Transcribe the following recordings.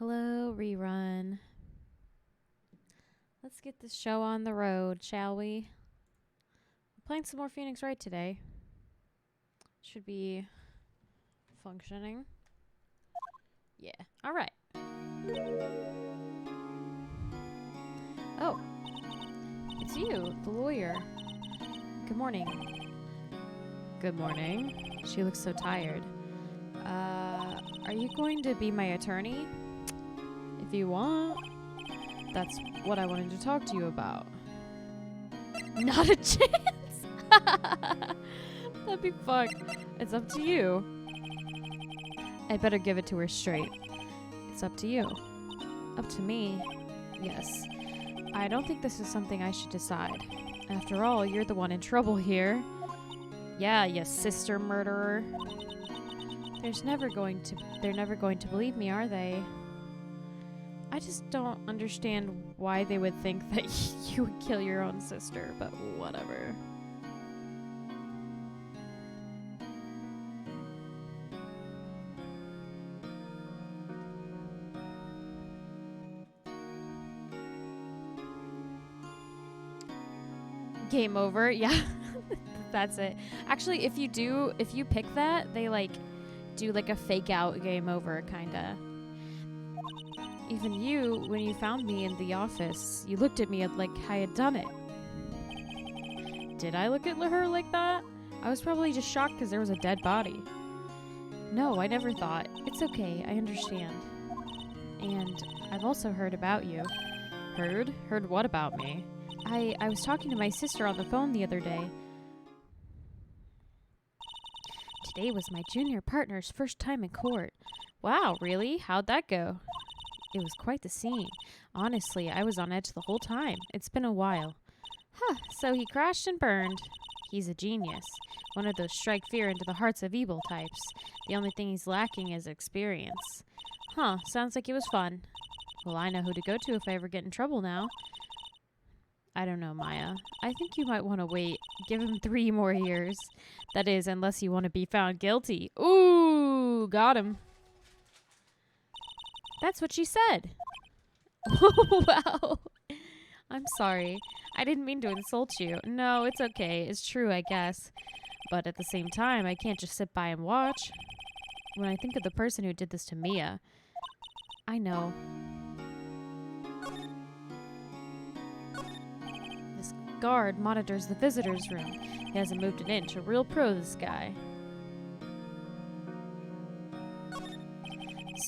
Hello, rerun. Let's get this show on the road, shall we? We're playing some more Phoenix Wright today. Should be functioning. Yeah. All right. Oh, it's you, the lawyer. Good morning. Good morning. She looks so tired. Are you going to be my attorney? If you want. That's what I wanted to talk to you about. Not a chance! That'd be fucked. It's up to you. I better give it to her straight. It's up to you. Up to me? Yes. I don't think this is something I should decide. After all, you're the one in trouble here. Yeah, you sister murderer. They're never going to believe me, are they? I just don't understand why they would think that you would kill your own sister, but whatever. Game over, yeah. That's it. Actually, if you pick that, they do a fake out game over, kinda. Even you, when you found me in the office, you looked at me like I had done it. Did I look at her like that? I was probably just shocked because there was a dead body. No, I never thought. It's okay, I understand. And I've also heard about you. Heard? Heard what about me? I was talking to my sister on the phone the other day. Today was my junior partner's first time in court. Wow, really? How'd that go? It was quite the scene. Honestly, I was on edge the whole time. It's been a while. Huh, so he crashed and burned. He's a genius. One of those strike fear into the hearts of evil types. The only thing he's lacking is experience. Huh, sounds like it was fun. Well, I know who to go to if I ever get in trouble now. I don't know, Maya. I think you might want to wait. Give him 3 more years. That is, unless you want to be found guilty. Ooh, got him. That's what she said. Wow. I'm sorry. I didn't mean to insult you. No, it's okay. It's true, I guess. But at the same time, I can't just sit by and watch. When I think of the person who did this to Mia, I know. This guard monitors the visitor's room. He hasn't moved an inch. A real pro, this guy.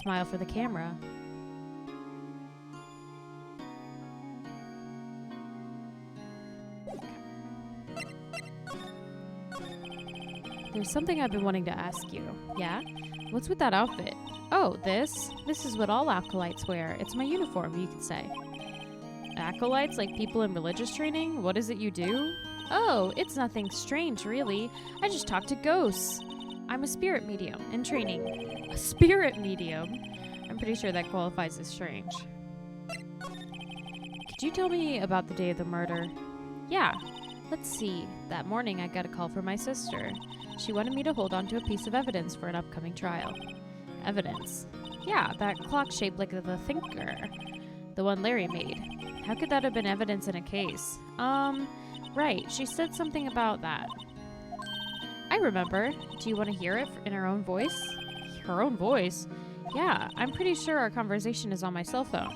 Smile for the camera. There's something I've been wanting to ask you. Yeah? What's with that outfit? Oh, this? This is what all acolytes wear. It's my uniform, you could say. Acolytes, like people in religious training? What is it you do? Oh, it's nothing strange, really. I just talk to ghosts. I'm a spirit medium in training. A spirit medium? I'm pretty sure that qualifies as strange. Could you tell me about the day of the murder? Yeah. Let's see. That morning I got a call from my sister. She wanted me to hold on to a piece of evidence for an upcoming trial. Evidence? Yeah, that clock shaped like the Thinker. The one Larry made. How could that have been evidence in a case? Right. She said something about that. I remember. Do you want to hear it in her own voice? Her own voice? Yeah, I'm pretty sure our conversation is on my cell phone.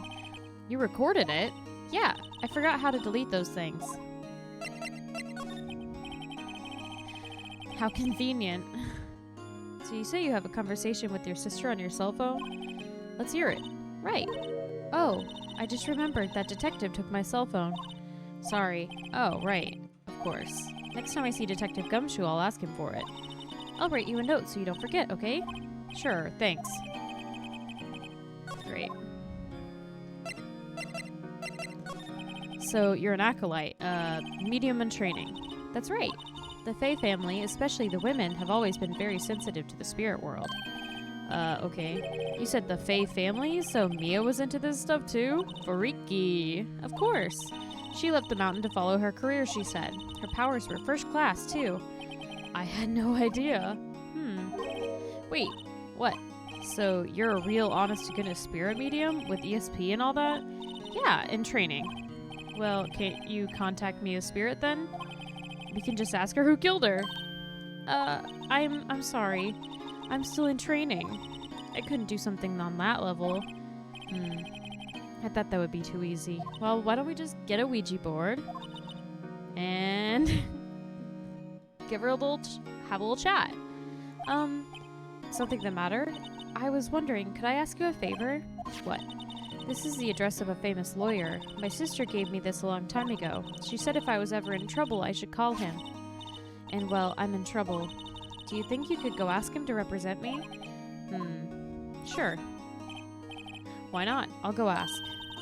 You recorded it? Yeah, I forgot how to delete those things. How convenient. So you say you have a conversation with your sister on your cell phone? Let's hear it. Right. Oh, I just remembered that detective took my cell phone. Sorry. Oh, right. Of course. Next time I see Detective Gumshoe, I'll ask him for it. I'll write you a note so you don't forget, okay? Sure, thanks. Great. So, you're an acolyte, medium in training. That's right. The Fae family, especially the women, have always been very sensitive to the spirit world. Okay. You said the Fae family, so Mia was into this stuff too? Freaky. Of course. She left the mountain to follow her career, she said. Her powers were first class, too. I had no idea. Wait, what? So you're a real honest-to-goodness spirit medium with ESP and all that? Yeah, in training. Well, can't you contact Mia's spirit then? We can just ask her who killed her. I'm sorry. I'm still in training. I couldn't do something on that level. I thought that would be too easy. Well, why don't we just get a Ouija board and give her have a little chat. Something the matter? I was wondering, could I ask you a favor? What? This is the address of a famous lawyer. My sister gave me this a long time ago. She said if I was ever in trouble, I should call him. And well, I'm in trouble. Do you think you could go ask him to represent me? Sure. Why not? I'll go ask.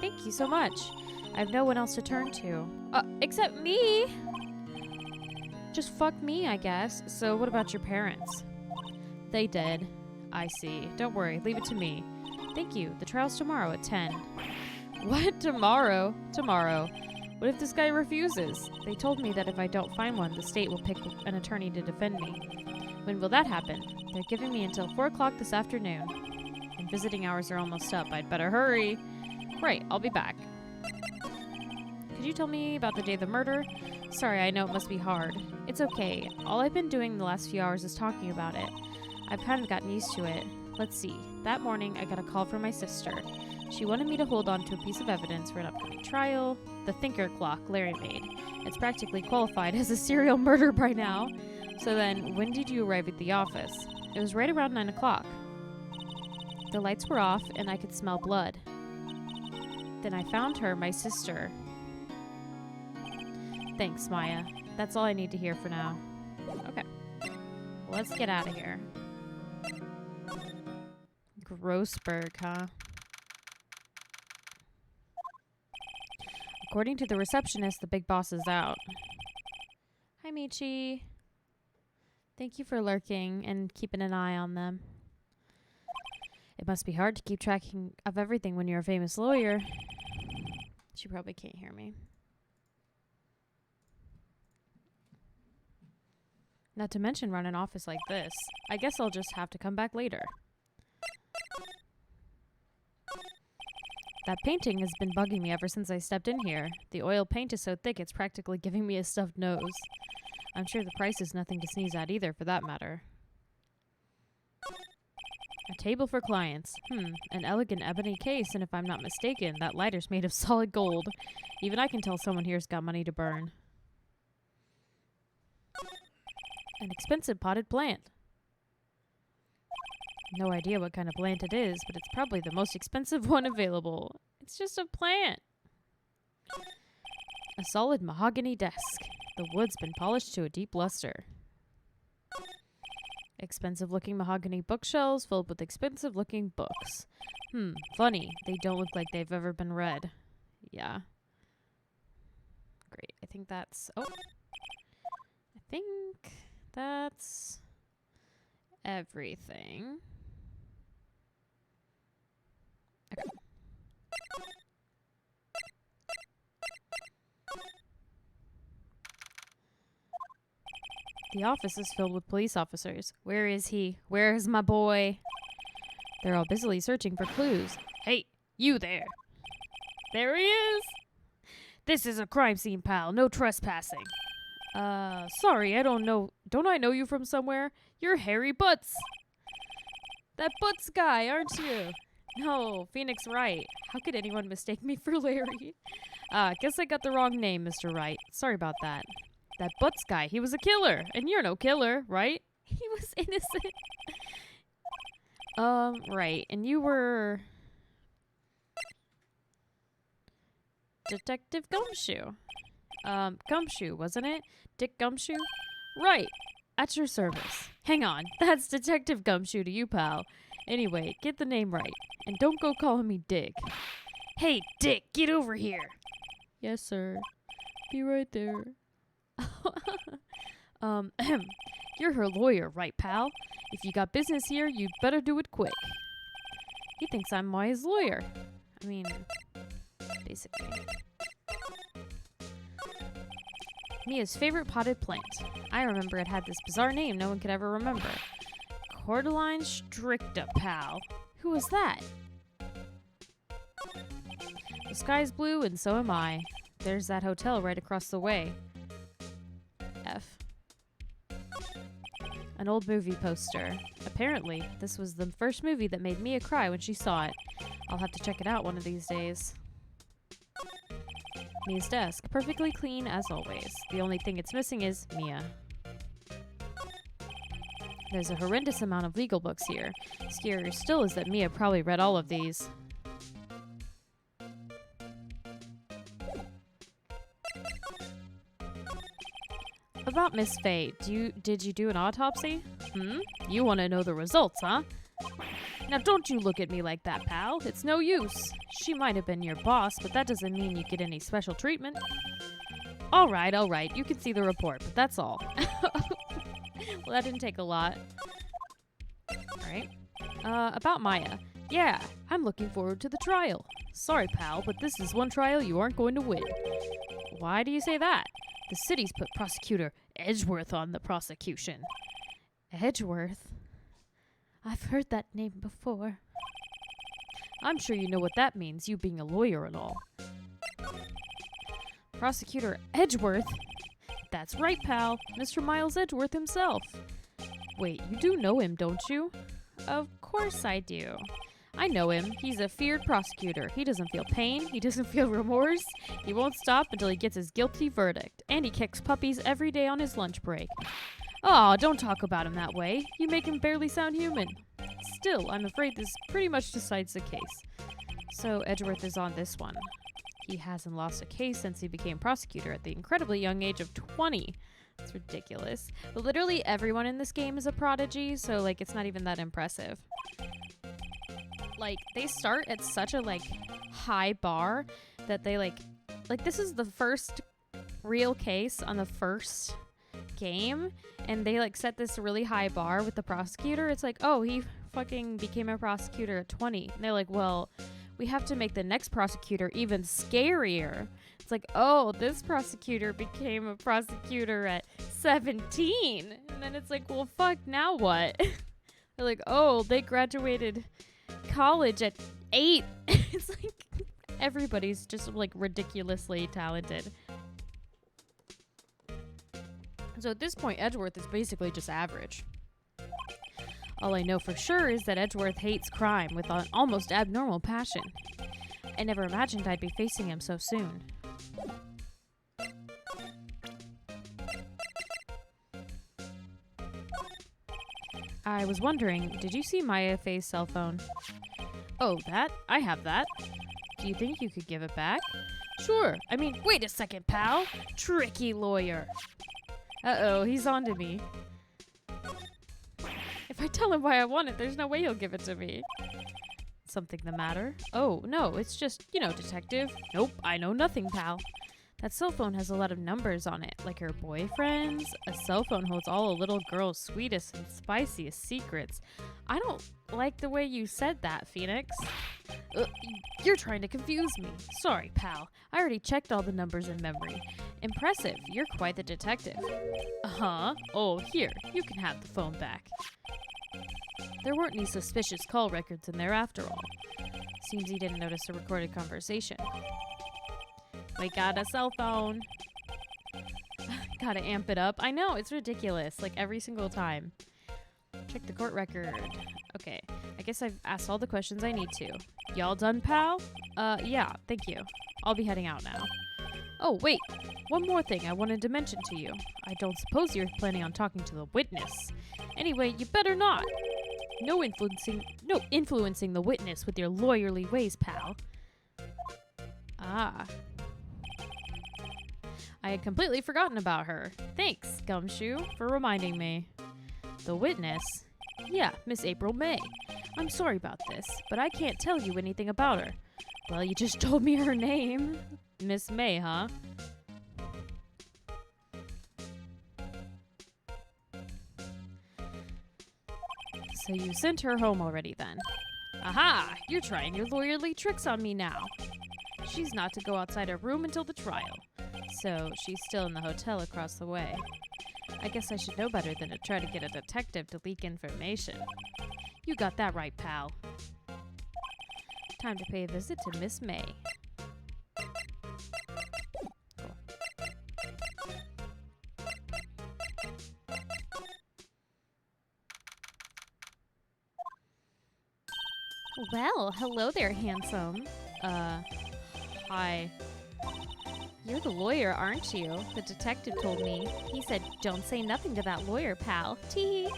Thank you so much. I have no one else to turn to. Except me! Just fuck me, I guess. So what about your parents? They did. I see. Don't worry. Leave it to me. Thank you. The trial's tomorrow at 10. What? Tomorrow? Tomorrow. What if this guy refuses? They told me that if I don't find one, the state will pick an attorney to defend me. When will that happen? They're giving me until 4 o'clock this afternoon. And visiting hours are almost up. I'd better hurry. Right, I'll be back. Could you tell me about the day of the murder? Sorry, I know it must be hard. It's okay. All I've been doing the last few hours is talking about it. I've kind of gotten used to it. Let's see. That morning, I got a call from my sister. She wanted me to hold on to a piece of evidence for an upcoming trial. The thinker clock Larry made. It's practically qualified as a serial murder by now. So then, when did you arrive at the office? It was right around 9 o'clock. The lights were off, and I could smell blood. Then I found her, my sister. Thanks, Maya. That's all I need to hear for now. Okay. Let's get out of here. Grossberg, huh? According to the receptionist, the big boss is out. Hi, Michi. Thank you for lurking and keeping an eye on them. It must be hard to keep track of everything when you're a famous lawyer. She probably can't hear me. Not to mention run an office like this. I guess I'll just have to come back later. That painting has been bugging me ever since I stepped in here. The oil paint is so thick it's practically giving me a stuffed nose. I'm sure the price is nothing to sneeze at either, for that matter. A table for clients. An elegant ebony case, and if I'm not mistaken, that lighter's made of solid gold. Even I can tell someone here's got money to burn. An expensive potted plant. No idea what kind of plant it is, but it's probably the most expensive one available. It's just a plant. A solid mahogany desk. The wood's been polished to a deep luster. Expensive-looking mahogany bookshelves filled with expensive-looking books. Funny. They don't look like they've ever been read. Yeah. Great. I think that's... Oh. I think that's everything. Okay. The office is filled with police officers. Where is he? Where is my boy? They're all busily searching for clues. Hey, you there. There he is. This is a crime scene, pal. No trespassing. Sorry, I don't know. Don't I know you from somewhere? You're Harry Butts. That Butts guy, aren't you? No, Phoenix Wright. How could anyone mistake me for Larry? Guess I got the wrong name, Mr. Wright. Sorry about that. That Butts guy, he was a killer. And you're no killer, right? He was innocent. Right. And you were... Detective Gumshoe. Gumshoe, wasn't it? Dick Gumshoe? Right. At your service. Hang on. That's Detective Gumshoe to you, pal. Anyway, get the name right. And don't go calling me Dick. Hey, Dick, get over here. Yes, sir. Be right there. You're her lawyer, right, pal? If you got business here, you'd better do it quick. He thinks I'm Maya's lawyer. I mean, basically. Mia's favorite potted plant. I remember it had this bizarre name no one could ever remember. Cordeline Stricta, pal. Who was that? The sky's blue and so am I. There's that hotel right across the way. F. An old movie poster. Apparently, this was the first movie that made Mia cry when she saw it. I'll have to check it out one of these days. Mia's desk. Perfectly clean as always. The only thing it's missing is Mia. There's a horrendous amount of legal books here. Scarier still is that Mia probably read all of these. About Miss Faye, did you do an autopsy? You want to know the results, huh? Now don't you look at me like that, pal. It's no use. She might have been your boss, but that doesn't mean you get any special treatment. All right. You can see the report, but that's all. Well, that didn't take a lot. All right. About Maya. Yeah, I'm looking forward to the trial. Sorry, pal, but this is one trial you aren't going to win. Why do you say that? The city's put Prosecutor Edgeworth on the prosecution. Edgeworth? I've heard that name before. I'm sure you know what that means, you being a lawyer and all. Prosecutor Edgeworth? That's right, pal. Mr. Miles Edgeworth himself. Wait, you do know him, don't you? Of course I do. I know him. He's a feared prosecutor. He doesn't feel pain. He doesn't feel remorse. He won't stop until he gets his guilty verdict. And he kicks puppies every day on his lunch break. Aw, don't talk about him that way. You make him barely sound human. Still, I'm afraid this pretty much decides the case. So Edgeworth is on this one. He hasn't lost a case since he became prosecutor at the incredibly young age of 20. It's ridiculous. But literally everyone in this game is a prodigy, so like it's not even that impressive. Like they start at such a like high bar that they like this is the first real case on the first game, and they like set this really high bar with the prosecutor. It's like, oh, he fucking became a prosecutor at 20. And they're like, well, we have to make the next prosecutor even scarier. It's like, oh, this prosecutor became a prosecutor at 17. And then it's like, well, fuck, now what? They're like, oh, they graduated college at 8. It's like everybody's just like ridiculously talented. So at this point, Edgeworth is basically just average. All I know for sure is that Edgeworth hates crime with an almost abnormal passion. I never imagined I'd be facing him so soon. I was wondering, did you see Maya Faye's cell phone? Oh, that? I have that. Do you think you could give it back? Sure. I mean, wait a second, pal. Tricky lawyer. Uh-oh, he's on to me. If I tell him why I want it, there's no way he'll give it to me. Something the matter? Oh, no, it's just, detective. Nope, I know nothing, pal. That cell phone has a lot of numbers on it, like her boyfriend's. A cell phone holds all a little girl's sweetest and spiciest secrets. I don't like the way you said that, Phoenix. You're trying to confuse me. Sorry, pal. I already checked all the numbers in memory. Impressive. You're quite the detective. Uh-huh. Oh, here. You can have the phone back. There weren't any suspicious call records in there after all. Seems he didn't notice a recorded conversation. We got a cell phone. Gotta amp it up. I know, it's ridiculous. Like every single time. Check the court record. Okay, I guess I've asked all the questions I need to. Y'all done, pal? Yeah, thank you. I'll be heading out now. Oh, wait. One more thing I wanted to mention to you. I don't suppose you're planning on talking to the witness. Anyway, you better not. No influencing the witness with your lawyerly ways, pal. Ah. I had completely forgotten about her. Thanks, Gumshoe, for reminding me. The witness? Yeah, Miss April May. I'm sorry about this, but I can't tell you anything about her. Well, you just told me her name. Miss May, huh? So you sent her home already then. Aha! You're trying your lawyerly tricks on me now. She's not to go outside her room until the trial. So she's still in the hotel across the way. I guess I should know better than to try to get a detective to leak information. You got that right, pal. Time to pay a visit to Miss May. Well, hello there, handsome. Hi. You're the lawyer, aren't you? The detective told me. He said, don't say nothing to that lawyer, pal. Tee.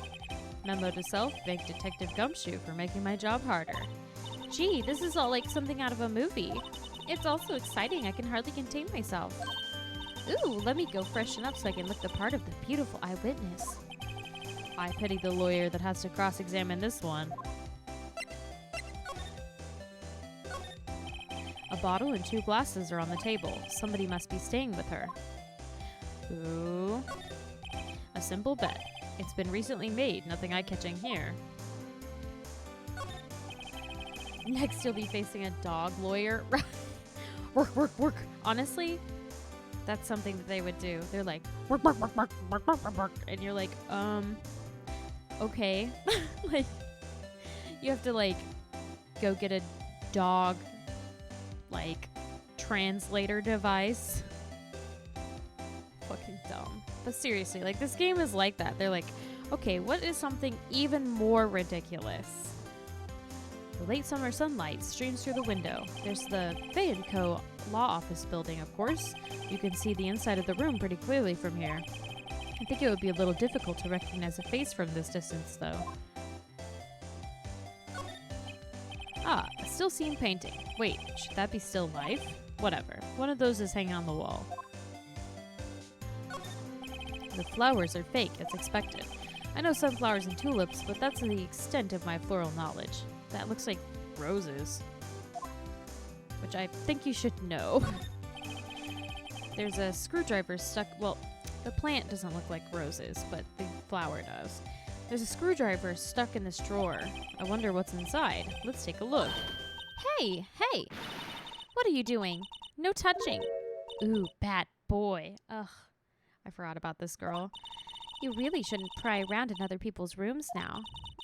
Memo to self, thank Detective Gumshoe for making my job harder. Gee, this is all like something out of a movie. It's also exciting, I can hardly contain myself. Ooh, let me go freshen up so I can look the part of the beautiful eyewitness. I pity the lawyer that has to cross-examine this one. A bottle and 2 glasses are on the table. Somebody must be staying with her. Ooh. A simple bet. It's been recently made, nothing eye-catching here. Next, you'll be facing a dog lawyer. Work, work, work. Honestly, that's something that they would do. They're like, work, work, work, work, work, work, work, work. And you're like, okay. Like, you have to, like, go get a dog, like, translator device. Fucking dumb. But seriously, like, this game is like that. They're like, okay, what is something even more ridiculous? The late summer sunlight streams through the window. There's the Fay & Co. law office building, of course. You can see the inside of the room pretty clearly from here. I think it would be a little difficult to recognize a face from this distance, though. Ah, a still scene painting. Wait, should that be still life? Whatever. One of those is hanging on the wall. The flowers are fake, as expected. I know sunflowers and tulips, but that's the extent of my floral knowledge. That looks like roses. Which I think you should know. There's a screwdriver stuck... Well, the plant doesn't look like roses, but the flower does. There's a screwdriver stuck in this drawer. I wonder what's inside. Let's take a look. Hey! Hey! What are you doing? No touching. Ooh, bad boy. Ugh. I forgot about this girl. You really shouldn't pry around in other people's rooms now.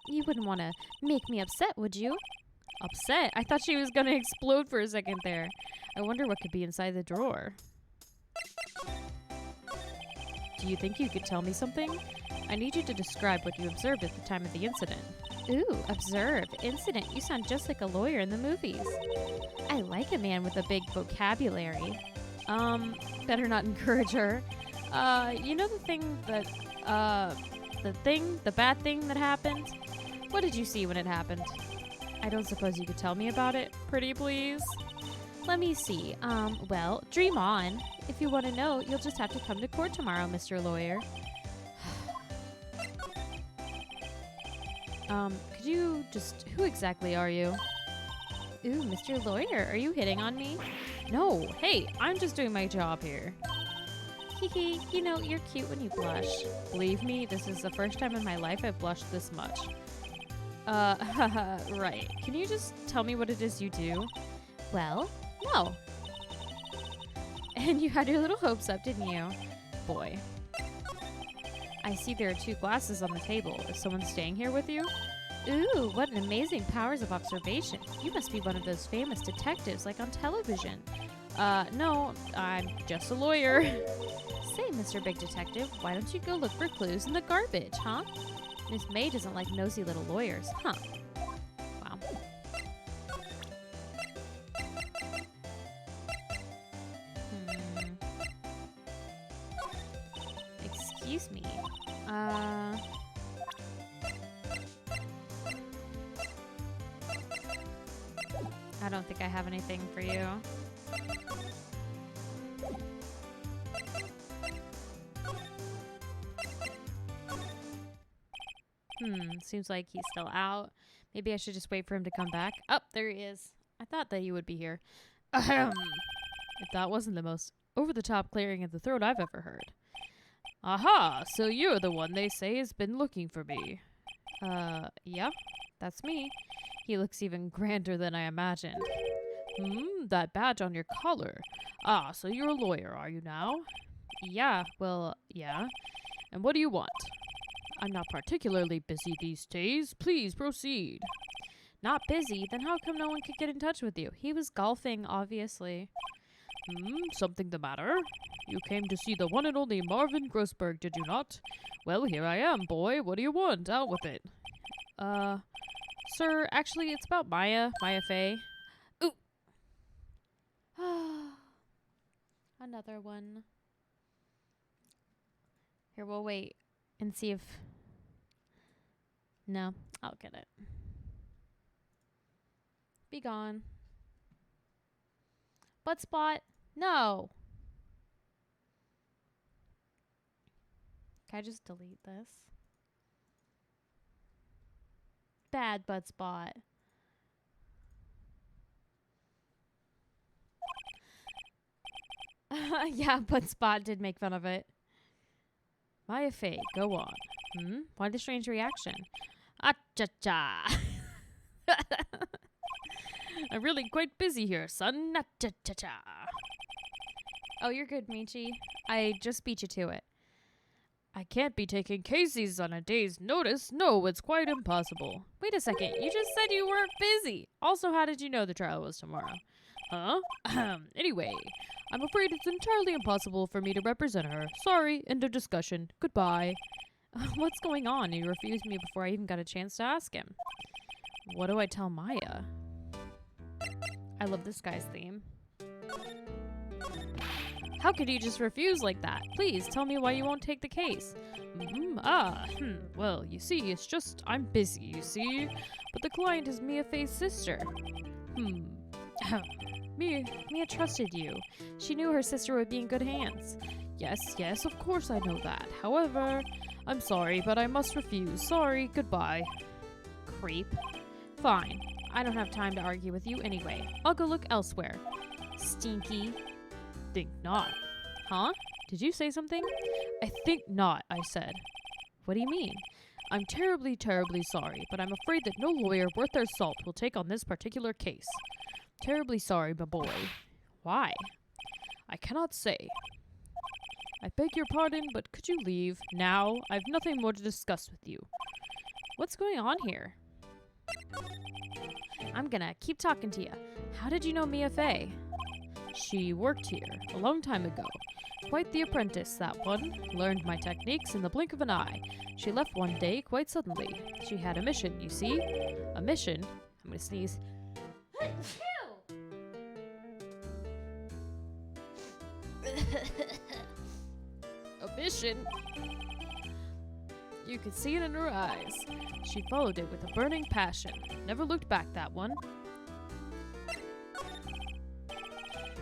You wouldn't want to make me upset, would you? Upset? I thought she was going to explode for a second there. I wonder what could be inside the drawer. Do you think you could tell me something? I need you to describe what you observed at the time of the incident. Ooh, observe. Incident. You sound just like a lawyer in the movies. I like a man with a big vocabulary. Better not encourage her. You know the thing that, the bad thing that happened? What did you see when it happened? I don't suppose you could tell me about it, pretty please? Let me see. Well, dream on. If you want to know, you'll just have to come to court tomorrow, Mr. Lawyer. Could you just... Who exactly are you? Ooh, Mr. Lawyer, are you hitting on me? No, hey, I'm just doing my job here. Hehe, you know, you're cute when you blush. Believe me, this is the first time in my life I've blushed this much. Right. Can you just tell me what it is you do? Well, no. And you had your little hopes up, didn't you? Boy. I see there are 2 glasses on the table. Is someone staying here with you? Ooh, what an amazing powers of observation. You must be one of those famous detectives like on television. No, I'm just a lawyer. Say, Mr. Big Detective, why don't you go look for clues in the garbage, huh? Miss May doesn't like nosy little lawyers, huh? Wow. Excuse me. I don't think I have anything for you. Seems like he's still out. Maybe I should just wait for him to come back. Oh, there he is. I thought that you would be here. Ahem. If that wasn't the most over-the-top clearing of the throat I've ever heard. Aha! So you're the one they say has been looking for me. Yeah, that's me. He looks even grander than I imagined. That badge on your collar. Ah, so you're a lawyer, are you now? Yeah, well, yeah. And what do you want? I'm not particularly busy these days. Please proceed. Not busy? Then how come no one could get in touch with you? He was golfing, obviously. Something the matter? You came to see the one and only Marvin Grossberg, did you not? Well, here I am, boy. What do you want? Out with it. Sir, actually, it's about Maya Fey. Ooh. Another one. Here, we'll wait and see if... No, I'll get it. Be gone. Butt spot. No. Can I just delete this? Bad butt spot. Yeah, butt spot did make fun of it. Maya Fey, go on. Why the strange reaction? Ah-cha-cha. I'm really quite busy here, son. Ah-cha-cha-cha. Oh, you're good, Michi. I just beat you to it. I can't be taking cases on a day's notice. No, it's quite impossible. Wait a second. You just said you weren't busy. Also, how did you know the trial was tomorrow? Huh? Anyway, I'm afraid it's entirely impossible for me to represent her. Sorry, end of discussion. Goodbye. What's going on? He refused me before I even got a chance to ask him. What do I tell Maya? I love this guy's theme. How could you just refuse like that? Please, tell me why you won't take the case. Well, you see, it's just, I'm busy, you see? But the client is Mia Fey's sister. Mia trusted you. She knew her sister would be in good hands. Yes, of course I know that. However, I'm sorry, but I must refuse. Sorry, goodbye. Creep. Fine. I don't have time to argue with you anyway. I'll go look elsewhere. Stinky. Think not. Huh? Did you say something? I think not, I said. What do you mean? I'm terribly, terribly sorry, but I'm afraid that no lawyer worth their salt will take on this particular case. Terribly sorry, my boy. Why? I cannot say. I beg your pardon, but could you leave now? I've nothing more to discuss with you. What's going on here? I'm gonna keep talking to you. How did you know Mia Fey? She worked here a long time ago. Quite the apprentice, that one. Learned my techniques in the blink of an eye. She left one day quite suddenly. She had a mission, you see? A mission? I'm gonna sneeze. A mission? You could see it in her eyes. She followed it with a burning passion. Never looked back, that one.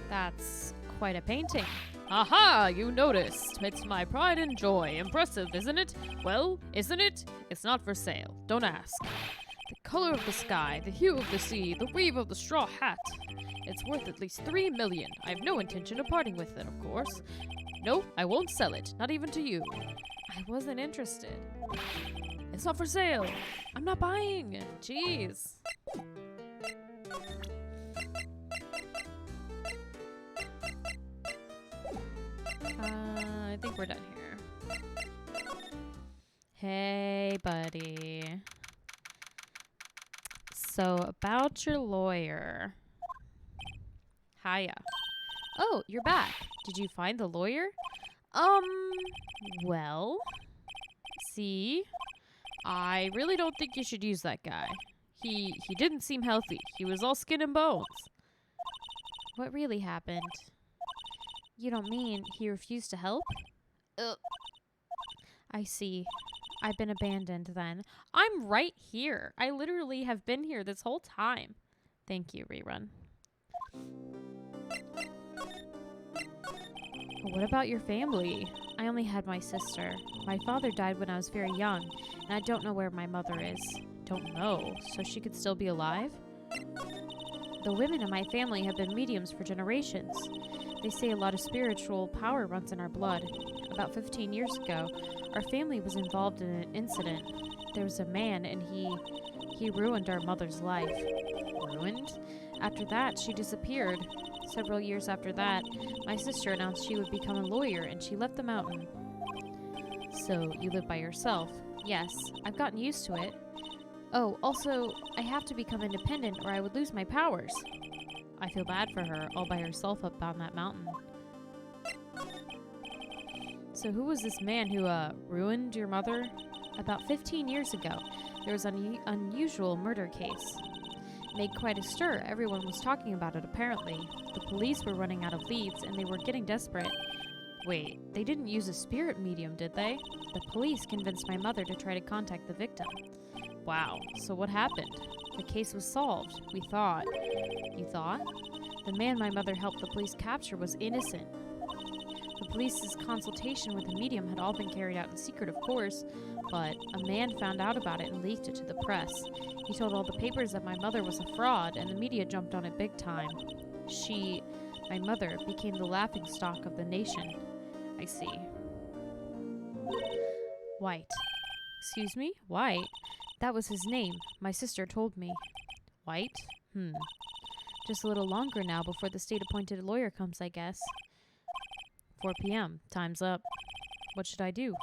That's quite a painting. Aha! You noticed. It's my pride and joy. Impressive, isn't it? Well, isn't it? It's not for sale. Don't ask. The color of the sky, the hue of the sea, the weave of the straw hat. It's worth at least 3 million. I have no intention of parting with it, of course. No, I won't sell it. Not even to you. I wasn't interested. It's not for sale. I'm not buying. Jeez. I think we're done here. Hey, buddy. So, about your lawyer. Hiya. Oh, you're back. Did you find the lawyer? Well, see, I really don't think you should use that guy. He didn't seem healthy. He was all skin and bones. What really happened? You don't mean he refused to help? I see. I've been abandoned then. I'm right here. I literally have been here this whole time. Thank you, Rerun. What about your family? I only had my sister. My father died when I was very young, and I don't know where my mother is. Don't know. So she could still be alive? The women in my family have been mediums for generations. They say a lot of spiritual power runs in our blood. About 15 years ago, our family was involved in an incident. There was a man, and he ruined our mother's life. Ruined? After that, she disappeared. Several years after that, my sister announced she would become a lawyer, and she left the mountain. So, you live by yourself? Yes, I've gotten used to it. Oh, also, I have to become independent or I would lose my powers. I feel bad for her, all by herself up on that mountain. So who was this man who, ruined your mother? About 15 years ago, there was an unusual murder case. It made quite a stir. Everyone was talking about it, apparently. The police were running out of leads, and they were getting desperate. Wait, they didn't use a spirit medium, did they? The police convinced my mother to try to contact the victim. Wow, so what happened? The case was solved, we thought. You thought? The man my mother helped the police capture was innocent. The police's consultation with the medium had all been carried out in secret, of course, but a man found out about it and leaked it to the press. He told all the papers that my mother was a fraud, and the media jumped on it big time. My mother, became the laughingstock of the nation. I see. White. Excuse me? White? That was his name. My sister told me. White? Just a little longer now before the state-appointed lawyer comes, I guess. 4 p.m. Time's up. What should I do?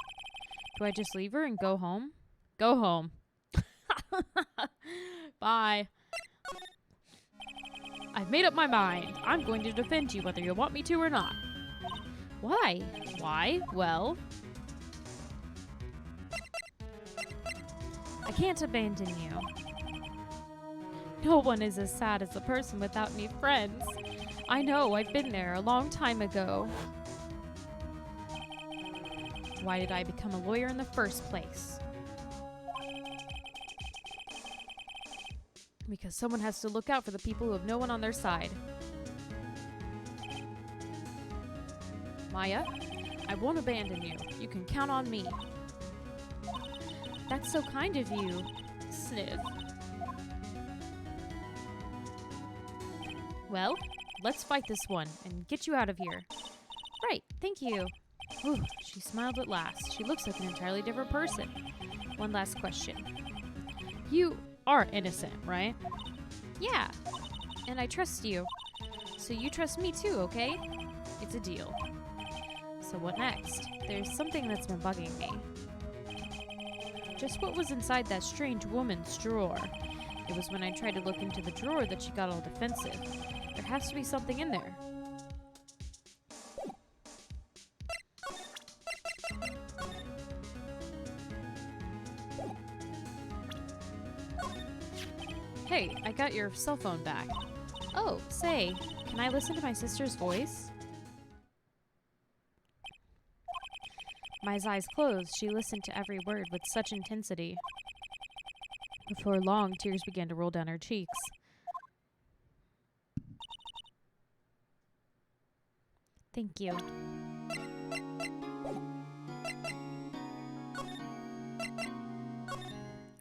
Do I just leave her and go home? Go home. Bye. I've made up my mind. I'm going to defend you whether you want me to or not. Why? Why? Well, I can't abandon you. No one is as sad as a person without any friends. I know, I've been there a long time ago. Why did I become a lawyer in the first place? Because someone has to look out for the people who have no one on their side. Maya, I won't abandon you. You can count on me. That's so kind of you. Sniff. Well, let's fight this one and get you out of here. Right, thank you. Whew, she smiled at last. She looks like an entirely different person. One last question. You are innocent, right? Yeah, and I trust you. So you trust me too, okay? It's a deal. So what next? There's something that's been bugging me. Just what was inside that strange woman's drawer? It was when I tried to look into the drawer that she got all defensive. There has to be something in there. Hey, I got your cell phone back. Oh, say, can I listen to my sister's voice? Maya's eyes closed. She listened to every word with such intensity. Before long, tears began to roll down her cheeks. Thank you.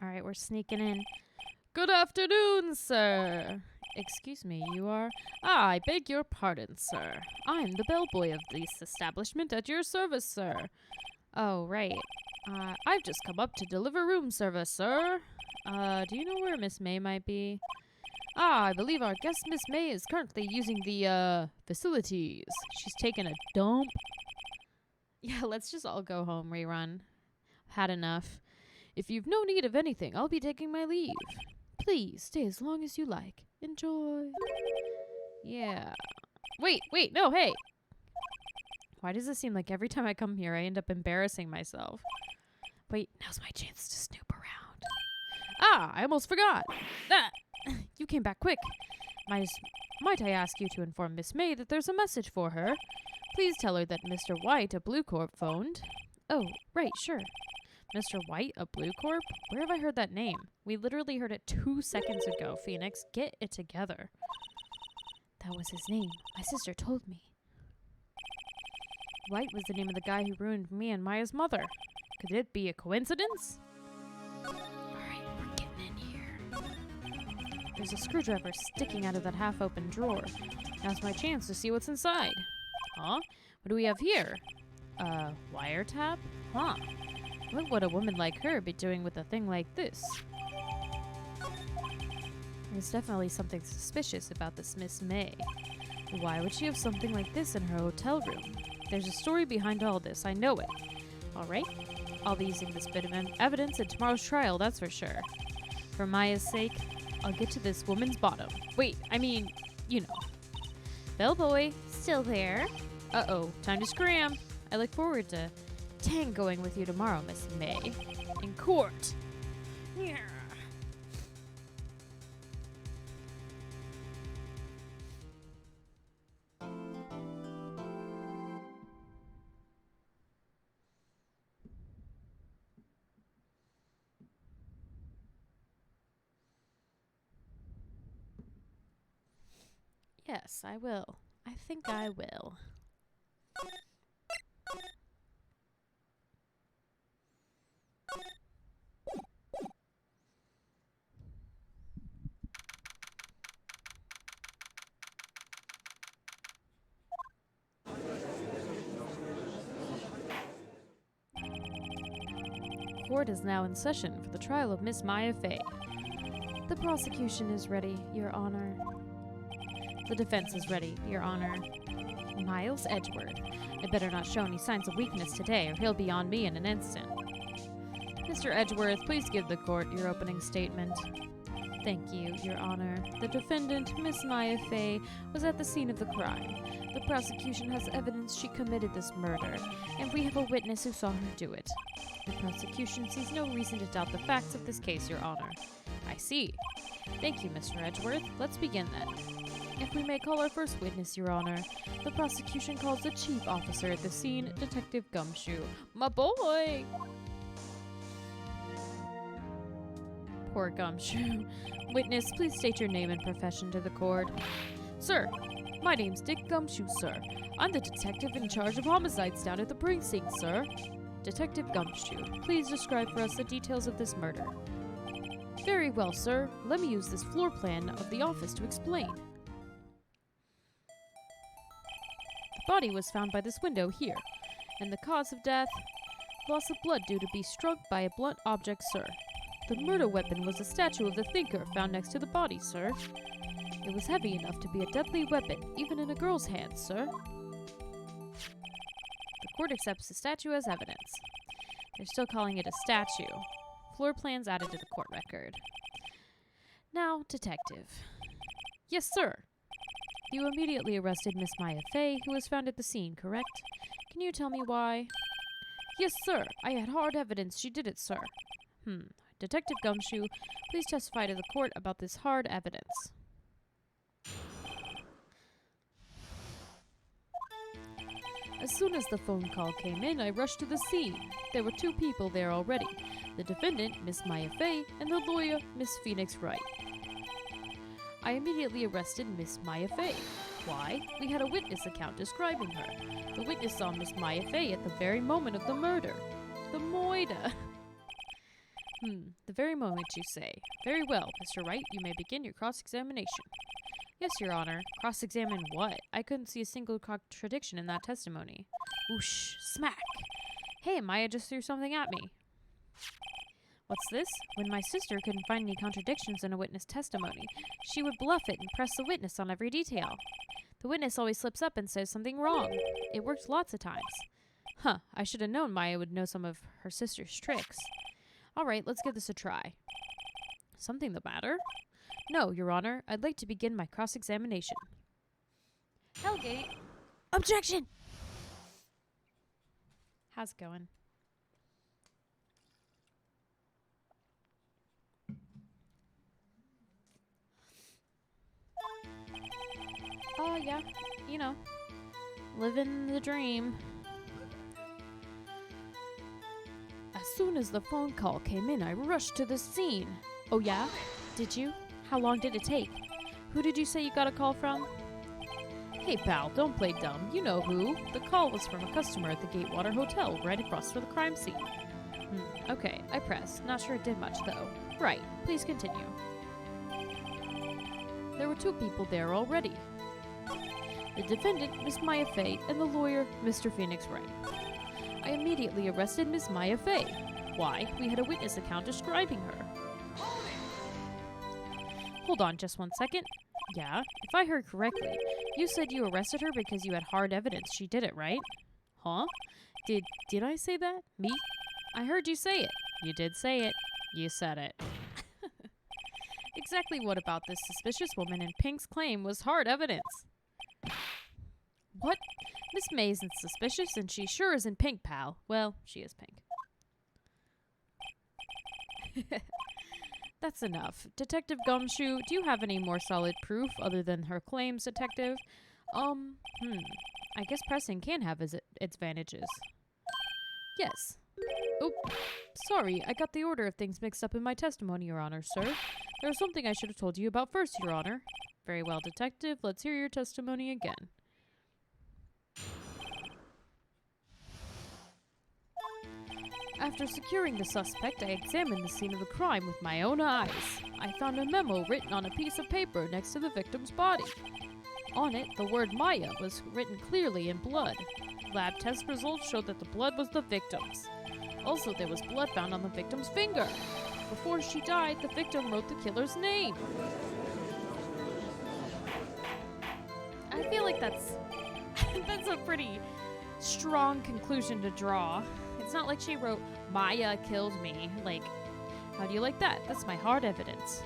Alright, we're sneaking in. Good afternoon, sir. Excuse me, you are? I beg your pardon, sir. I'm the bellboy of this establishment at your service, sir. Oh, right. I've just come up to deliver room service, sir. Do you know where Miss May might be? I believe our guest Miss May is currently using the, facilities. She's taken a dump. Yeah, let's just all go home, rerun. Had enough. If you've no need of anything, I'll be taking my leave. Please, stay as long as you like. Enjoy. Yeah. Wait, no, hey! Why does it seem like every time I come here, I end up embarrassing myself? Wait, now's my chance to snoop around. I almost forgot. You came back quick. Might I ask you to inform Miss May that there's a message for her? Please tell her that Mr. White, a Blue Corp, phoned. Oh, right, sure. Mr. White, a Blue Corp? Where have I heard that name? We literally heard it 2 seconds ago, Phoenix. Get it together. That was his name. My sister told me. White was the name of the guy who ruined me and Maya's mother. Could it be a coincidence? Alright, we're getting in here. There's a screwdriver sticking out of that half-open drawer. Now's my chance to see what's inside. Huh? What do we have here? Wiretap? Huh. What would a woman like her be doing with a thing like this? There's definitely something suspicious about this Miss May. Why would she have something like this in her hotel room? There's a story behind all this, I know it. Alright, I'll be using this bit of evidence in tomorrow's trial, that's for sure. For Maya's sake, I'll get to this woman's bottom. Wait, I mean, you know. Bellboy, still there? Uh-oh, time to scram. I look forward to tangoing with you tomorrow, Miss May. In court. Yeah. Yes, I will. I think I will. Court is now in session for the trial of Miss Maya Fey. The prosecution is ready, Your Honor. The defense is ready, Your Honor. Miles Edgeworth. I better not show any signs of weakness today, or he'll be on me in an instant. Mr. Edgeworth, please give the court your opening statement. Thank you, Your Honor. The defendant, Miss Maya Fey, was at the scene of the crime. The prosecution has evidence she committed this murder, and we have a witness who saw her do it. The prosecution sees no reason to doubt the facts of this case, Your Honor. I see. Thank you, Mr. Edgeworth. Let's begin then. If we may call our first witness, Your Honor, the prosecution calls the chief officer at the scene, Detective Gumshoe. My boy! Poor Gumshoe. Witness, please state your name and profession to the court. Sir, my name's Dick Gumshoe, sir. I'm the detective in charge of homicides down at the precinct, sir. Detective Gumshoe, please describe for us the details of this murder. Very well, sir. Let me use this floor plan of the office to explain. The body was found by this window here, and the cause of death, loss of blood due to be struck by a blunt object, sir. The murder weapon was a statue of the thinker found next to the body, sir. It was heavy enough to be a deadly weapon, even in a girl's hands, sir. The court accepts the statue as evidence. They're still calling it a statue. Floor plans added to the court record. Now, detective. Yes, sir. You immediately arrested Miss Maya Fey, who was found at the scene, correct? Can you tell me why? Yes, sir. I had hard evidence she did it, sir. Detective Gumshoe, please testify to the court about this hard evidence. As soon as the phone call came in, I rushed to the scene. There were two people there already. The defendant, Miss Maya Fey, and the lawyer, Miss Phoenix Wright. I immediately arrested Miss Maya Fey. Why? We had a witness account describing her. The witness saw Miss Maya Fey at the very moment of the murder. The moida. The very moment, you say. Very well, Mr. Wright, you may begin your cross-examination. Yes, Your Honor. Cross-examine what? I couldn't see a single contradiction in that testimony. Whoosh! Smack! Hey, Maya just threw something at me. What's this? When my sister couldn't find any contradictions in a witness testimony, she would bluff it and press the witness on every detail. The witness always slips up and says something wrong. It works lots of times. I should have known Maya would know some of her sister's tricks. All right, let's give this a try. Something the matter? No, Your Honor. I'd like to begin my cross-examination. Hellgate! Objection! How's it going? Oh, yeah. You know. Living the dream. As soon as the phone call came in, I rushed to the scene. Oh, yeah? Did you? How long did it take? Who did you say you got a call from? Hey, pal, don't play dumb. You know who. The call was from a customer at the Gatewater Hotel, right across from the crime scene. Okay, I pressed. Not sure it did much, though. Right, please continue. There were two people there already. The defendant, Miss Maya Fey, and the lawyer, Mr. Phoenix Wright. I immediately arrested Miss Maya Fey. Why? We had a witness account describing her. Hold on just one second. Yeah, if I heard correctly, you said you arrested her because you had hard evidence she did it, right? Huh? Did I say that? Me? I heard you say it. You did say it. You said it. Exactly what about this suspicious woman in Pink's claim was hard evidence? What? Miss May isn't suspicious, and she sure isn't Pink, pal. Well, she is Pink. That's enough. Detective Gumshoe, do you have any more solid proof other than her claims, Detective? I guess pressing can have its advantages. Yes. Oh, sorry, I got the order of things mixed up in my testimony, Your Honor, sir. There was something I should have told you about first, Your Honor. Very well, Detective. Let's hear your testimony again. After securing the suspect, I examined the scene of the crime with my own eyes. I found a memo written on a piece of paper next to the victim's body. On it, the word Maya was written clearly in blood. Lab test results showed that the blood was the victim's. Also, there was blood found on the victim's finger. Before she died, the victim wrote the killer's name. I feel like that's a pretty strong conclusion to draw. It's not like she wrote, Maya killed me. Like, how do you like that? That's my hard evidence.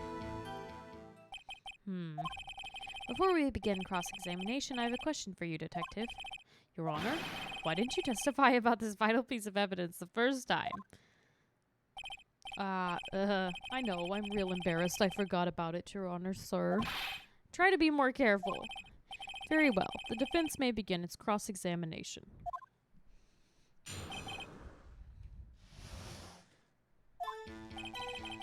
Before we begin cross-examination, I have a question for you, Detective. Your Honor, why didn't you testify about this vital piece of evidence the first time? I know, I'm real embarrassed I forgot about it, Your Honor, sir. Try to be more careful. Very well, the defense may begin its cross-examination.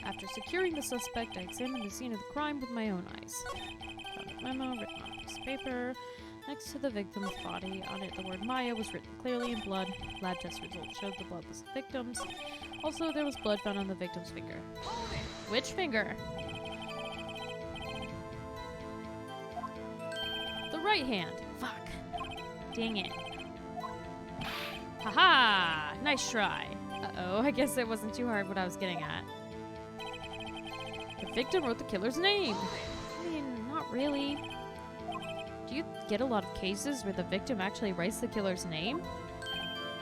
After securing the suspect, I examined the scene of the crime with my own eyes. Found a memo written on a piece of paper next to the victim's body. On it, the word Maya was written clearly in blood. Lab test results showed the blood was the victim's. Also, there was blood found on the victim's finger. Which finger? The right hand. Fuck. Dang it. Haha! Nice try. Uh-oh, I guess it wasn't too hard what I was getting at. The victim wrote the killer's name. I mean, not really. Do you get a lot of cases where the victim actually writes the killer's name?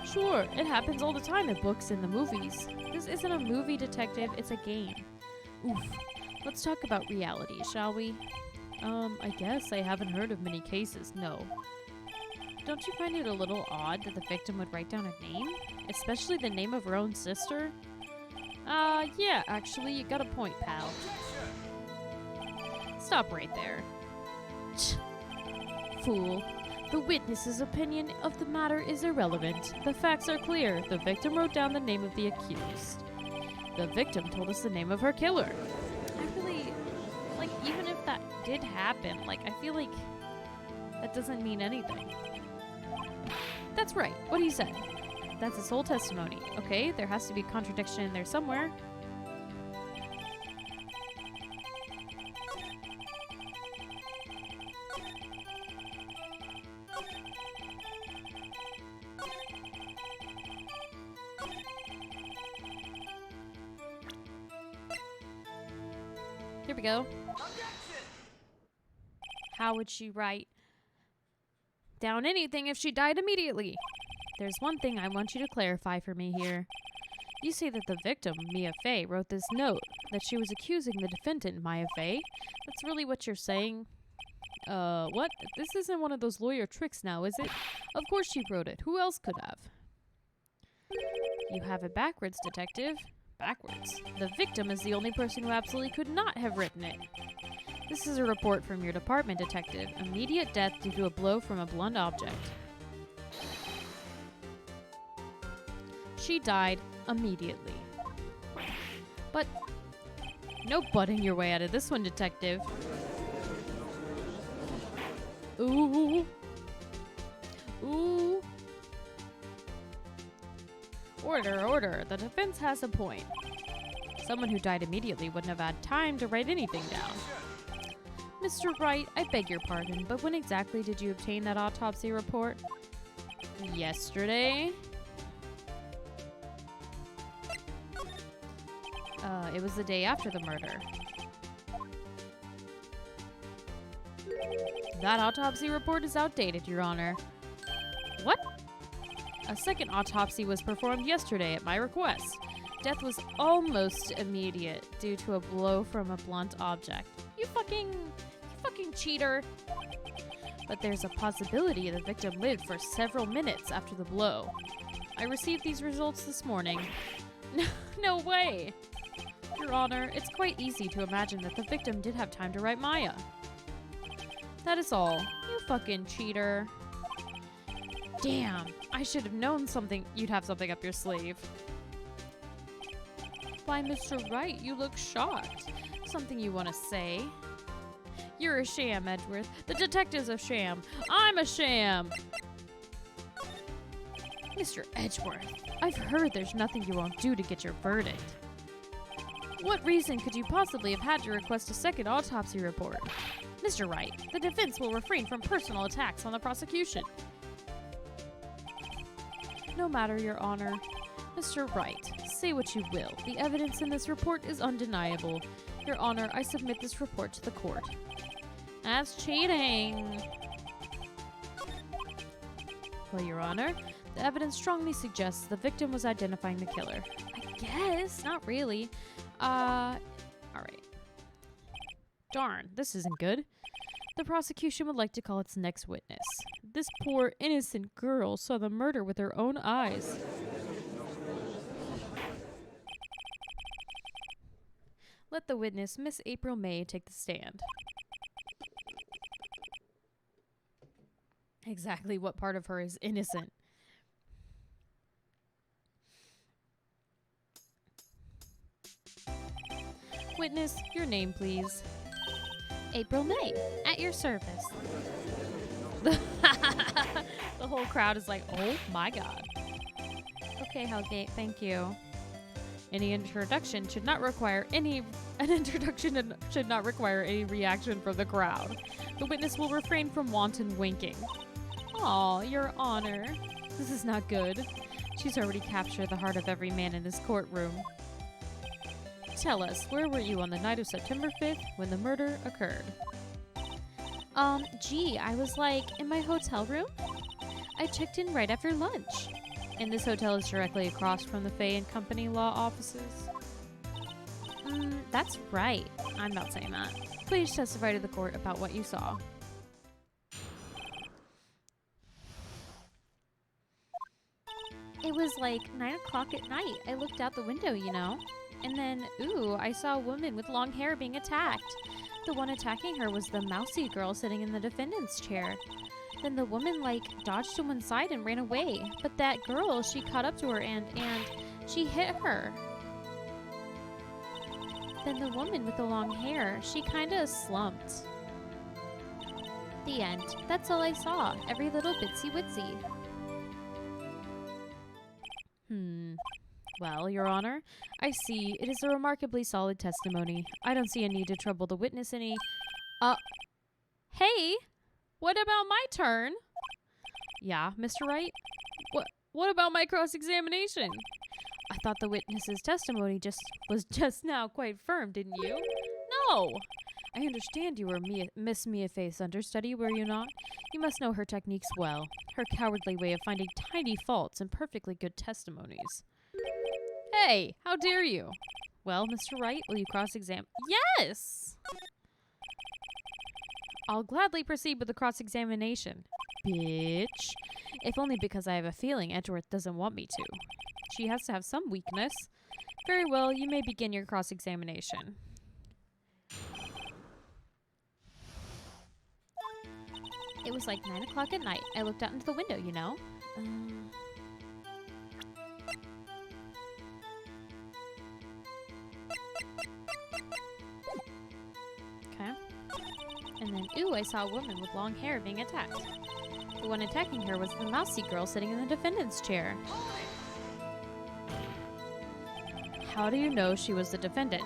Sure, it happens all the time in books and the movies. This isn't a movie, Detective, it's a game. Oof. Let's talk about reality, shall we? I guess I haven't heard of many cases, no. Don't you find it a little odd that the victim would write down a name? Especially the name of her own sister? Yeah, actually, you got a point, pal. Stop right there. Fool. The witness's opinion of the matter is irrelevant. The facts are clear. The victim wrote down the name of the accused. The victim told us the name of her killer. I really, like, even if that did happen, like, I feel like that doesn't mean anything. That's right. What do you say? That's his whole testimony. Okay, there has to be a contradiction in there somewhere. Here we go. How would she write down anything if she died immediately? There's one thing I want you to clarify for me here. You say that the victim, Mia Fey, wrote this note, that she was accusing the defendant, Maya Fey. That's really what you're saying? What? This isn't one of those lawyer tricks now, is it? Of course she wrote it. Who else could have? You have it backwards, Detective. Backwards. The victim is the only person who absolutely could not have written it. This is a report from your department, Detective. Immediate death due to a blow from a blunt object. She died immediately. But no butting your way out of this one, Detective. Ooh. Ooh. Order, order. The defense has a point. Someone who died immediately wouldn't have had time to write anything down. Mr. Wright, I beg your pardon, but when exactly did you obtain that autopsy report? Yesterday? It was the day after the murder. That autopsy report is outdated, Your Honor. What? A second autopsy was performed yesterday at my request. Death was almost immediate due to a blow from a blunt object. You fucking cheater. But there's a possibility the victim lived for several minutes after the blow. I received these results this morning. No way! Your Honor, it's quite easy to imagine that the victim did have time to write Maya. That is all. You fucking cheater. Damn, I should have known you'd have something up your sleeve. Why, Mr. Wright, you look shocked. Something you want to say? You're a sham, Edgeworth. The detective's a sham. I'm a sham! Mr. Edgeworth, I've heard there's nothing you won't do to get your verdict. What reason could you possibly have had to request a second autopsy report? Mr. Wright, the defense will refrain from personal attacks on the prosecution. No matter, Your Honor. Mr. Wright, say what you will. The evidence in this report is undeniable. Your Honor, I submit this report to the court. That's cheating. Well, Your Honor, the evidence strongly suggests the victim was identifying the killer. I guess. Not really. Alright. Darn, this isn't good. The prosecution would like to call its next witness. This poor, innocent girl saw the murder with her own eyes. Let the witness, Miss April May, take the stand. Exactly what part of her is innocent? Witness, your name, please. April May, at your service. The whole crowd is like, oh my god. Okay, Hellgate, thank you. An introduction should not require any reaction from the crowd. The witness will refrain from wanton winking. Aw, Your Honor. This is not good. She's already captured the heart of every man in this courtroom. Tell us, where were you on the night of September 5th when the murder occurred? Gee, I was in my hotel room. I checked in right after lunch. And this hotel is directly across from the Fay and Company law offices? That's right. I'm not saying that. Please testify to the court about what you saw. It was 9 o'clock at night. I looked out the window, you know. And then, I saw a woman with long hair being attacked. The one attacking her was the mousy girl sitting in the defendant's chair. Then the woman, dodged to one side and ran away. But that girl, she caught up to her and she hit her. Then the woman with the long hair, she kinda slumped. The end. That's all I saw. Every little bitsy-witsy. Well, Your Honor, I see. It is a remarkably solid testimony. I don't see a need to trouble the witness any... Hey! What about my turn? Yeah, Mr. Wright? What about my cross-examination? I thought the witness's testimony was just now quite firm, didn't you? No! I understand you were Miss Mia Faith's understudy, were you not? You must know her techniques well. Her cowardly way of finding tiny faults in perfectly good testimonies. Hey, how dare you? Well, Mr. Wright, will you cross-examine? Yes! I'll gladly proceed with the cross-examination. Bitch. If only because I have a feeling Edgeworth doesn't want me to. She has to have some weakness. Very well, you may begin your cross-examination. It was 9 o'clock at night. I looked out into the window, you know. Okay. And then, I saw a woman with long hair being attacked. The one attacking her was the mousy girl sitting in the defendant's chair. How do you know she was the defendant?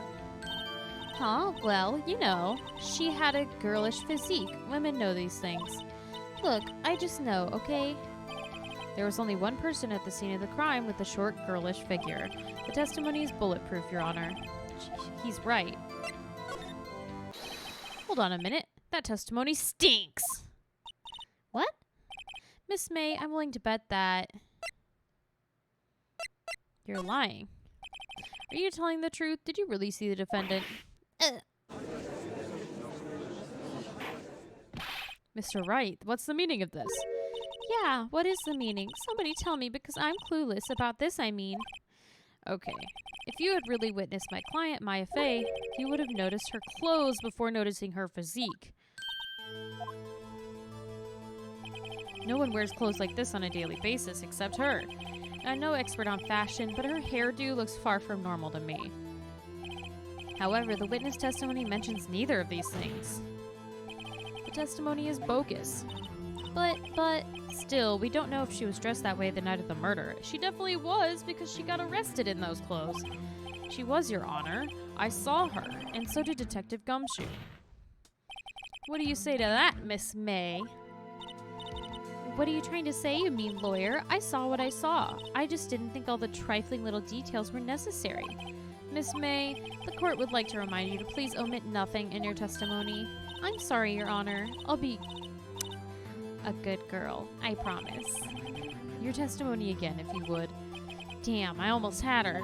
Huh? Well, you know, she had a girlish physique. Women know these things. Look, I just know, okay? There was only one person at the scene of the crime with a short, girlish figure. The testimony is bulletproof, Your Honor. He's right. Hold on a minute. That testimony stinks! What? Miss May, I'm willing to bet that... You're lying. Are you telling the truth? Did you really see the defendant? Mr. Wright, what's the meaning of this? Yeah, what is the meaning? Somebody tell me, because I'm clueless about this, I mean. Okay. If you had really witnessed my client, Maya Fey, you would have noticed her clothes before noticing her physique. No one wears clothes like this on a daily basis except her. I'm no expert on fashion, but her hairdo looks far from normal to me. However, the witness testimony mentions neither of these things. The testimony is bogus. But, still, we don't know if she was dressed that way the night of the murder. She definitely was, because she got arrested in those clothes. She was, Your Honor. I saw her, and so did Detective Gumshoe. What do you say to that, Miss May? What are you trying to say, you mean lawyer? I saw what I saw. I just didn't think all the trifling little details were necessary. Miss May, the court would like to remind you to please omit nothing in your testimony. I'm sorry, Your Honor. I'll be a good girl, I promise. Your testimony again, if you would. Damn, I almost had her.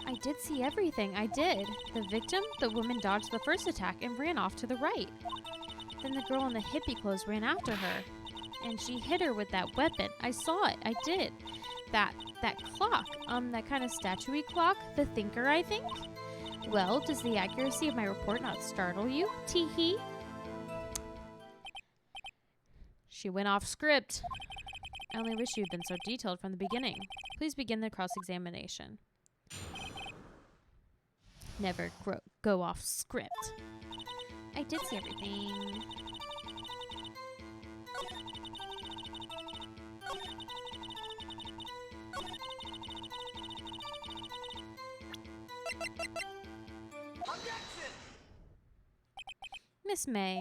I did see everything, I did. The victim, the woman dodged the first attack and ran off to the right. Then the girl in the hippie clothes ran after her. And she hit her with that weapon. I saw it, I did. That clock, that kind of statue-y clock, the thinker, I think? Well, does the accuracy of my report not startle you? Tee-hee. She went off script. I only wish you had been so detailed from the beginning. Please begin the cross-examination. Never go off script. I did see everything. Miss May,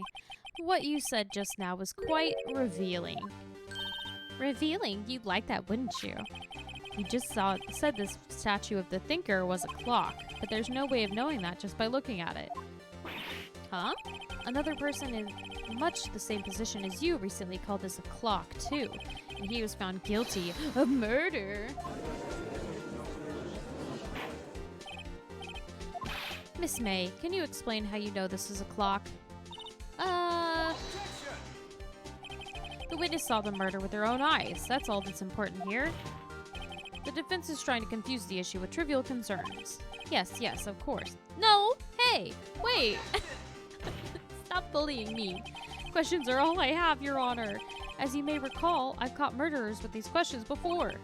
what you said just now was quite revealing. Revealing? You'd like that, wouldn't you? You just said this statue of the thinker was a clock, but there's no way of knowing that just by looking at it. Huh? Another person in much the same position as you recently called this a clock, too, and he was found guilty of murder. Miss May, can you explain how you know this is a clock? The witness saw the murder with her own eyes. That's all that's important here. The defense is trying to confuse the issue with trivial concerns. Yes, of course. No! Hey! Wait! Stop bullying me. Questions are all I have, Your Honor. As you may recall, I've caught murderers with these questions before.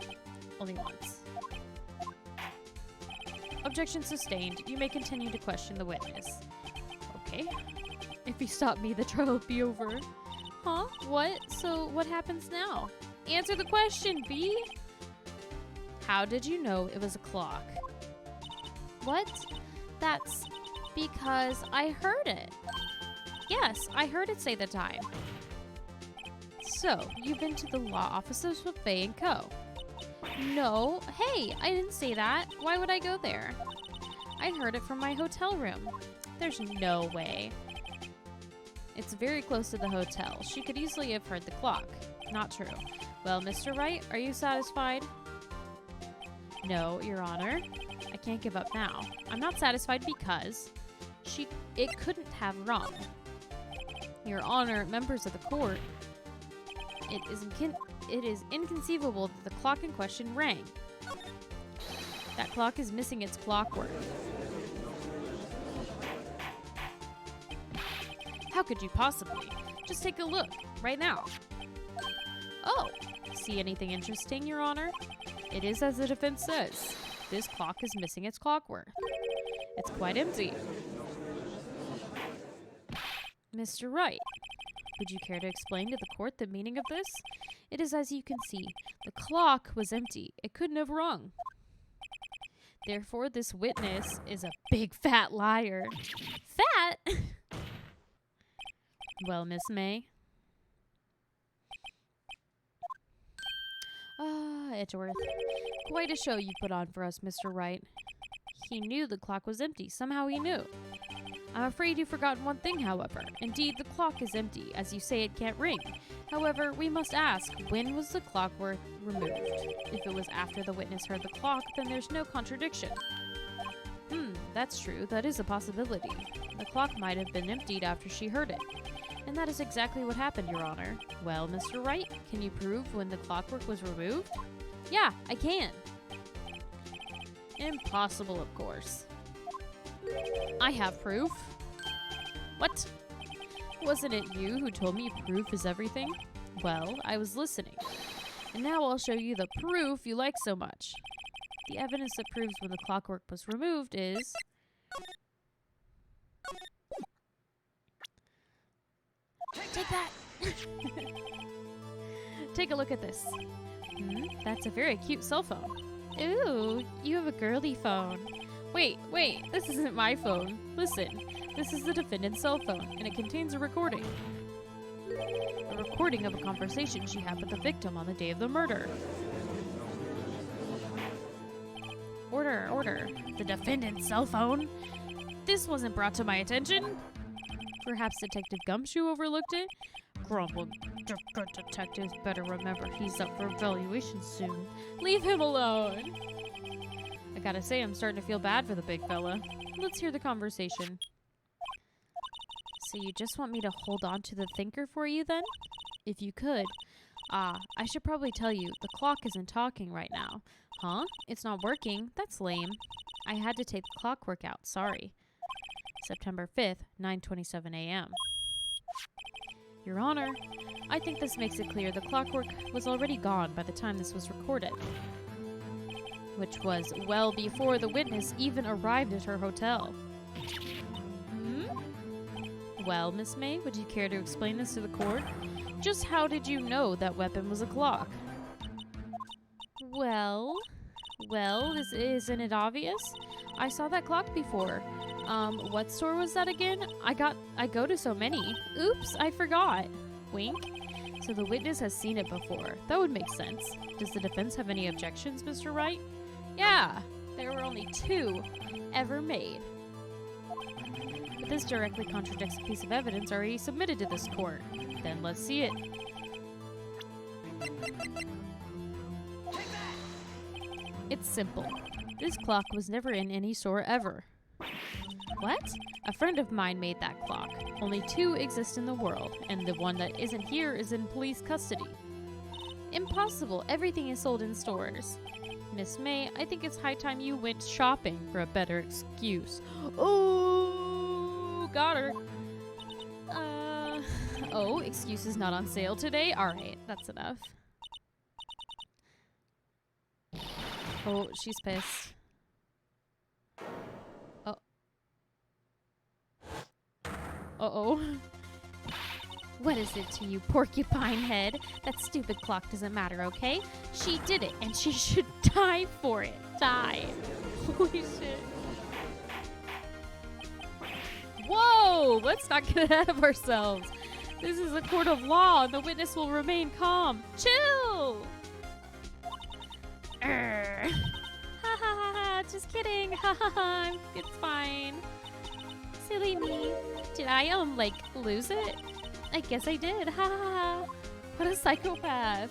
Only once. Objection sustained. You may continue to question the witness. Okay. If you stop me, the trial will be over. Huh? What? So what happens now? Answer the question, B! How did you know it was a clock? What? That's because I heard it. Yes, I heard it say the time. So, you've been to the law offices with Faye & Co. No. Hey, I didn't say that. Why would I go there? I heard it from my hotel room. There's no way. It's very close to the hotel. She could easily have heard the clock. Not true. Well, Mr. Wright, are you satisfied? No, Your Honor. I can't give up now. I'm not satisfied because it couldn't have rung. Your Honor, members of the court, it is inconceivable that the clock in question rang. That clock is missing its clockwork. How could you possibly? Just take a look, right now. Oh, see anything interesting, Your Honor? It is as the defense says. This clock is missing its clockwork. It's quite empty. Mr. Wright, would you care to explain to the court the meaning of this? It is as you can see. The clock was empty. It couldn't have rung. Therefore, this witness is a big fat liar. Fat? Well, Miss May. Edgeworth. Quite a show you put on for us, Mr. Wright. He knew the clock was empty. Somehow he knew. I'm afraid you've forgotten one thing, however. Indeed, the clock is empty, as you say it can't ring. However, we must ask, when was the clockwork removed? If it was after the witness heard the clock, then there's no contradiction. That's true. That is a possibility. The clock might have been emptied after she heard it. And that is exactly what happened, Your Honor. Well, Mr. Wright, can you prove when the clockwork was removed? Yeah, I can. Impossible, of course. I have proof. What? Wasn't it you who told me proof is everything? Well, I was listening. And now I'll show you the proof you like so much. The evidence that proves when the clockwork was removed is... Take that! Take a look at this. That's a very cute cell phone. Ooh, you have a girly phone. Wait, this isn't my phone. Listen, this is the defendant's cell phone, and it contains a recording. A recording of a conversation she had with the victim on the day of the murder. Order. The defendant's cell phone? This wasn't brought to my attention. Perhaps Detective Gumshoe overlooked it? Grumbled. Detectives better remember he's up for evaluation soon. Leave him alone. I gotta say, I'm starting to feel bad for the big fella. Let's hear the conversation. So you just want me to hold on to the thinker for you then? If you could. I should probably tell you, the clock isn't talking right now. Huh? It's not working? That's lame. I had to take the clockwork out, sorry. September 5th, 9:27 a.m. Your Honor, I think this makes it clear the clockwork was already gone by the time this was recorded. Which was well before the witness even arrived at her hotel. Well, Miss May, would you care to explain this to the court? Just how did you know that weapon was a clock? Well, isn't it obvious? I saw that clock before. What store was that again? I go to so many. Oops, I forgot. Wink. So the witness has seen it before. That would make sense. Does the defense have any objections, Mr. Wright? Yeah, there were only 2 ever made. But this directly contradicts a piece of evidence already submitted to this court. Then let's see it. It's simple. This clock was never in any store ever. What? A friend of mine made that clock. Only 2 exist in the world, and the one that isn't here is in police custody. Impossible. Everything is sold in stores. Miss May, I think it's high time you went shopping for a better excuse. Oh, got her. Oh, excuse is not on sale today? Alright, that's enough. Oh, she's pissed. Oh. Uh-oh. What is it to you, porcupine head? That stupid clock doesn't matter, okay? She did it, and she should die for it. Die. Holy shit. Whoa! Let's not get ahead of ourselves. This is a court of law, and the witness will remain calm. Chill! Ha ha ha ha, just kidding. Ha ha ha, it's fine. Silly me. Did I, lose it? I guess I did. Ha ha ha. What a psychopath.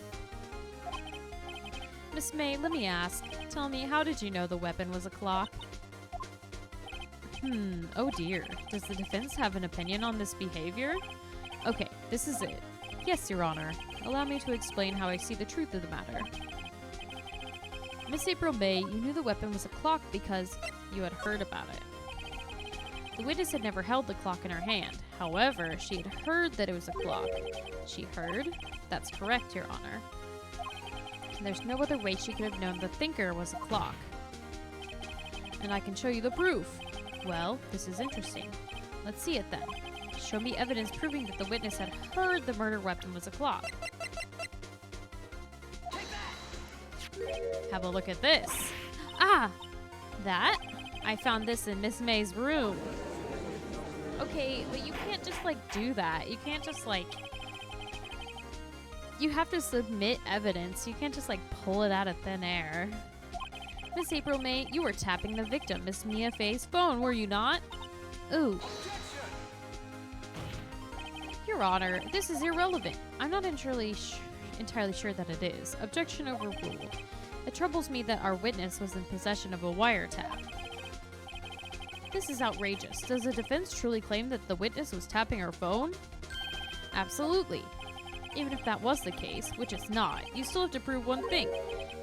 Miss May, let me ask. Tell me, how did you know the weapon was a clock? Oh dear. Does the defense have an opinion on this behavior? Okay, this is it. Yes, Your Honor. Allow me to explain how I see the truth of the matter. Miss April May, you knew the weapon was a clock because you had heard about it. The witness had never held the clock in her hand. However, she had heard that it was a clock. She heard? That's correct, Your Honor. And there's no other way she could have known the thinker was a clock. And I can show you the proof. Well, this is interesting. Let's see it then. Show me evidence proving that the witness had heard the murder weapon was a clock. Have a look at this. Ah! That? I found this in Miss May's room. Okay, but you can't just, do that. You can't just, You have to submit evidence. You can't just, pull it out of thin air. Miss April May, you were tapping the victim, Miss Mia Faye's phone, were you not? Ooh. Your Honor, this is irrelevant. I'm not entirely sure that it is. Objection overruled. It troubles me that our witness was in possession of a wiretap. This is outrageous. Does the defense truly claim that the witness was tapping her phone? Absolutely. Even if that was the case, which it's not, you still have to prove one thing.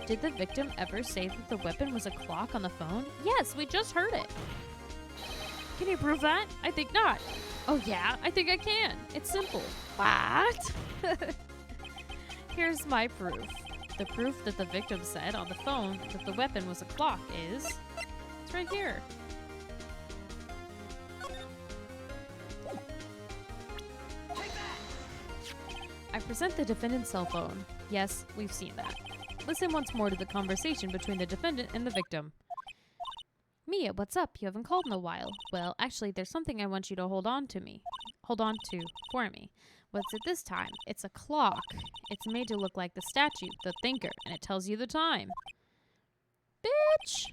Did the victim ever say that the weapon was a clock on the phone? Yes, we just heard it. Can you prove that? I think not. Oh yeah, I think I can. It's simple. What? Here's my proof. The proof that the victim said on the phone that the weapon was a clock is... It's right here. I present the defendant's cell phone. Yes, we've seen that. Listen once more to the conversation between the defendant and the victim. Mia, what's up? You haven't called in a while. Well, actually, there's something I want you to hold on to for me. What's it this time? It's a clock. It's made to look like the statue, the thinker, and it tells you the time. Bitch!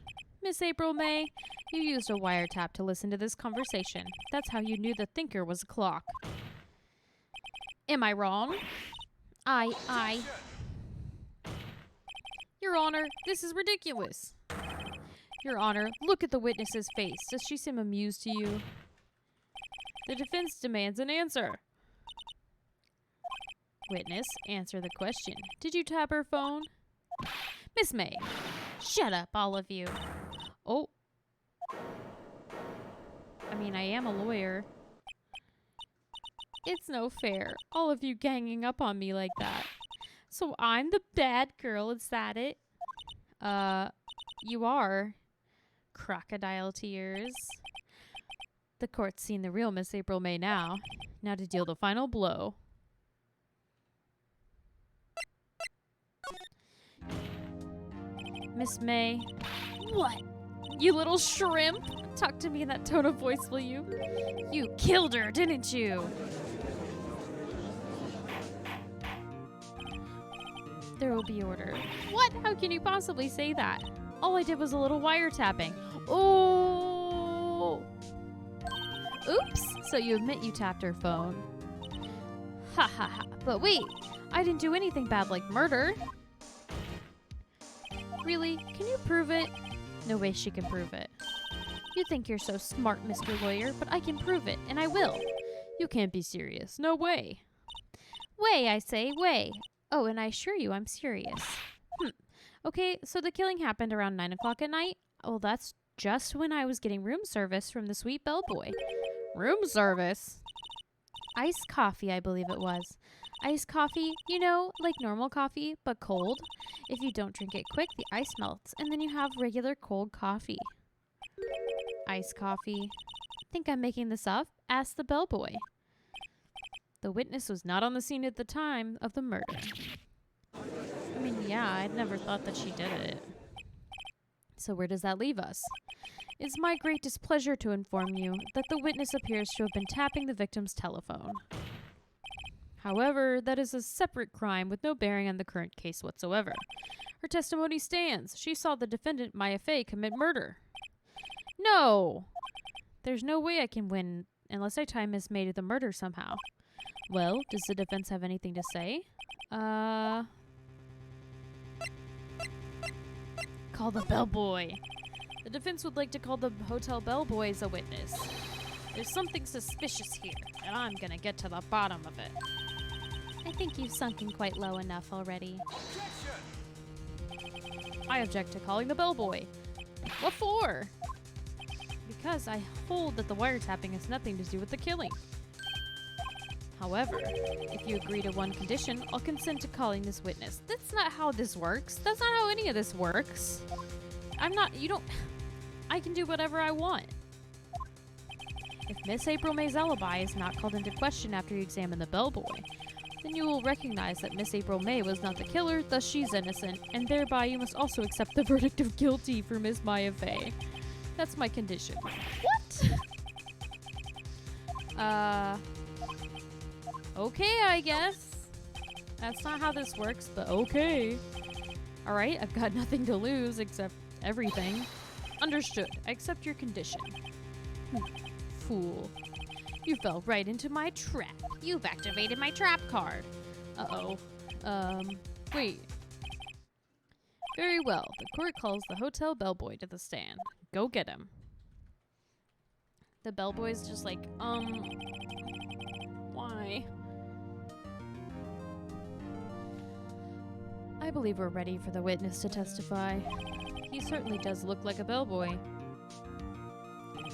Miss April May, you used a wiretap to listen to this conversation. That's how you knew the thinker was a clock. Am I wrong? I... Your Honor, this is ridiculous. Your Honor, look at the witness's face. Does she seem amused to you? The defense demands an answer. Witness, answer the question. Did you tap her phone? Miss May. Shut up, all of you. Oh. I mean, I am a lawyer. It's no fair. All of you ganging up on me like that. So I'm the bad girl, is that it? You are. Crocodile tears. The court's seen the real Miss April May now. Now to deal the final blow. Miss May. What? You little shrimp? Talk to me in that tone of voice, will you? You killed her, didn't you? There will be order. What? How can you possibly say that? All I did was a little wiretapping. Oh! Oops! So you admit you tapped her phone. Ha ha ha. But wait, I didn't do anything bad like murder. Really? Can you prove it? No way she can prove it. You think you're so smart, Mr. Lawyer, but I can prove it, and I will. You can't be serious. No way. Way, I say, way. Oh, and I assure you I'm serious. Okay, so the killing happened around 9 o'clock at night? Well, that's just when I was getting room service from the sweet bellboy. Room service? Iced coffee, I believe it was. Iced coffee, you know, like normal coffee, but cold. If you don't drink it quick, the ice melts, and then you have regular cold coffee. Iced coffee. Think I'm making this up? Ask the bellboy. The witness was not on the scene at the time of the murder. I mean, yeah, I'd never thought that she did it. So where does that leave us? It's my great displeasure to inform you that the witness appears to have been tapping the victim's telephone. However, that is a separate crime with no bearing on the current case whatsoever. Her testimony stands. She saw the defendant, Maya Fey, commit murder. No! There's no way I can win unless I tie Miss May to the murder somehow. Well, does the defense have anything to say? Call the bellboy. The defense would like to call the hotel bellboy as a witness. There's something suspicious here, and I'm gonna get to the bottom of it. I think you've sunken quite low enough already. I object to calling the bellboy. What for? Because I hold that the wiretapping has nothing to do with the killing. However, if you agree to one condition, I'll consent to calling this witness. That's not how this works. That's not how any of this works. I can do whatever I want. If Miss April May's alibi is not called into question after you examine the bellboy, then you will recognize that Miss April May was not the killer, thus she's innocent, and thereby you must also accept the verdict of guilty for Miss Maya Fey. That's my condition. What? Okay, I guess. That's not how this works, but okay. Alright, I've got nothing to lose except everything. Understood. I accept your condition. fool. You fell right into my trap. You've activated my trap card. Uh-oh. Wait. Very well. The court calls the hotel bellboy to the stand. Go get him. The bellboy's just like, why? I believe we're ready for the witness to testify. He certainly does look like a bellboy.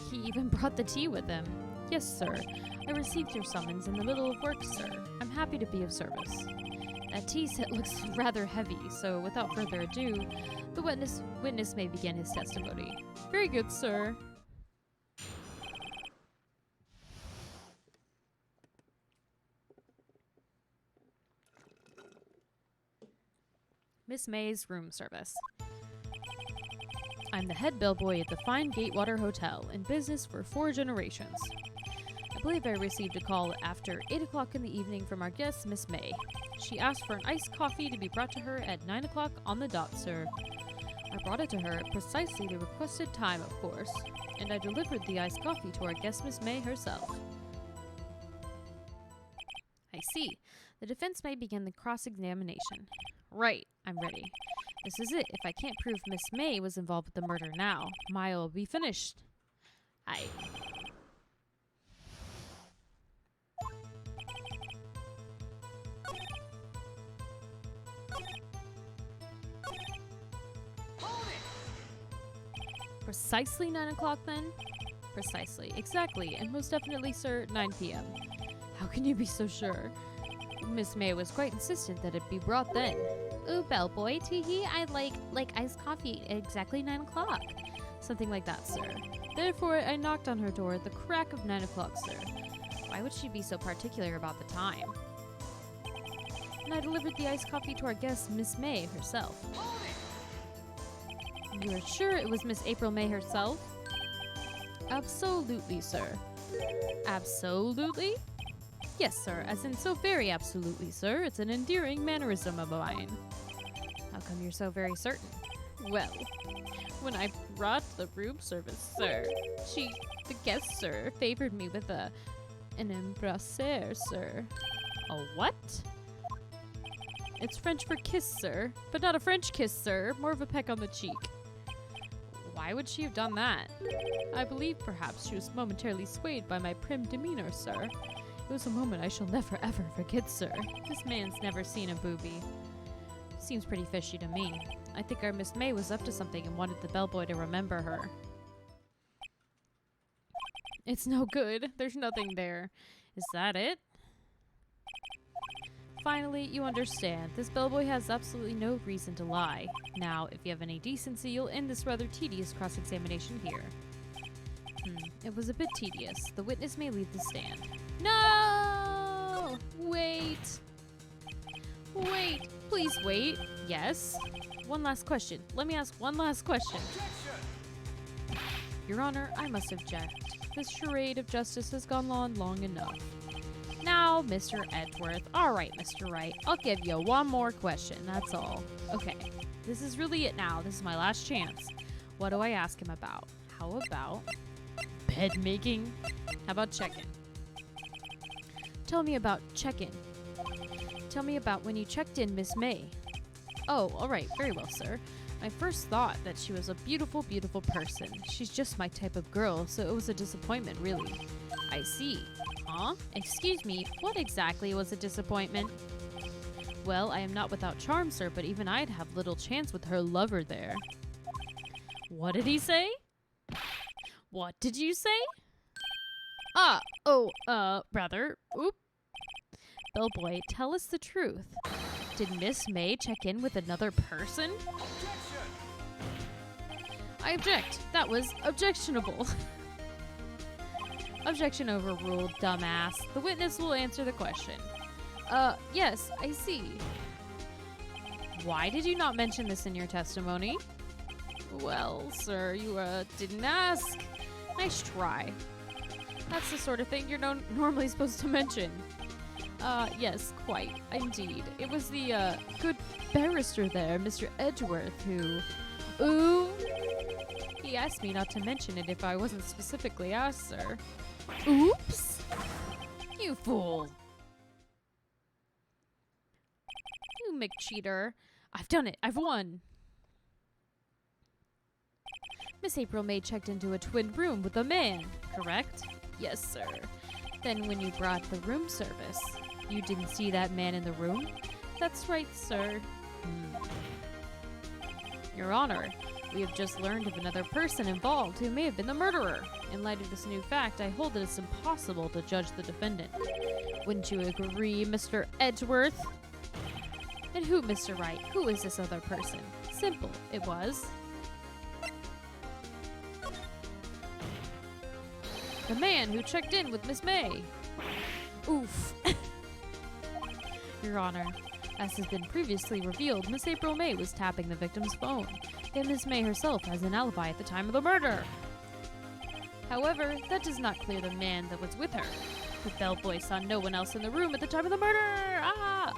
He even brought the tea with him. Yes, sir. I received your summons in the middle of work, sir. I'm happy to be of service. That tea set looks rather heavy, so without further ado, the witness may begin his testimony. Very good, sir. Miss May's room service. I'm the head bellboy at the fine Gatewater Hotel, in business for 4 generations. I believe I received a call after 8 o'clock in the evening from our guest, Miss May. She asked for an iced coffee to be brought to her at 9 o'clock on the dot, sir. I brought it to her at precisely the requested time, of course, and I delivered the iced coffee to our guest, Miss May herself. I see. The defense may begin the cross-examination. Right, I'm ready. This is it. If I can't prove Miss May was involved with the murder now, Maya will be finished. Precisely 9 o'clock then? Precisely. Exactly. And most definitely, sir, 9 p.m. How can you be so sure? Miss May was quite insistent that it be brought then. Ooh, bellboy, teehee, I'd like iced coffee at exactly 9 o'clock. Something like that, sir. Therefore, I knocked on her door at the crack of 9 o'clock, sir. Why would she be so particular about the time? And I delivered the iced coffee to our guest, Miss May herself. You are sure it was Miss April May herself? Absolutely, sir. Absolutely? Yes, sir, as in so very absolutely, sir. It's an endearing mannerism of mine. How come you're so very certain? Well, when I brought the room service, sir, the guest, sir, favored me with an embrasser, sir. A what? It's French for kiss, sir, but not a French kiss, sir, more of a peck on the cheek. Why would she have done that? I believe perhaps she was momentarily swayed by my prim demeanor, sir. It was a moment I shall never ever forget, sir. This man's never seen a booby. Seems pretty fishy to me. I think our Miss May was up to something and wanted the bellboy to remember her. It's no good. There's nothing there. Is that it? Finally, you understand. This bellboy has absolutely no reason to lie. Now, if you have any decency, you'll end this rather tedious cross-examination here. It was a bit tedious. The witness may leave the stand. No! Wait. Wait. Please wait. Yes? One last question. Let me ask one last question. Objection! Your Honor, I must object. This charade of justice has gone on long enough. Now, Mr. Edgeworth. All right, Mr. Wright. I'll give you one more question. That's all. Okay. This is really it now. This is my last chance. What do I ask him about? How about bed making? How about check-in? Tell me about check-in. Tell me about when you checked in Miss May. Oh, all right. Very well, sir. My first thought that she was a beautiful, beautiful person. She's just my type of girl, so it was a disappointment, really. I see. Huh? Excuse me, what exactly was a disappointment? Well, I am not without charm, sir, but even I'd have little chance with her lover there. What did he say? What did you say? Brother. Oop. Bellboy, tell us the truth. Did Miss May check in with another person? Objection! I object. That was objectionable. Objection overruled, dumbass. The witness will answer the question. Yes, I see. Why did you not mention this in your testimony? Well, sir, you, didn't ask. Nice try. That's the sort of thing you're normally supposed to mention. Yes, quite, indeed. It was the, good barrister there, Mr. Edgeworth, who... Ooh! He asked me not to mention it if I wasn't specifically asked, sir. Oops! You fool! You McCheater. I've done it. I've won. Miss April May checked into a twin room with a man, correct? Yes, sir. Then when you brought the room service, you didn't see that man in the room? That's right, sir. Your Honor, we have just learned of another person involved who may have been the murderer. In light of this new fact, I hold it as impossible to judge the defendant. Wouldn't you agree, Mr. Edgeworth? And who, Mr. Wright? Who is this other person? Simple, it was. The man who checked in with Miss May. Oof. Your Honor, as has been previously revealed, Miss April May was tapping the victim's phone, and Miss May herself has an alibi at the time of the murder. However, that does not clear the man that was with her. The bellboy saw no one else in the room at the time of the murder. Ah!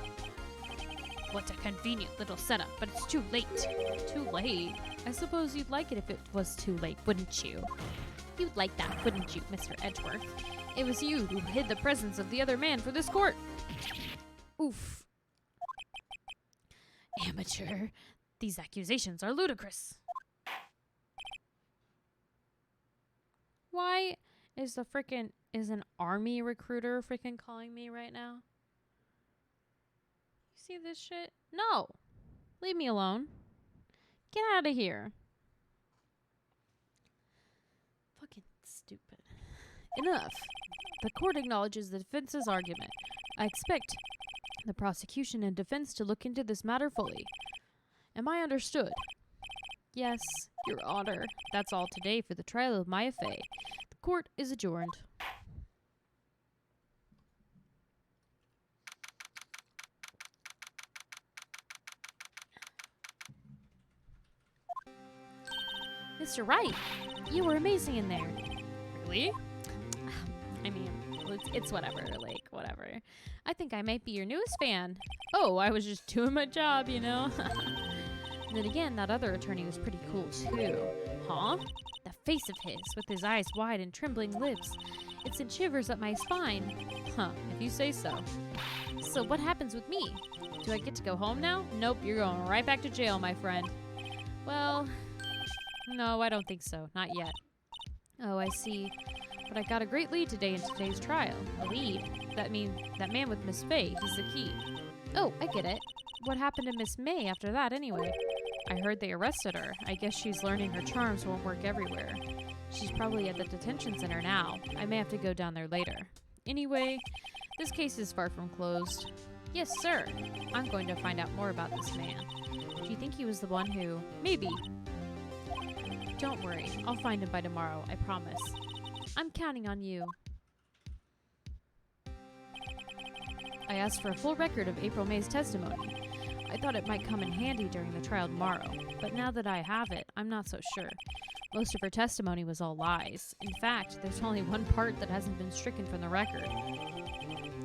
What a convenient little setup, but it's too late. Too late? I suppose you'd like it if it was too late, wouldn't you? You'd like that, wouldn't you, Mr. Edgeworth? It was you who hid the presence of the other man for this court. Oof. Amateur. These accusations are ludicrous. Why is an army recruiter freaking calling me right now? You see this shit? No. Leave me alone. Get out of here. Fucking stupid. Enough. The court acknowledges the defense's argument. I expect the prosecution and defense to look into this matter fully. Am I understood? Yes, Your Honor. That's all today for the trial of Maya Fey. The court is adjourned. Mr. Wright, you were amazing in there. Really? I mean, it's whatever, like, whatever. I think I might be your newest fan. Oh, I was just doing my job, you know? Then again, that other attorney was pretty cool, too. Huh? The face of his, with his eyes wide and trembling lips. It sent shivers up my spine. Huh, if you say so. So what happens with me? Do I get to go home now? Nope, you're going right back to jail, my friend. Well, no, I don't think so. Not yet. Oh, I see. But I got a great lead today in today's trial. A lead? That man with Miss Fey, he's the key. Oh, I get it. What happened to Miss May after that, anyway? I heard they arrested her. I guess she's learning her charms won't work everywhere. She's probably at the detention center now. I may have to go down there later. Anyway, this case is far from closed. Yes, sir. I'm going to find out more about this man. Do you think he was the one who... Maybe. Don't worry. I'll find him by tomorrow. I promise. I'm counting on you. I asked for a full record of April May's testimony. I thought it might come in handy during the trial tomorrow, but now that I have it, I'm not so sure. Most of her testimony was all lies. In fact, there's only one part that hasn't been stricken from the record.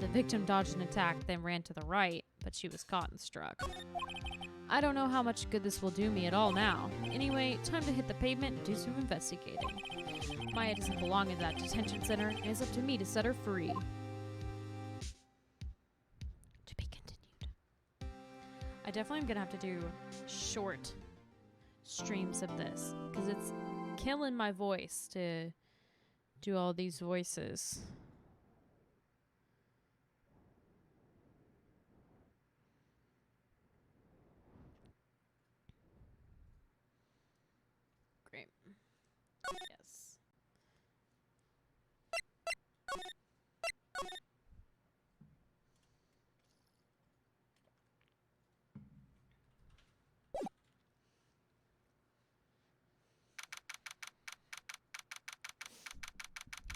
The victim dodged an attack, then ran to the right, but she was caught and struck. I don't know how much good this will do me at all now. Anyway, time to hit the pavement and do some investigating. Maya doesn't belong in that detention center, and it's up to me to set her free. To be continued. I definitely am going to have to do short streams of this, because it's killing my voice to do all these voices. Great. Yes.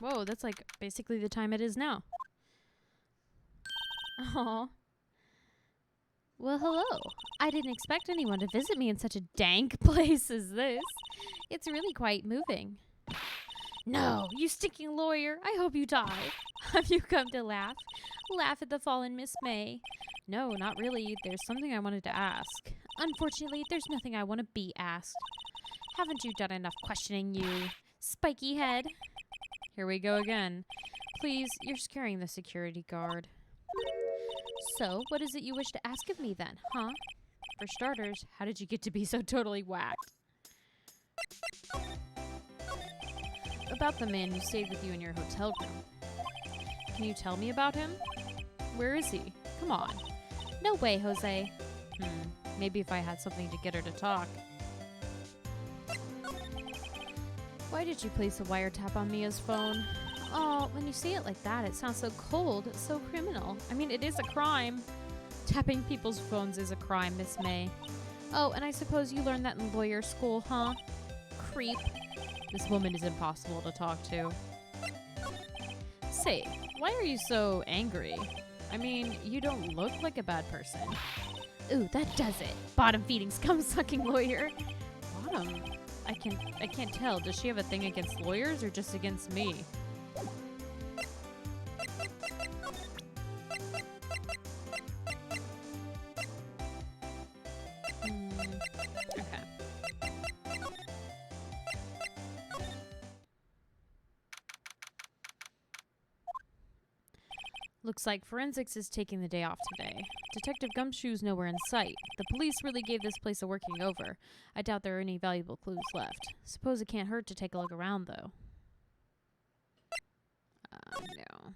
Whoa, that's like basically the time it is now. Aw. Well, hello. I didn't expect anyone to visit me in such a dank place as this. It's really quite moving. No, you stinking lawyer. I hope you die. Have you come to laugh? Laugh at the fallen Miss May? No, not really. There's something I wanted to ask. Unfortunately, there's nothing I want to be asked. Haven't you done enough questioning, you spiky head? Here we go again. Please, you're scaring the security guard. So, what is it you wish to ask of me then, huh? For starters, how did you get to be so totally whacked? About the man who stayed with you in your hotel room. Can you tell me about him? Where is he? Come on. No way, Jose. Maybe if I had something to get her to talk. Why did you place a wiretap on Mia's phone? Oh, when you say it like that, it sounds so cold, so criminal. I mean, it is a crime. Tapping people's phones is a crime, Miss May. Oh, and I suppose you learned that in lawyer school, huh? Creep. This woman is impossible to talk to. Say, why are you so angry? I mean, you don't look like a bad person. Ooh, that does it. Bottom-feeding, scum-sucking lawyer. Bottom? I can't tell. Does she have a thing against lawyers or just against me? Okay. Looks like forensics is taking the day off today. Detective Gumshoe's nowhere in sight. The police really gave this place a working over. I doubt there are any valuable clues left. Suppose it can't hurt to take a look around, though. No.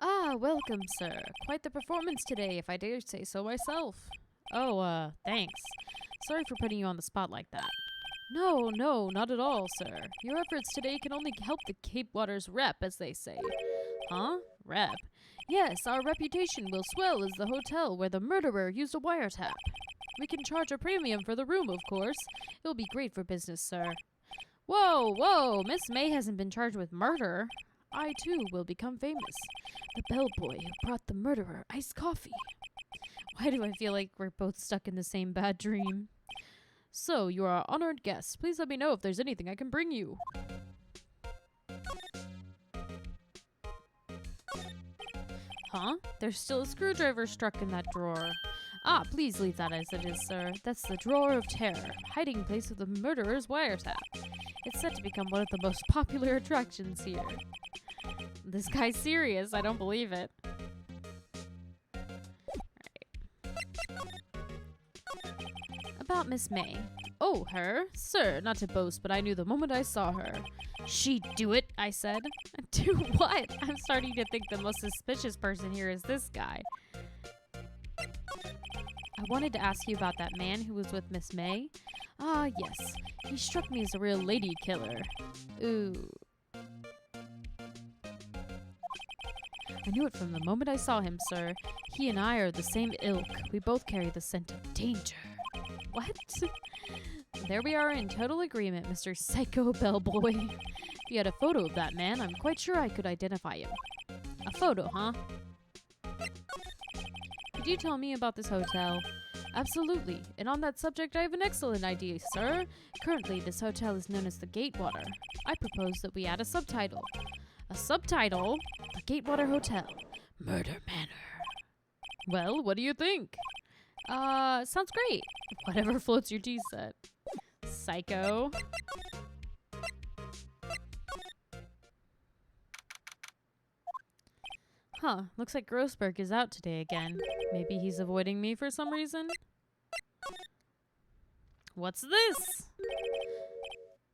Ah, welcome, sir. Quite the performance today, if I dare say so myself. Oh, thanks. Sorry for putting you on the spot like that. No, not at all, sir. Your efforts today can only help the Cape Waters rep, as they say. Huh? Rep? Yes, our reputation will swell as the hotel where the murderer used a wiretap. We can charge a premium for the room, of course. It will be great for business, sir. Whoa, Miss May hasn't been charged with murder. I, too, will become famous. The bellboy who brought the murderer iced coffee. Why do I feel like we're both stuck in the same bad dream? So, you are our honored guest. Please let me know if there's anything I can bring you. Huh? There's still a screwdriver stuck in that drawer. Ah, please leave that as it is, sir. That's the drawer of terror, hiding place of the murderer's wiretap. It's set to become one of the most popular attractions here. This guy's serious. I don't believe it. About Miss May. Oh, her? Sir, not to boast, but I knew the moment I saw her. She'd do it, I said. Do what? I'm starting to think the most suspicious person here is this guy. I wanted to ask you about that man who was with Miss May. Ah, yes. He struck me as a real lady killer. Ooh. I knew it from the moment I saw him, sir. He and I are the same ilk. We both carry the scent of danger. What? There we are in total agreement, Mr. Psycho Bellboy. If you had a photo of that man, I'm quite sure I could identify him. A photo, huh? Could you tell me about this hotel? Absolutely. And on that subject, I have an excellent idea, sir. Currently, this hotel is known as the Gatewater. I propose that we add a subtitle. A subtitle? The Gatewater Hotel. Murder Manor. Well, what do you think? Sounds great. Whatever floats your tea set. Psycho. Huh, looks like Grossberg is out today again. Maybe he's avoiding me for some reason? What's this?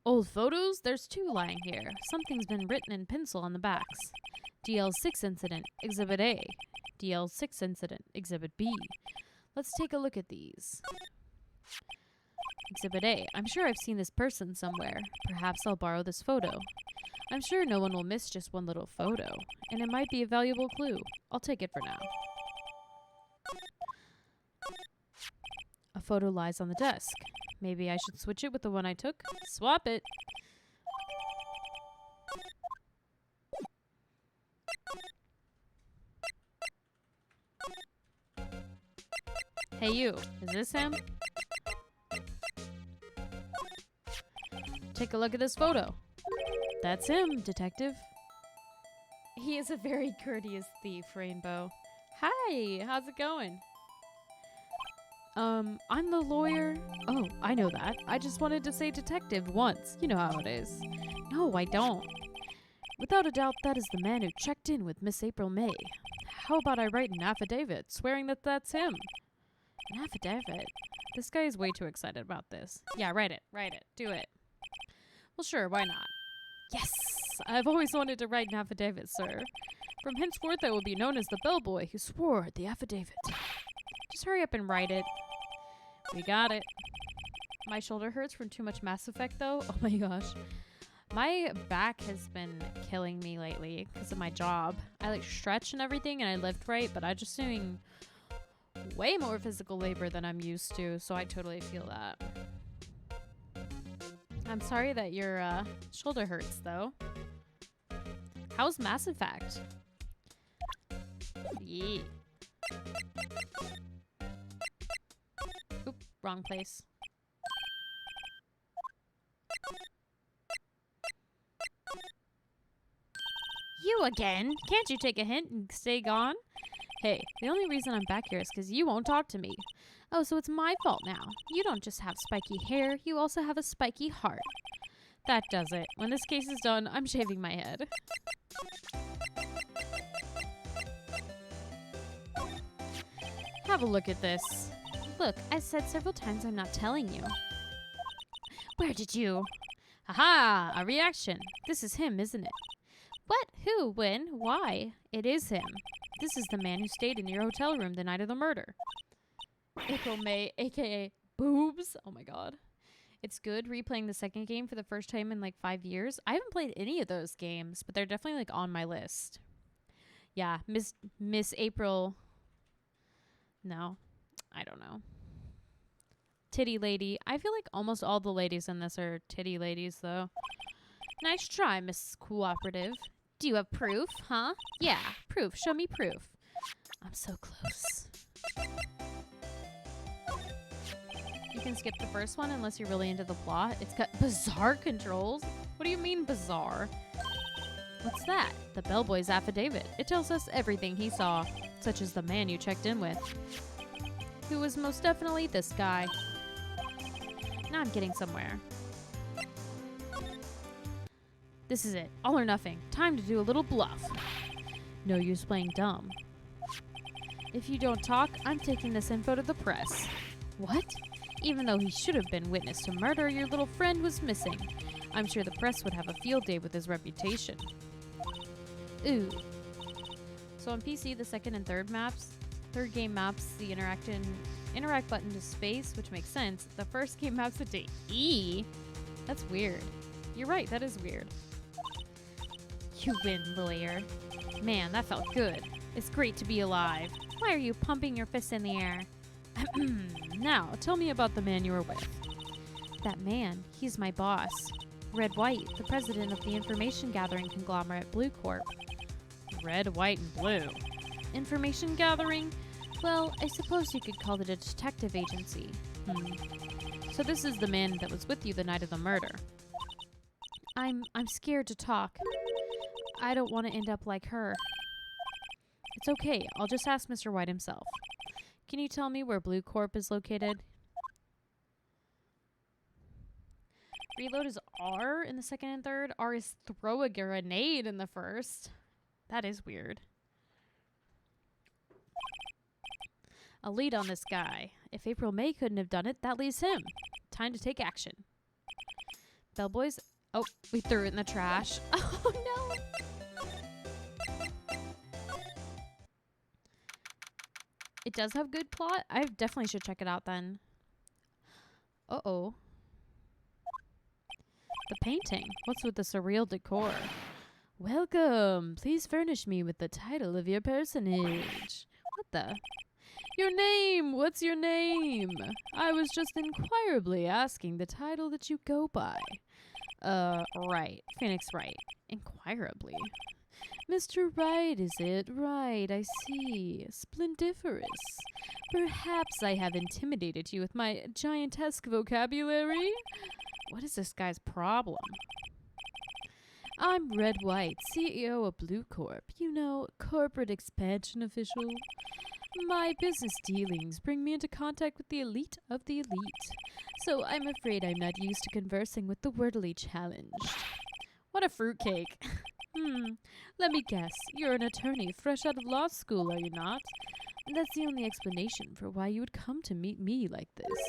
Old photos? There's 2 lying here. Something's been written in pencil on the backs. DL6 incident, Exhibit A. DL6 incident, Exhibit B. Let's take a look at these. Exhibit A. I'm sure I've seen this person somewhere. Perhaps I'll borrow this photo. I'm sure no one will miss just one little photo, and it might be a valuable clue. I'll take it for now. A photo lies on the desk. Maybe I should switch it with the one I took? Swap it! Hey you, is this him? Take a look at this photo. That's him, detective. He is a very courteous thief, Rainbow. Hi, how's it going? I'm the lawyer. Oh, I know that. I just wanted to say detective once. You know how it is. No, I don't. Without a doubt, that is the man who checked in with Miss April May. How about I write an affidavit swearing that that's him? An affidavit? This guy is way too excited about this. Yeah, write it. Do it. Well, sure, why not? Yes! I've always wanted to write an affidavit, sir. From henceforth, I will be known as the bellboy who swore the affidavit. Just hurry up and write it. We got it. My shoulder hurts from too much Mass Effect, though. Oh my gosh. My back has been killing me lately because of my job. I like stretch and everything and I lift right, but I'm just doing way more physical labor than I'm used to, so I totally feel that. I'm sorry that your shoulder hurts, though. How's Mass Effect? Yeah. Oop, wrong place. You again? Can't you take a hint and stay gone? Hey, the only reason I'm back here is because you won't talk to me. Oh, so it's my fault now. You don't just have spiky hair, you also have a spiky heart. That does it. When this case is done, I'm shaving my head. Have a look at this. Look, I said several times I'm not telling you. Where did you? Haha, a reaction. This is him, isn't it? What? Who? When? Why? It is him. This is the man who stayed in your hotel room the night of the murder. April May, aka Boobs. Oh my god. It's good replaying the second game for the first time in like 5 years. I haven't played any of those games, but they're definitely like on my list. Yeah, Miss April. No, I don't know. Titty lady. I feel like almost all the ladies in this are titty ladies, though. Nice try, Miss Cooperative. Do you have proof, huh? Yeah, proof. Show me proof. I'm so close. You can skip the first one unless you're really into the plot. It's got bizarre controls. What do you mean bizarre? What's that? The bellboy's affidavit. It tells us everything he saw, such as the man you checked in with, who was most definitely this guy. Now I'm getting somewhere. This is it. All or nothing. Time to do a little bluff. No use playing dumb. If you don't talk, I'm taking this info to the press. What? Even though he should have been witness to murder, your little friend was missing. I'm sure the press would have a field day with his reputation. Ooh. So on PC, the second and third game maps the interact button to space, which makes sense. The first game maps it to E. That's weird. You're right, that is weird. You win, lawyer. Man, that felt good. It's great to be alive. Why are you pumping your fists in the air? Now, tell me about the man you were with. That man, he's my boss. Red White, the president of the information gathering conglomerate Blue Corp. Red, white, and blue. Information gathering? Well, I suppose you could call it a detective agency. So this is the man that was with you the night of the murder. I'm scared to talk. I don't want to end up like her. It's okay. I'll just ask Mr. White himself. Can you tell me where Blue Corp is located? Reload is R in the second and third. R is throw a grenade in the first. That is weird. I'll lead on this guy. If April May couldn't have done it, that leaves him. Time to take action. Bellboys. Oh, we threw it in the trash. Oh no. It does have good plot. I definitely should check it out then. Uh-oh. The painting. What's with the surreal decor? Welcome. Please furnish me with the title of your personage. What the? Your name. What's your name? I was just inquirably asking the title that you go by. Wright. Phoenix Wright. Inquirably. Mr. Wright, is it? Right, I see. Splendiferous. Perhaps I have intimidated you with my giantesque vocabulary? What is this guy's problem? I'm Red White, CEO of Blue Corp. You know, corporate expansion official. My business dealings bring me into contact with the elite of the elite, so I'm afraid I'm not used to conversing with the wordily challenged. What a fruitcake. Let me guess, you're an attorney fresh out of law school, are you not? That's the only explanation for why you would come to meet me like this.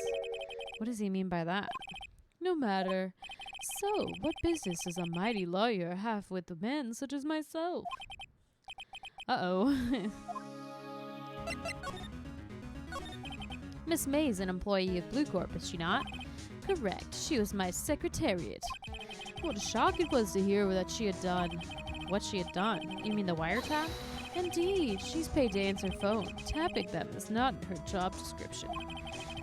What does he mean by that? No matter. So, what business does a mighty lawyer have with a man such as myself? Uh-oh. Miss May's an employee of Blue Corp, is she not? Correct. She was my secretariat. What a shock it was to hear that she had done. What she had done? You mean the wiretap? Indeed, she's paid to answer phone. Tapping them is not in her job description.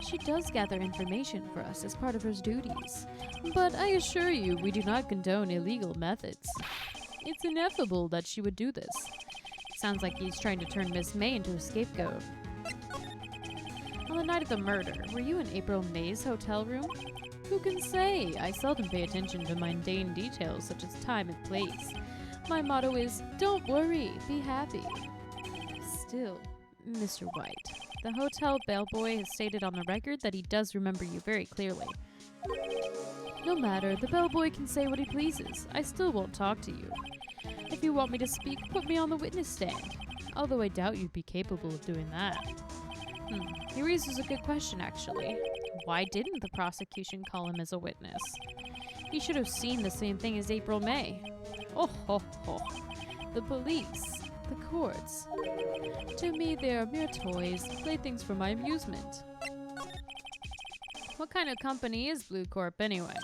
She does gather information for us as part of her duties. But I assure you, we do not condone illegal methods. It's ineffable that she would do this. Sounds like he's trying to turn Miss May into a scapegoat. On the night of the murder, were you in April May's hotel room? Who can say? I seldom pay attention to mundane details such as time and place. My motto is, don't worry, be happy. Still, Mr. White, the hotel bellboy has stated on the record that he does remember you very clearly. No matter, the bellboy can say what he pleases. I still won't talk to you. If you want me to speak, put me on the witness stand. Although I doubt you'd be capable of doing that. He raises a good question, actually. Why didn't the prosecution call him as a witness? He should have seen the same thing as April May. Oh ho ho. The police. The courts. To me, they are mere toys, playthings for my amusement. What kind of company is Blue Corp anyway?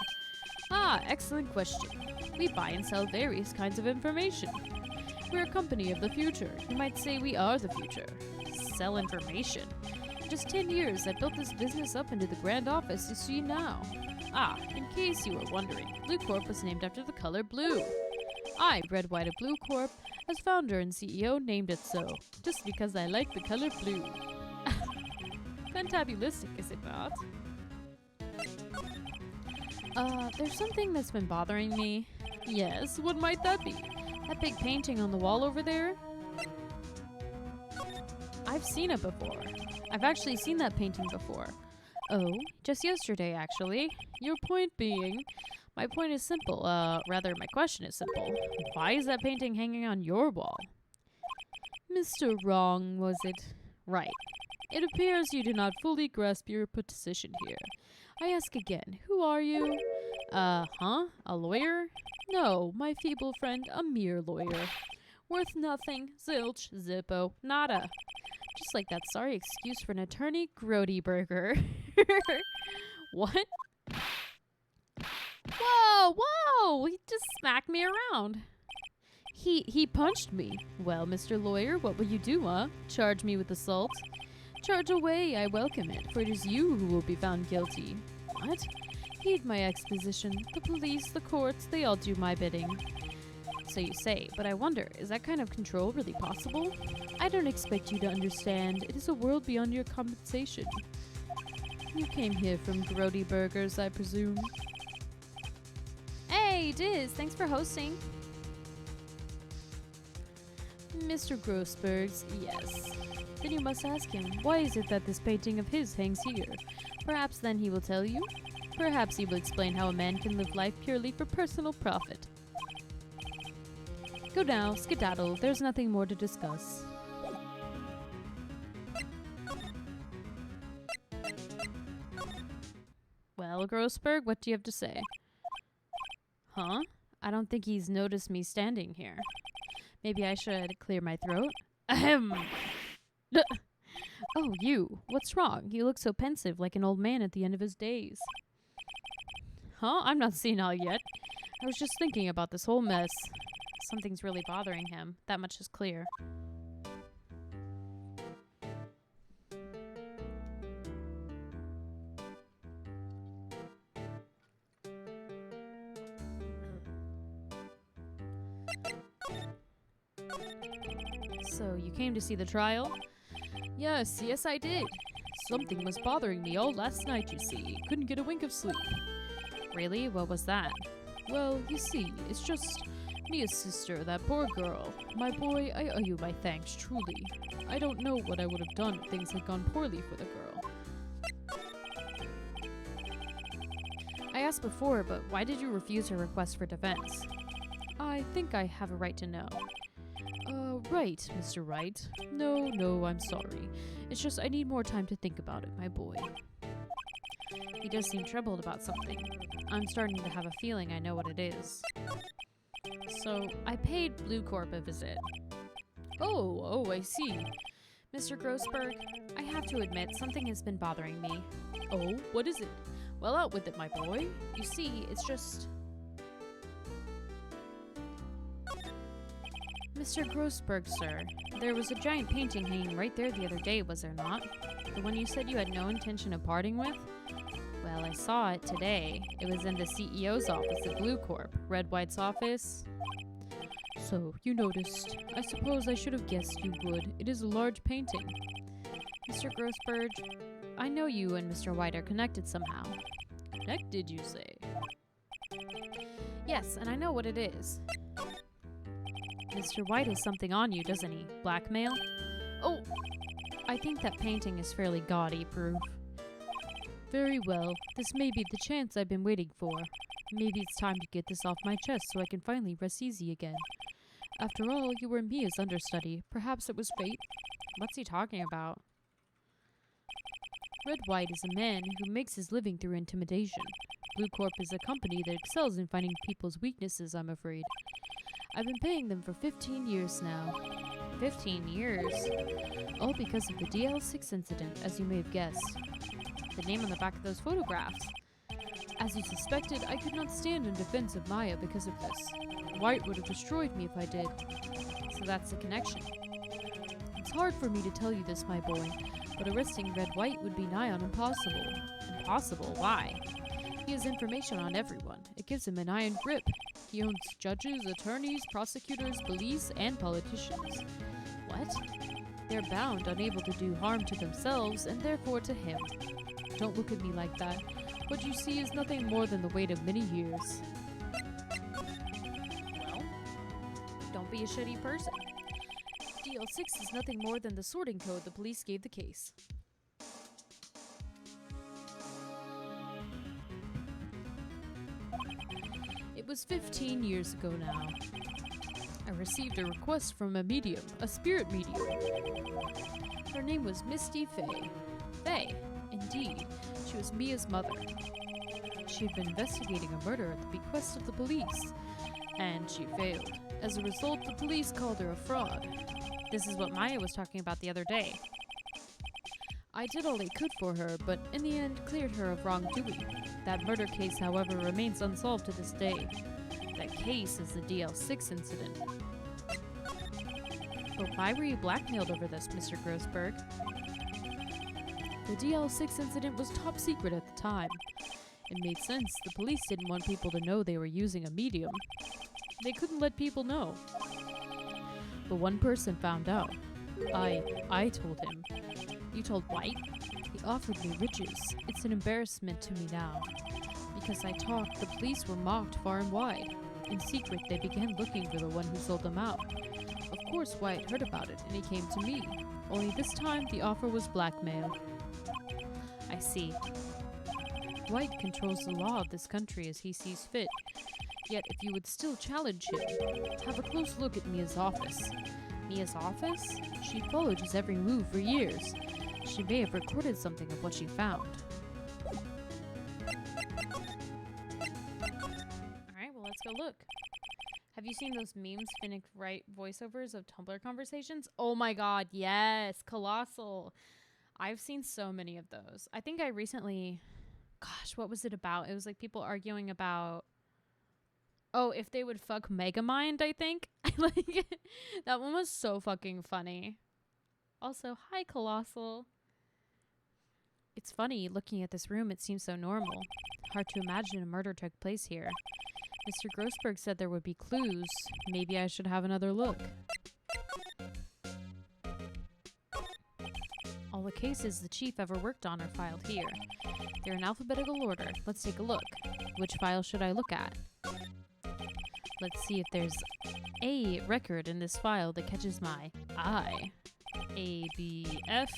Ah, excellent question. We buy and sell various kinds of information. We're a company of the future. You might say we are the future. Sell information. In just 10 years, I built this business up into the grand office you see now. Ah, in case you were wondering, Blue Corp was named after the color blue. I, Red, White, and Blue Corp, as founder and CEO, named it so, just because I like the color blue. Fantabulistic, is it not? There's something that's been bothering me. Yes, what might that be? That big painting on the wall over there? I've seen it before. I've actually seen that painting before. Oh, just yesterday, actually. Your point being... My point is simple. Rather, my question is simple. Why is that painting hanging on your wall? Mr. Wrong, was it? Right. It appears you do not fully grasp your position here. I ask again, who are you? A lawyer? No, my feeble friend, a mere lawyer. Worth nothing, zilch, zippo, nada. Just like that sorry excuse for an attorney, Grody Burger. What? Whoa! He just smacked me around. He punched me. Well, Mr. Lawyer, what will you do, huh? Charge me with assault? Charge away, I welcome it, for it is you who will be found guilty. What? Heed my exposition. The police, the courts, they all do my bidding. So you say, but I wonder, is that kind of control really possible? I don't expect you to understand. It is a world beyond your compensation. You came here from Grody Burgers, I presume. Hey, Diz, thanks for hosting. Mr. Grossberg's, yes. Then you must ask him, why is it that this painting of his hangs here? Perhaps then he will tell you. Perhaps he will explain how a man can live life purely for personal profit. Go now, skedaddle, there's nothing more to discuss. Well, Grossberg, what do you have to say? Huh? I don't think he's noticed me standing here. Maybe I should clear my throat? Ahem! Oh, you. What's wrong? You look so pensive, like an old man at the end of his days. Huh? I'm not senile yet. I was just thinking about this whole mess. Something's really bothering him. That much is clear. So, you came to see the trial? Yes, I did. Something was bothering me all last night, you see. Couldn't get a wink of sleep. Really? What was that? Well, you see, it's just... Mia's sister, that poor girl. My boy, I owe you my thanks, truly. I don't know what I would have done if things had gone poorly for the girl. I asked before, but why did you refuse her request for defense? I think I have a right to know. Right, Mr. Wright. No, I'm sorry. It's just I need more time to think about it, my boy. He does seem troubled about something. I'm starting to have a feeling I know what it is. So, I paid Blue Corp a visit. Oh, I see. Mr. Grossberg, I have to admit, something has been bothering me. Oh, what is it? Well, out with it, my boy. You see, it's just... Mr. Grossberg, sir, there was a giant painting hanging right there the other day, was there not? The one you said you had no intention of parting with? Well, I saw it today. It was in the CEO's office at Blue Corp, Red White's office. So, you noticed. I suppose I should have guessed you would. It is a large painting. Mr. Grossberg, I know you and Mr. White are connected somehow. Connected, you say? Yes, and I know what it is. Mr. White has something on you, doesn't he? Blackmail? Oh, I think that painting is fairly gaudy proof. Very well. This may be the chance I've been waiting for. Maybe it's time to get this off my chest so I can finally rest easy again. After all, you were Mia's understudy. Perhaps it was fate. What's he talking about? Red White is a man who makes his living through intimidation. Blue Corp is a company that excels in finding people's weaknesses, I'm afraid. I've been paying them for 15 years now. 15 years? All because of the DL6 incident, as you may have guessed. The name on the back of those photographs. As you suspected, I could not stand in defense of Maya because of this. White would have destroyed me if I did. So that's the connection. It's hard for me to tell you this, my boy, but arresting Red White would be nigh on impossible. Impossible? Why? He has information on everyone. It gives him an iron grip. He owns judges, attorneys, prosecutors, police, and politicians. What? They're bound, unable to do harm to themselves, and therefore to him. Don't look at me like that. What you see is nothing more than the weight of many years. Well, don't be a shitty person. DL6 is nothing more than the sorting code the police gave the case. It was 15 years ago now. I received a request from a medium, a spirit medium. Her name was Misty Fay. Fay, indeed. She was Mia's mother. She had been investigating a murder at the bequest of the police, and she failed. As a result, the police called her a fraud. This is what Maya was talking about the other day. I did all I could for her, but in the end cleared her of wrongdoing. That murder case, however, remains unsolved to this day. That case is the DL6 incident. But why were you blackmailed over this, Mr. Grossberg? The DL6 incident was top secret at the time. It made sense. The police didn't want people to know they were using a medium. They couldn't let people know. But one person found out. I told him. You told White? He offered me riches. It's an embarrassment to me now. Because I talked, the police were mocked far and wide. In secret, they began looking for the one who sold them out. Of course, White heard about it, and he came to me. Only this time, the offer was blackmail. I see. White controls the law of this country as he sees fit. Yet, if you would still challenge him, have a close look at Mia's office. Mia's office? She followed his every move for years. She may have recorded something of what she found. Alright, well, let's go look. Have you seen those memes, Finnick Wright voiceovers of Tumblr conversations? Oh my god, yes! Colossal! I've seen so many of those. I think I recently... Gosh, what was it about? It was like people arguing about... Oh, if they would fuck Megamind, I think. Like, that one was so fucking funny. Also, hi, Colossal. It's funny, looking at this room, it seems so normal. Hard to imagine a murder took place here. Mr. Grossberg said there would be clues. Maybe I should have another look. All the cases the chief ever worked on are filed here. They're in alphabetical order. Let's take a look. Which file should I look at? Let's see if there's a record in this file that catches my eye. ABF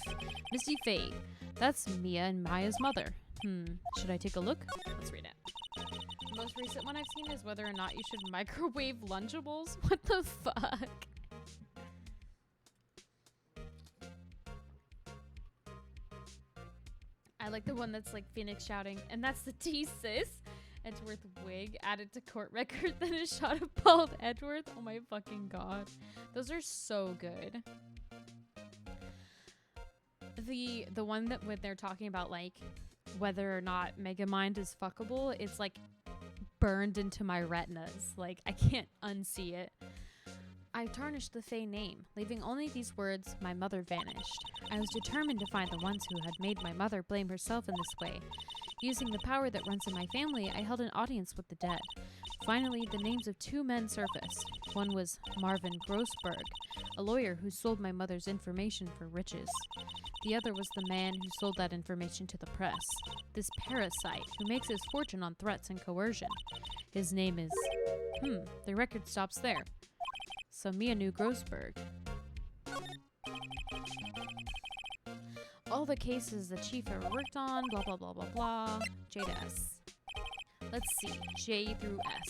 Misty Fate. That's Mia and Maya's mother. Should I take a look? Let's read it. The most recent one I've seen is whether or not you should microwave Lunchables. What the fuck? I like the one that's like Phoenix shouting, and that's the T, sis. Edgeworth wig added to court record, then a shot of bald Edgeworth. Oh my fucking god. Those are so good. The one that when they're talking about like whether or not Megamind is fuckable, it's like burned into my retinas. Like I can't unsee it. I tarnished the Fae name, leaving only these words, my mother vanished. I was determined to find the ones who had made my mother blame herself in this way. Using the power that runs in my family, I held an audience with the dead. Finally, the names of two men surfaced. One was Marvin Grossberg, a lawyer who sold my mother's information for riches. The other was the man who sold that information to the press. This parasite who makes his fortune on threats and coercion. His name is... the record stops there. So Mia knew Grossberg. All the cases the chief ever worked on, blah blah blah blah blah. J to S. Let's see, J through S.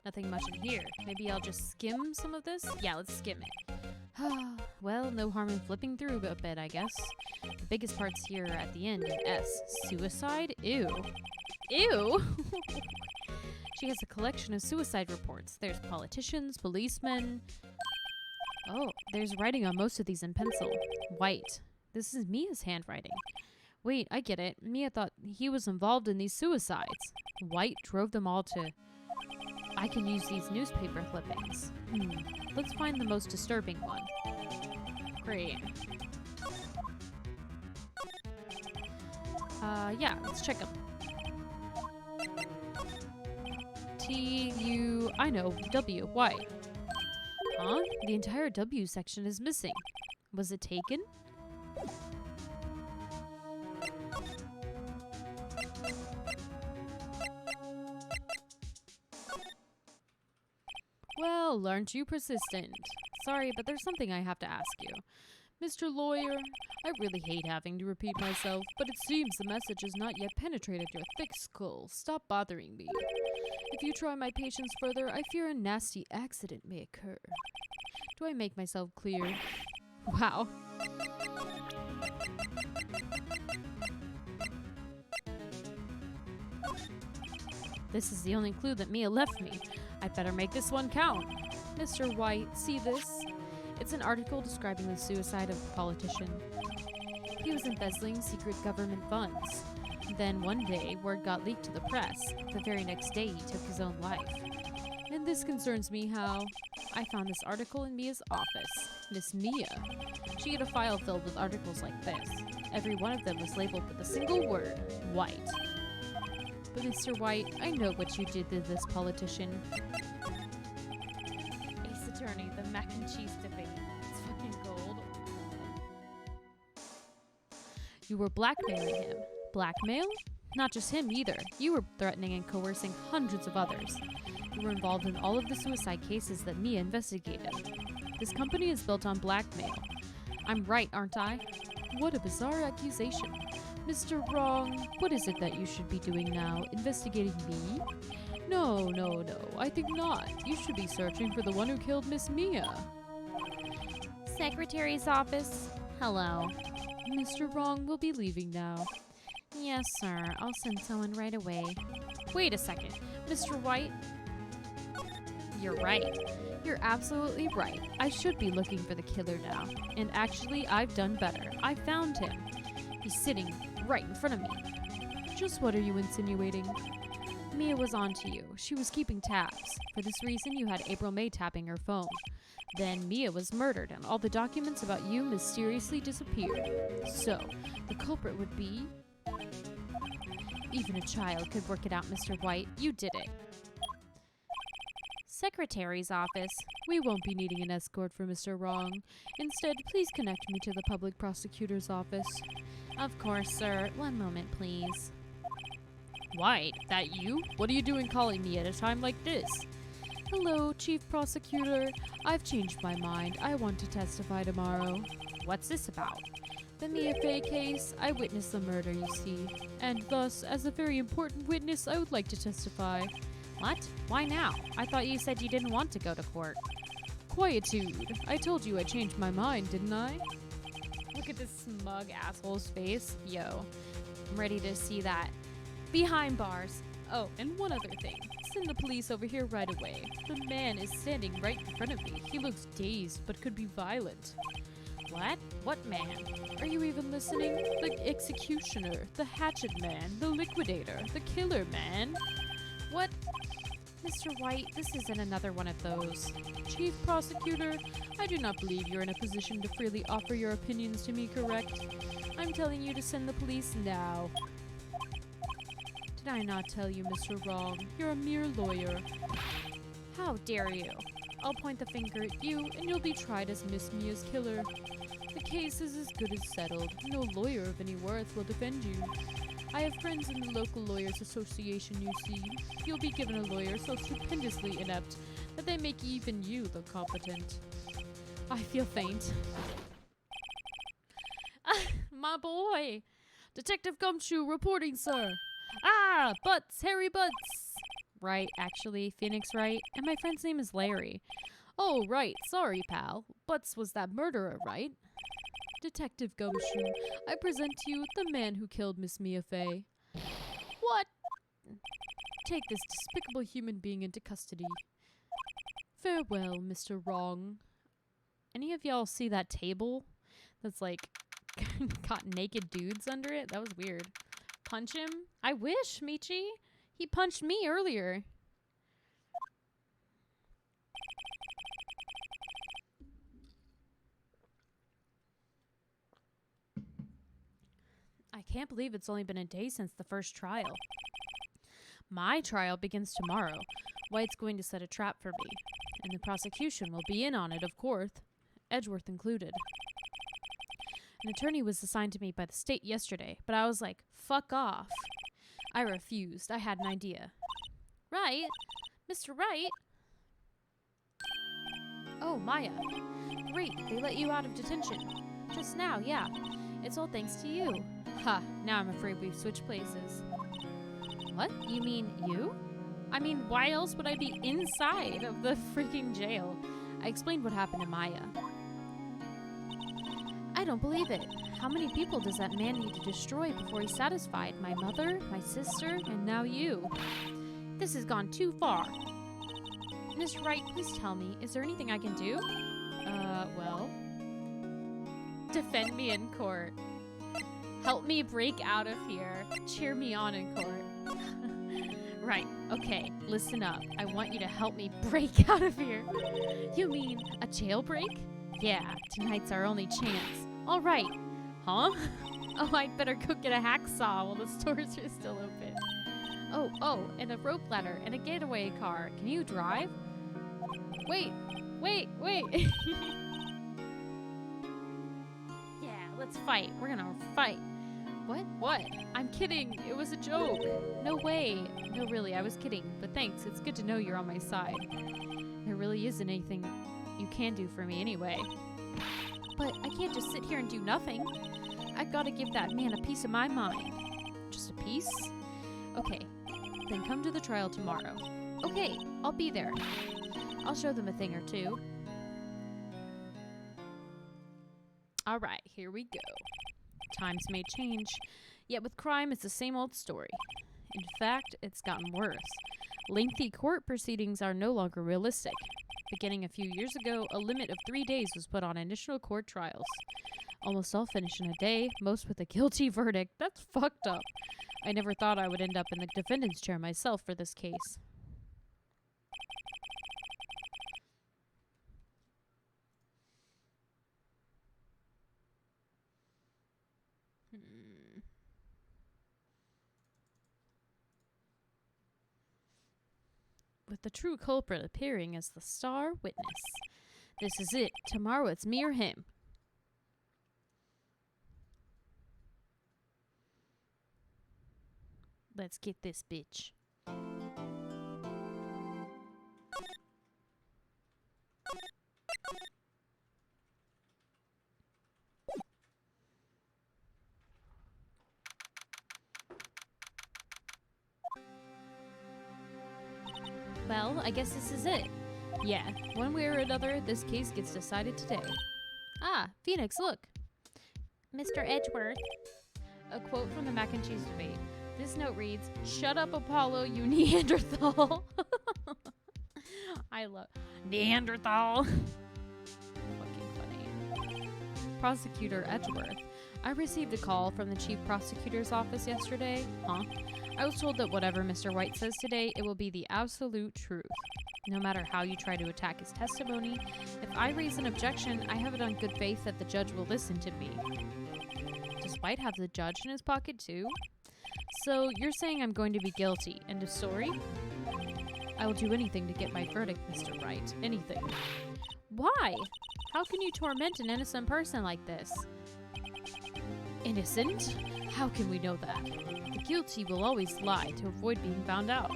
Nothing much in here. Maybe I'll just skim some of this? Yeah, let's skim it. Well, no harm in flipping through a bit, I guess. The biggest parts here are at the end in S. Suicide? Ew. Ew! She has a collection of suicide reports. There's politicians, policemen. Oh, there's writing on most of these in pencil. White. This is Mia's handwriting. Wait, I get it. Mia thought he was involved in these suicides. White drove them all to... I can use these newspaper clippings. Let's find the most disturbing one. Great. Yeah, let's check them. T-U... I know, W. Why? Huh? The entire W section is missing. Was it taken? Well, aren't you persistent? Sorry, but there's something I have to ask you. Mr. Lawyer, I really hate having to repeat myself, but it seems the message has not yet penetrated your thick skull. Stop bothering me. If you try my patience further, I fear a nasty accident may occur. Do I make myself clear? Wow. This is the only clue that Mia left me. I'd better make this one count. Mr. White, see this? It's an article describing the suicide of a politician. He was embezzling secret government funds. Then one day, word got leaked to the press. The very next day, he took his own life. And this concerns me how... I found this article in Mia's office. Miss Mia. She had a file filled with articles like this. Every one of them was labeled with a single word, White. But Mr. White, I know what you did to this politician. Ace Attorney, the mac and cheese debate. It's fucking gold. You were blackmailing him. Blackmail? Not just him either. You were threatening and coercing hundreds of others. You were involved in all of the suicide cases that Mia investigated. This company is built on blackmail. I'm right, aren't I? What a bizarre accusation. Mr. Wrong, what is it that you should be doing now? Investigating me? No, no, no, I think not. You should be searching for the one who killed Miss Mia. Secretary's office. Hello. Mr. Wrong will be leaving now. Yes, sir. I'll send someone right away. Wait a second. Mr. White? You're right. You're absolutely right. I should be looking for the killer now. And actually, I've done better. I found him. He's sitting right in front of me. Just what are you insinuating? Mia was on to you. She was keeping tabs. For this reason, you had April May tapping her phone. Then Mia was murdered and all the documents about you mysteriously disappeared. So, the culprit would be... Even a child could work it out, Mr. White. You did it. Secretary's office. We won't be needing an escort for Mr. Wrong. Instead, please connect me to the public prosecutor's office. Of course, sir. One moment, please. White, that you? What are you doing calling me at a time like this? Hello, Chief Prosecutor. I've changed my mind. I want to testify tomorrow. What's this about? The Mia Fey case. I witnessed the murder, you see. And thus, as a very important witness, I would like to testify. What? Why now? I thought you said you didn't want to go to court. Quietude. I told you I changed my mind, didn't I? Look at this smug asshole's face. Yo, I'm ready to see that. Behind bars. Oh, and one other thing. Send the police over here right away. The man is standing right in front of me. He looks dazed, but could be violent. What? What man? Are you even listening? The executioner, the hatchet man, the liquidator, the killer man. What? Mr. White, this isn't another one of those. Chief Prosecutor, I do not believe you're in a position to freely offer your opinions to me, correct? I'm telling you to send the police now. Did I not tell you, Mr. Wrong? You're a mere lawyer. How dare you? I'll point the finger at you, and you'll be tried as Miss Mia's killer. The case is as good as settled. No lawyer of any worth will defend you. I have friends in the local lawyers association, you see. You'll be given a lawyer so stupendously inept that they make even you look competent. I feel faint. My boy! Detective Gumshoe reporting, sir. Ah, Butts, Harry Butts. Right, actually, Phoenix Wright, and my friend's name is Larry. Oh, right, sorry, pal. Butts was that murderer, right? Detective Gumshoe, I present to you the man who killed Miss Mia Fey. What? Take this despicable human being into custody. Farewell, Mr. Wrong. Any of y'all see that table that's like got naked dudes under it? That was weird. Punch him? I wish, Michi. He punched me earlier. I can't believe it's only been a day since the first trial. My trial begins tomorrow. White's going to set a trap for me. And the prosecution will be in on it, of course. Edgeworth included. An attorney was assigned to me by the state yesterday, but I was like, fuck off. I refused. I had an idea. Right? Mr. Wright? Oh, Maya. Great, they let you out of detention. Just now, yeah. It's all thanks to you. Ha, now I'm afraid we've switched places. What? You mean you? I mean, why else would I be inside of the freaking jail? I explained what happened to Maya. I don't believe it. How many people does that man need to destroy before he's satisfied? My mother, my sister, and now you. This has gone too far. Miss Wright, please tell me, is there anything I can do? Well... Defend me in court. Help me break out of here. Cheer me on in court. Right, okay, listen up. I want you to help me break out of here. You mean a jailbreak? Yeah, tonight's our only chance. All right. Huh? Oh, I'd better go get a hacksaw while the stores are still open. Oh, and a rope ladder and a getaway car. Can you drive? Wait. Yeah, let's fight. We're gonna fight. What? I'm kidding. It was a joke. No way. No, really, I was kidding. But thanks. It's good to know you're on my side. There really isn't anything you can do for me anyway. But I can't just sit here and do nothing. I gotta give that man a piece of my mind. Just a piece? Okay. Then come to the trial tomorrow. Okay, I'll be there. I'll show them a thing or two. Alright, here we go. Times may change, yet with crime it's the same old story. In fact, it's gotten worse. Lengthy court proceedings are no longer realistic. Beginning a few years ago, a limit of 3 days was put on initial court trials. Almost all finish in a day, most with a guilty verdict. That's fucked up. I never thought I would end up in the defendant's chair myself for this case. With the true culprit appearing as the star witness. This is it. Tomorrow it's me or him. Let's get this bitch. Well, I guess this is it. Yeah, one way or another, this case gets decided today. Ah, Phoenix, look. Mr. Edgeworth. A quote from the mac and cheese debate. This note reads, "Shut up, Apollo, you Neanderthal." I love Neanderthal. Fucking funny. Prosecutor Edgeworth. I received a call from the chief prosecutor's office yesterday. Huh? I was told that whatever Mr. Wright says today, it will be the absolute truth. No matter how you try to attack his testimony, if I raise an objection, I have it on good faith that the judge will listen to me. Does White have the judge in his pocket too? So you're saying I'm going to be guilty. End of story? I will do anything to get my verdict, Mr. Wright. Anything. Why? How can you torment an innocent person like this? Innocent? How can we know that? The guilty will always lie to avoid being found out.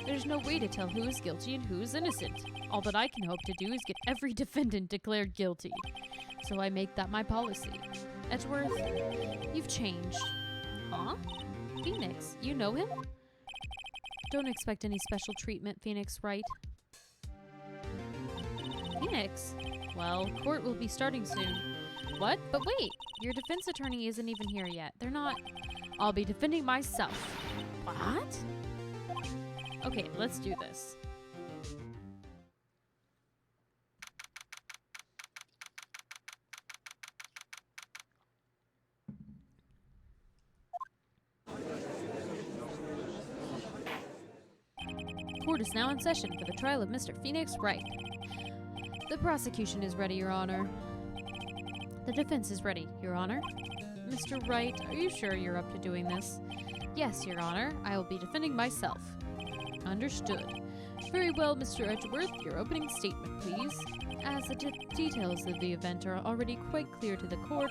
There's no way to tell who is guilty and who is innocent. All that I can hope to do is get every defendant declared guilty. So I make that my policy. Edgeworth, you've changed. Huh? Phoenix, you know him? Don't expect any special treatment, Phoenix, right? Phoenix? Well, court will be starting soon. What? But wait, your defense attorney isn't even here yet. They're not... I'll be defending myself. What? Okay, let's do this. Court is now in session for the trial of Mr. Phoenix Wright. The prosecution is ready, Your Honor. The defense is ready, Your Honor. Mr. Wright, are you sure you're up to doing this? Yes, Your Honor. I will be defending myself. Understood. Very well, Mr. Edgeworth, your opening statement, please. As the details of the event are already quite clear to the court,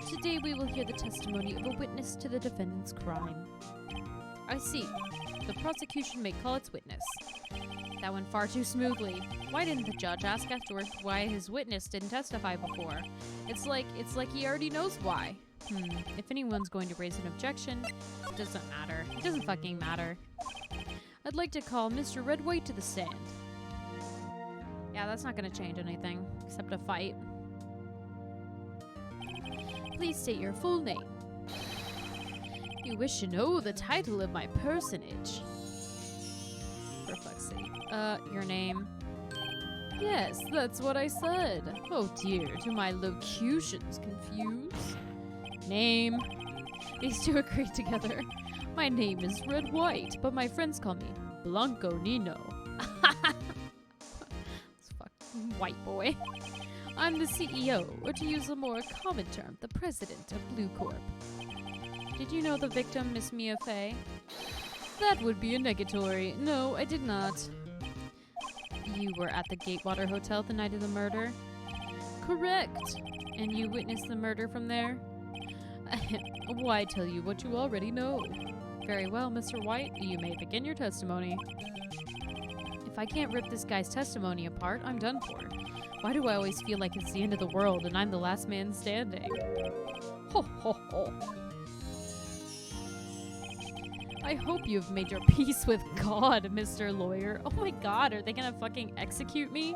today we will hear the testimony of a witness to the defendant's crime. I see. The prosecution may call its witness. That went far too smoothly. Why didn't the judge ask Edgeworth why his witness didn't testify before? It's like he already knows why. If anyone's going to raise an objection, it doesn't matter. It doesn't fucking matter. I'd like to call Mr. Redwhite to the stand. Yeah, that's not gonna change anything, except a fight. Please state your full name. You wish to know the title of my personage? For fuck's sake. Your name? Yes, that's what I said. Oh dear, do my locutions confuse? Name? These two agree together. My name is Red White, but my friends call me Blanco Nino. This fucking white boy. I'm the CEO, or to use a more common term, the president of Blue Corp. Did you know the victim, Miss Mia Fey? That would be a negatory. No, I did not. You were at the Gatewater Hotel the night of the murder? Correct. And you witnessed the murder from there? Why tell you what you already know? Very well, Mr. White, you may begin your testimony. If I can't rip this guy's testimony apart, I'm done for. Why do I always feel like it's the end of the world and I'm the last man standing? Ho ho ho. I hope you've made your peace with God, Mr. Lawyer. Oh my god, are they gonna fucking execute me?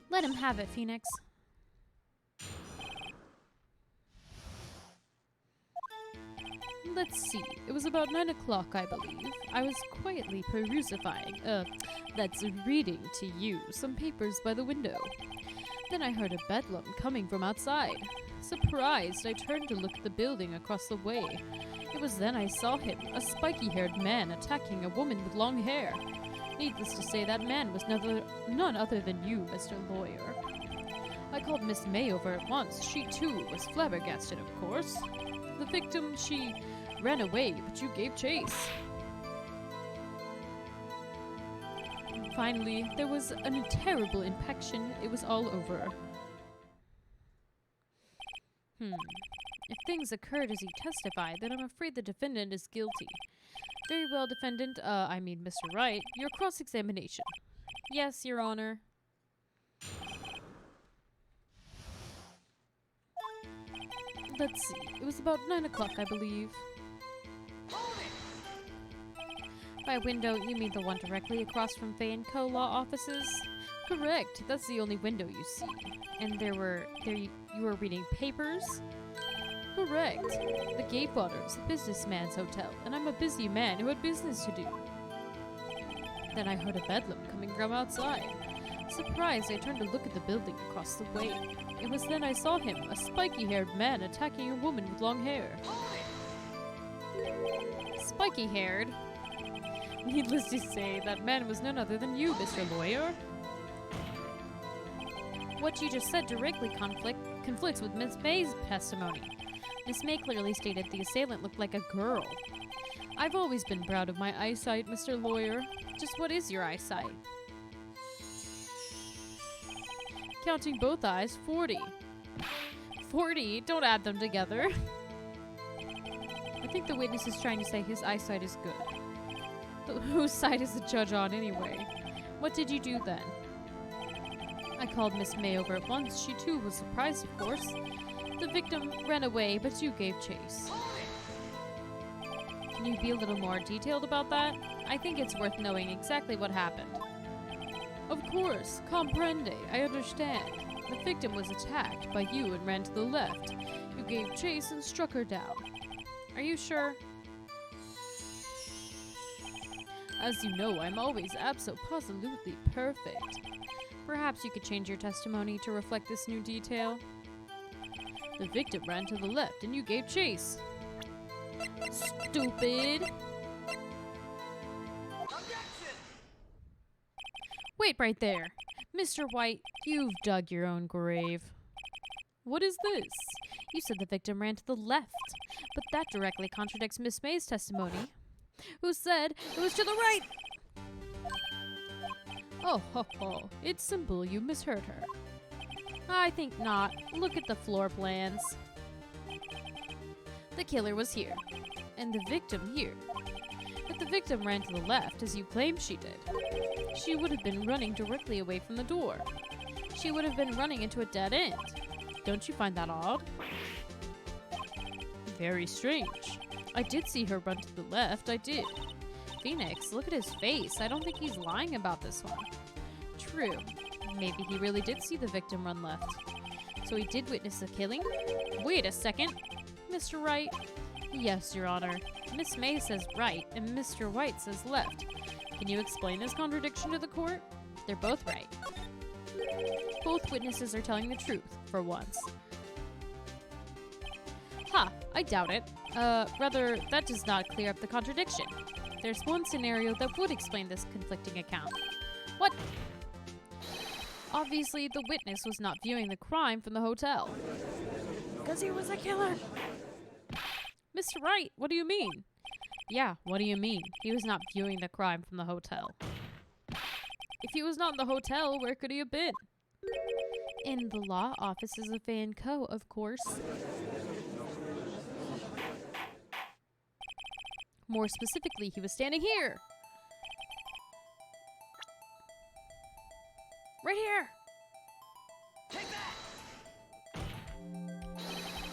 Let him have it, Phoenix. Let's see. It was about 9 o'clock, I believe. I was quietly reading to you some papers by the window. Then I heard a bedlam coming from outside. Surprised, I turned to look at the building across the way. It was then I saw him, a spiky-haired man attacking a woman with long hair. Needless to say, that man was none other than you, Mr. Lawyer. I called Miss May over at once. She, too, was flabbergasted, of course. The victim, she ran away, but you gave chase. And finally, there was a terrible infection. It was all over. If things occurred as you testified, then I'm afraid the defendant is guilty. Very well, defendant, Mr. Wright, your cross-examination. Yes, Your Honor. Let's see, it was about 9 o'clock, I believe. By window, you mean the one directly across from Fay & Co. law offices? Correct. That's the only window you see. And you were reading papers? Correct. The Gatewater's a businessman's hotel, and I'm a busy man who had business to do. Then I heard a bedlam coming from outside. Surprised, I turned to look at the building across the way. It was then I saw him, a spiky-haired man attacking a woman with long hair. Spiky-haired? Needless to say, that man was none other than you, Mr. Lawyer. What you just said directly conflicts with Miss May's testimony. Miss May clearly stated the assailant looked like a girl. I've always been proud of my eyesight, Mr. Lawyer. Just what is your eyesight? Counting both eyes, 40. 40? Don't add them together. I think the witness is trying to say his eyesight is good. Whose side is the judge on anyway? What did you do then? I called Miss May over at once. She too was surprised, of course. The victim ran away, but you gave chase. Can you be a little more detailed about that? I think it's worth knowing exactly what happened. Of course, comprende, I understand. The victim was attacked by you and ran to the left. You gave chase and struck her down. Are you sure? As you know, I'm always absolutely perfect. Perhaps you could change your testimony to reflect this new detail. The victim ran to the left and you gave chase. Stupid! Wait right there. Mr. White, you've dug your own grave. What is this? You said the victim ran to the left, but that directly contradicts Miss May's testimony, who said it was to the right! Oh, ho, ho. It's simple. You misheard her. I think not. Look at the floor plans. The killer was here, and the victim here. But the victim ran to the left, as you claimed she did. She would have been running directly away from the door. She would have been running into a dead end. Don't you find that odd? Very strange. I did see her run to the left, I did. Phoenix, look at his face. I don't think he's lying about this one. True. Maybe he really did see the victim run left. So he did witness the killing? Wait a second. Mr. Wright? Yes, Your Honor. Miss May says right, and Mr. White says left. Can you explain this contradiction to the court? They're both right. Both witnesses are telling the truth, for once. Ha! I doubt it. Rather, that does not clear up the contradiction. There's one scenario that would explain this conflicting account. What? Obviously, the witness was not viewing the crime from the hotel. Because he was a killer. Mr. Wright, what do you mean? Yeah, what do you mean? He was not viewing the crime from the hotel. If he was not in the hotel, where could he have been? In the law offices of Fay & Co., of course. More specifically, he was standing here. Right here. Take that.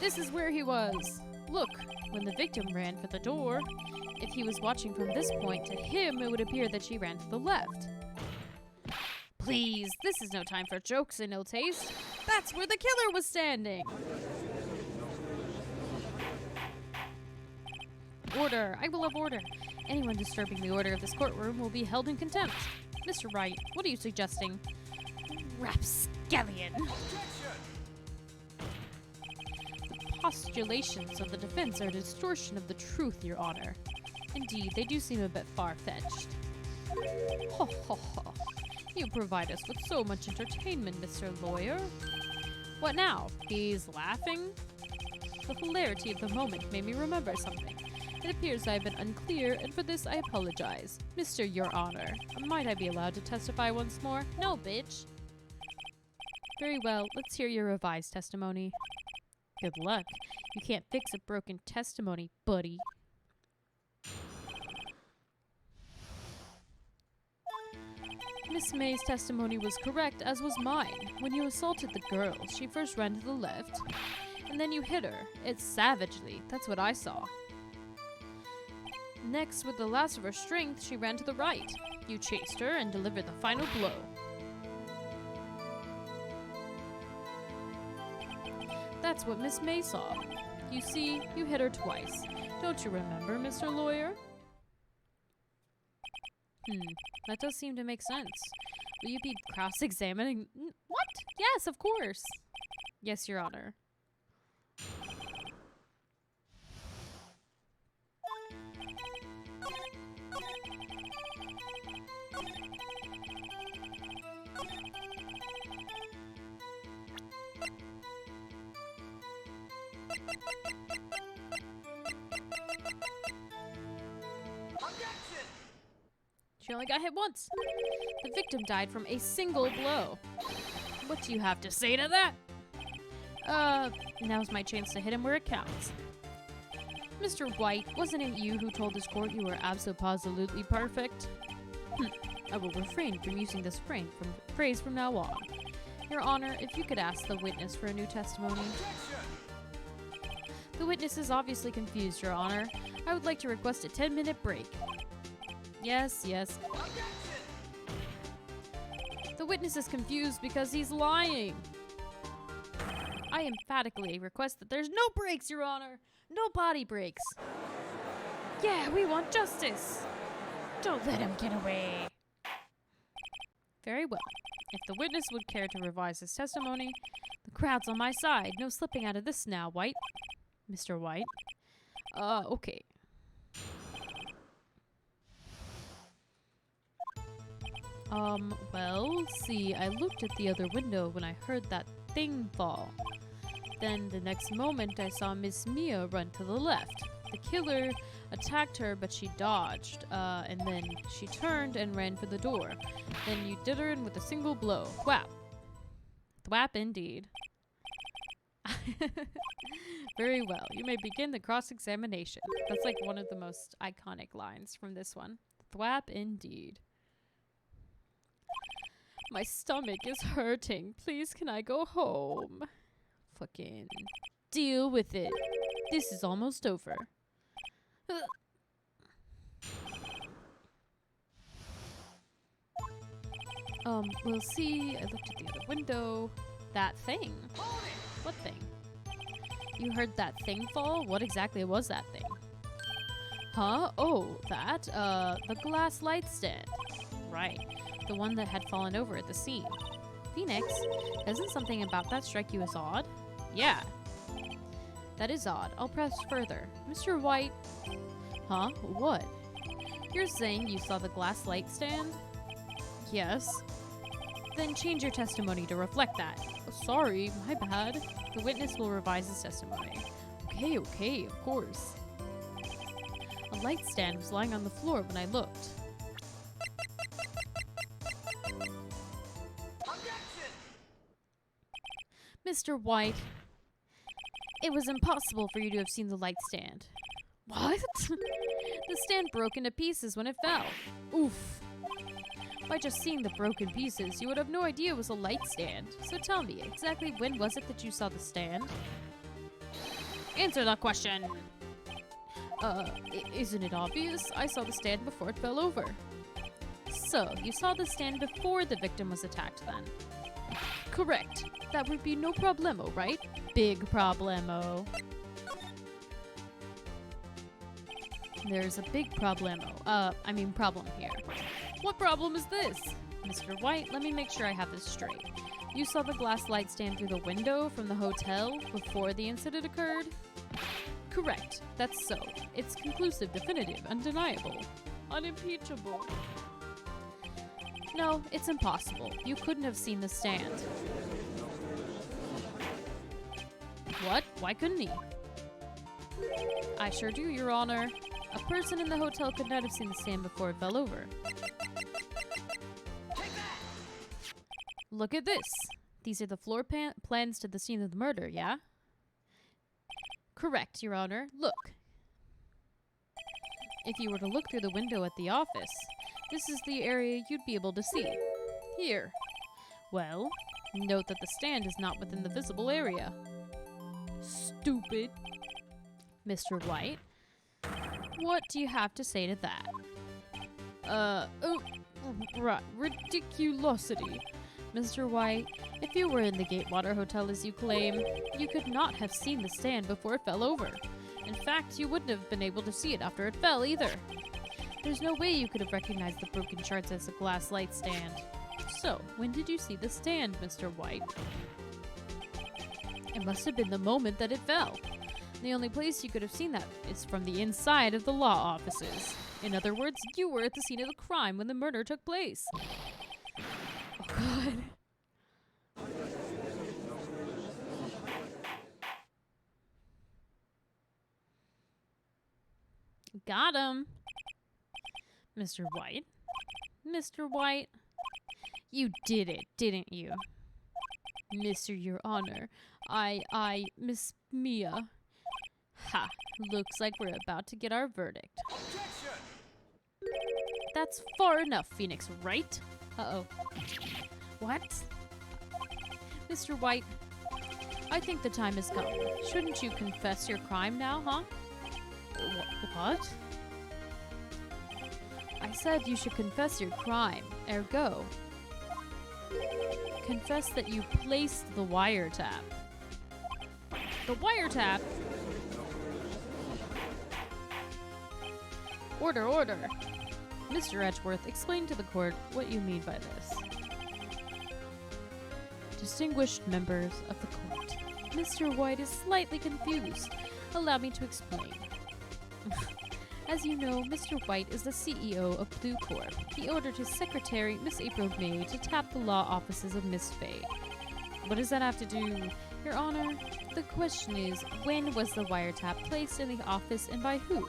This is where he was. Look, when the victim ran for the door, if he was watching from this point, to him it would appear that she ran to the left. Please, this is no time for jokes and ill taste. That's where the killer was standing. Order. I will have order. Anyone disturbing the order of this courtroom will be held in contempt. Mr. Wright, what are you suggesting? Rapscallion. The postulations of the defense are a distortion of the truth, Your Honor. Indeed, they do seem a bit far-fetched. Ho ho ho. You provide us with so much entertainment, Mr. Lawyer. What now? He's laughing? The hilarity of the moment made me remember something. It appears I have been unclear, and for this I apologize. Mr. Your Honor, might I be allowed to testify once more? No, bitch. Very well, let's hear your revised testimony. Good luck. You can't fix a broken testimony, buddy. Miss May's testimony was correct, as was mine. When you assaulted the girl, she first ran to the left, and then you hit her. It's savagely. That's what I saw. Next, with the last of her strength, she ran to the right. You chased her and delivered the final blow. That's what Miss May saw. You see, you hit her twice. Don't you remember, Mr. Lawyer? That does seem to make sense. Will you be cross-examining? What? Yes, of course. Yes, Your Honor. She only got hit once. The victim died from a single blow. What do you have to say to that? Now's my chance to hit him where it counts. Mr. White, wasn't it you who told this court you were abso-positively perfect? I will refrain from using this phrase from now on. Your Honor, if you could ask the witness for a new testimony. The witness is obviously confused, Your Honor. I would like to request a 10-minute break. Yes. The witness is confused because he's lying. I emphatically request that there's no breaks, Your Honor. No body breaks. Yeah, we want justice. Don't let him get away. Very well. If the witness would care to revise his testimony, the crowd's on my side. No slipping out of this now, White. Mr. White. Okay. Well, see, I looked at the other window when I heard that thing fall. Then the next moment I saw Miss Mia run to the left. The killer attacked her, but she dodged, and then she turned and ran for the door. Then you did her in with a single blow. Thwap. Thwap indeed. Very well. You may begin the cross-examination. That's like one of the most iconic lines from this one. Thwap indeed. My stomach is hurting. Please, can I go home? Fucking deal with it. This is almost over. We'll see. I looked at the other window. That thing. What thing? You heard that thing fall? What exactly was that thing? Huh? Oh, that? The glass light stand. Right. The one that had fallen over at the scene. Phoenix, doesn't something about that strike you as odd? Yeah. That is odd. I'll press further. Mr. White. Huh? What? You're saying you saw the glass light stand? Yes. Then change your testimony to reflect that. Oh, sorry, my bad. The witness will revise his testimony. Okay, of course. A light stand was lying on the floor when I looked. Mr. White, it was impossible for you to have seen the light stand. What? The stand broke into pieces when it fell. Oof. By just seeing the broken pieces, you would have no idea it was a light stand. So tell me, exactly when was it that you saw the stand? Answer the question! Isn't it obvious? I saw the stand before it fell over. So, you saw the stand before the victim was attacked then? Correct. That would be no problemo, right? Big problemo. There's a big problem here. What problem is this? Mr. White, let me make sure I have this straight. You saw the glass light stand through the window from the hotel before the incident occurred? Correct. That's so. It's conclusive, definitive, undeniable. Unimpeachable. No, it's impossible. You couldn't have seen the stand. What? Why couldn't he? I sure do, Your Honor. A person in the hotel could not have seen the stand before it fell over. Look at this. These are the floor plans to the scene of the murder, yeah? Correct, Your Honor. Look. If you were to look through the window at the office, this is the area you'd be able to see. Here. Well, note that the stand is not within the visible area. Stupid. Mr. White. What do you have to say to that? Ridiculosity. Mr. White, if you were in the Gatewater Hotel as you claim, you could not have seen the stand before it fell over. In fact, you wouldn't have been able to see it after it fell either. There's no way you could have recognized the broken charts as a glass light stand. So, when did you see the stand, Mr. White? It must have been the moment that it fell. The only place you could have seen that is from the inside of the law offices. In other words, you were at the scene of the crime when the murder took place. Oh, God. Got him. Mr. White? Mr. White? You did it, didn't you? Mr. Your Honor, Miss Mia. Ha, looks like we're about to get our verdict. Objection! That's far enough, Phoenix, right? Uh-oh. What? Mr. White, I think the time has come. Shouldn't you confess your crime now, huh? What? I said you should confess your crime, ergo. Confess that you placed the wiretap. The wiretap? Order, order. Mr. Edgeworth, explain to the court what you mean by this. Distinguished members of the court, Mr. White is slightly confused. Allow me to explain. As you know, Mr. White is the CEO of Blue Corp. He ordered his secretary, Miss April May, to tap the law offices of Miss Fay. What does that have to do? Your Honor, the question is, when was the wiretap placed in the office and by who?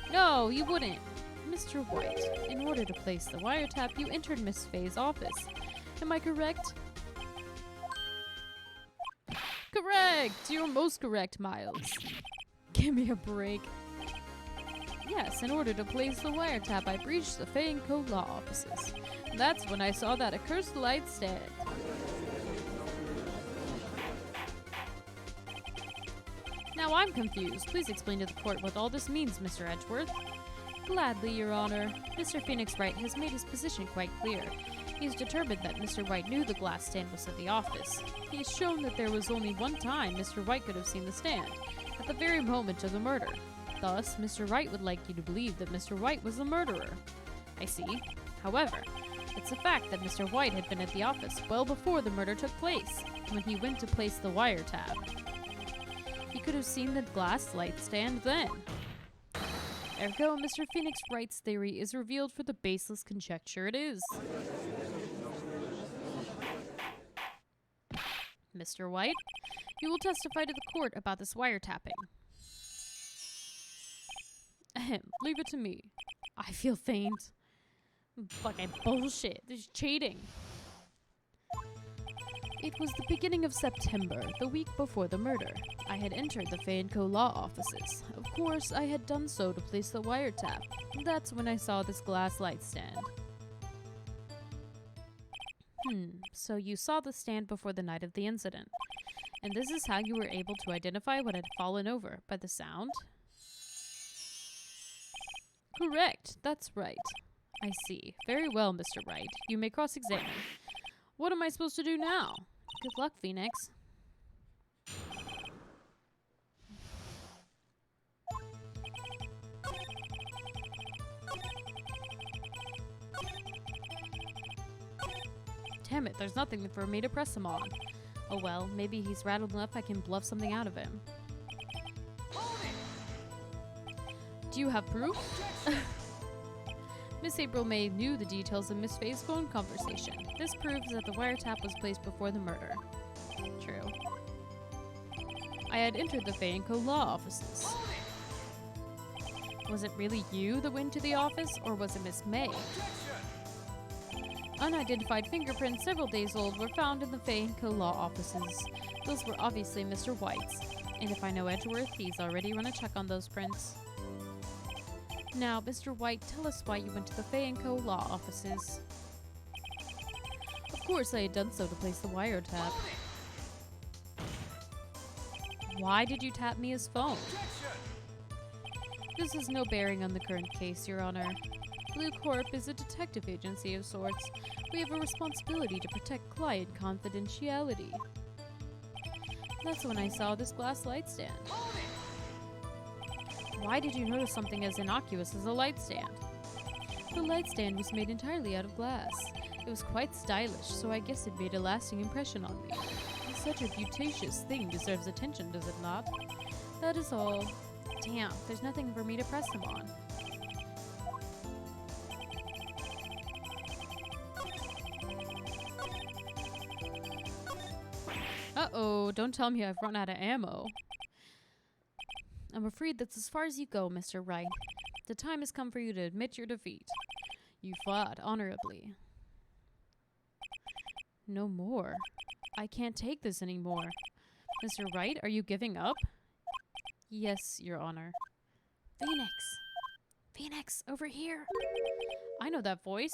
No, you wouldn't. Mr. White, in order to place the wiretap, you entered Miss Fay's office. Am I correct? Correct! You're most correct, Miles. Give me a break. Yes, in order to place the wiretap, I breached the Fay & Co. law offices. That's when I saw that accursed light stand. Now I'm confused. Please explain to the court what all this means, Mr. Edgeworth. Gladly, Your Honor. Mr. Phoenix Wright has made his position quite clear. He is determined that Mr. White knew the glass stand was at the office. He has shown that there was only one time Mr. White could have seen the stand, at the very moment of the murder. Thus, Mr. Wright would like you to believe that Mr. White was the murderer. I see. However, it's a fact that Mr. White had been at the office well before the murder took place, when he went to place the wiretap. He could have seen the glass light stand then. Ergo, Mr. Phoenix Wright's theory is revealed for the baseless conjecture it is. Mr. White, you will testify to the court about this wiretapping. Ahem, leave it to me. I feel faint. Fucking bullshit. This is cheating. It was the beginning of September, the week before the murder. I had entered the Fay & Co. law offices. Of course, I had done so to place the wiretap. That's when I saw this glass light stand. So you saw the stand before the night of the incident. And this is how you were able to identify what had fallen over, by the sound? Correct, that's right. I see. Very well, Mr. Wright. You may cross-examine. What am I supposed to do now? Good luck, Phoenix. Damn it, there's nothing for me to press him on. Oh well, maybe he's rattled enough I can bluff something out of him. Do you have proof? Miss April May knew the details of Miss Fay's phone conversation. This proves that the wiretap was placed before the murder. True. I had entered the Fay & Co. law offices. Was it really you that went to the office, or was it Miss May? Unidentified fingerprints several days old were found in the Fay & Co. law offices. Those were obviously Mr. White's. And if I know Edgeworth, he's already run a check on those prints. Now, Mr. White, tell us why you went to the Fay & Co. law offices. Of course, I had done so to place the wiretap. Why did you tap Mia's phone? This has no bearing on the current case, Your Honor. Blue Corp is a detective agency of sorts. We have a responsibility to protect client confidentiality. That's when I saw this glass light stand. Why did you notice something as innocuous as a light stand? The light stand was made entirely out of glass. It was quite stylish, so I guess it made a lasting impression on me. Such a beauticious thing deserves attention, does it not? That is all. Damn, there's nothing for me to press him on. Uh-oh, don't tell me I've run out of ammo. I'm afraid that's as far as you go, Mr. Wright. The time has come for you to admit your defeat. You fought honorably. No more. I can't take this anymore. Mr. Wright, are you giving up? Yes, Your Honor. Phoenix! Phoenix, over here! I know that voice.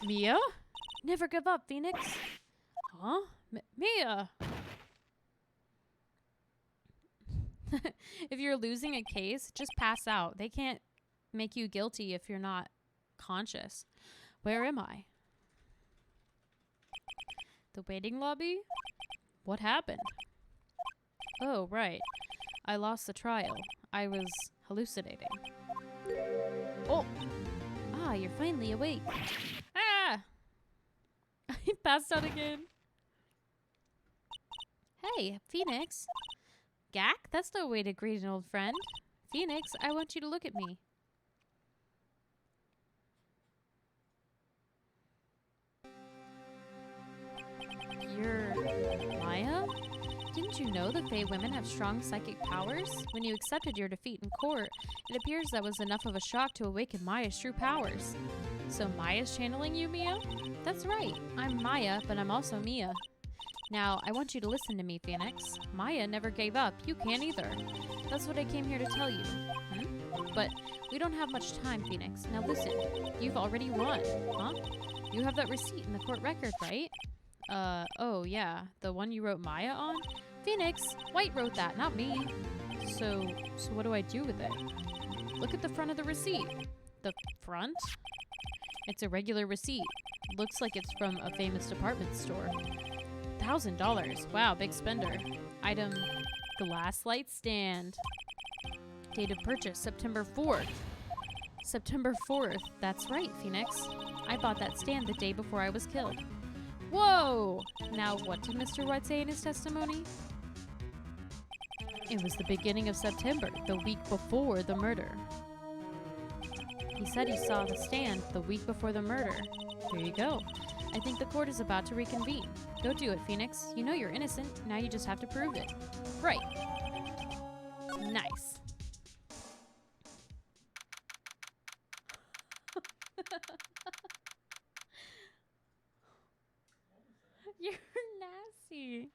Mia? Never give up, Phoenix. Huh? Mia! If you're losing a case, just pass out. They can't make you guilty if you're not conscious. Where am I? The waiting lobby? What happened? Oh, right. I lost the trial. I was hallucinating. Oh! Ah, you're finally awake. Ah! I passed out again. Hey, Phoenix. Gak? That's no way to greet an old friend. Phoenix, I want you to look at me. You're Maya? Didn't you know that Fae women have strong psychic powers? When you accepted your defeat in court, it appears that was enough of a shock to awaken Maya's true powers. So Maya's channeling you, Mia? That's right. I'm Maya, but I'm also Mia. Now, I want you to listen to me, Phoenix. Maya never gave up. You can't either. That's what I came here to tell you. But we don't have much time, Phoenix. Now listen. You've already won. Huh? You have that receipt in the court record, right? Oh yeah. The one you wrote Maya on? Phoenix! White wrote that, not me. So what do I do with it? Look at the front of the receipt. The front? It's a regular receipt. Looks like it's from a famous department store. $1,000. Wow, big spender. Item, glass light stand. Date of purchase, September 4th. September 4th. That's right, Phoenix. I bought that stand the day before I was killed. Whoa! Now, what did Mr. White say in his testimony? It was the beginning of September, the week before the murder. He said he saw the stand the week before the murder. Here you go. I think the court is about to reconvene. Go do it, Phoenix. You know you're innocent. Now you just have to prove it. Right. Nice. You're nasty.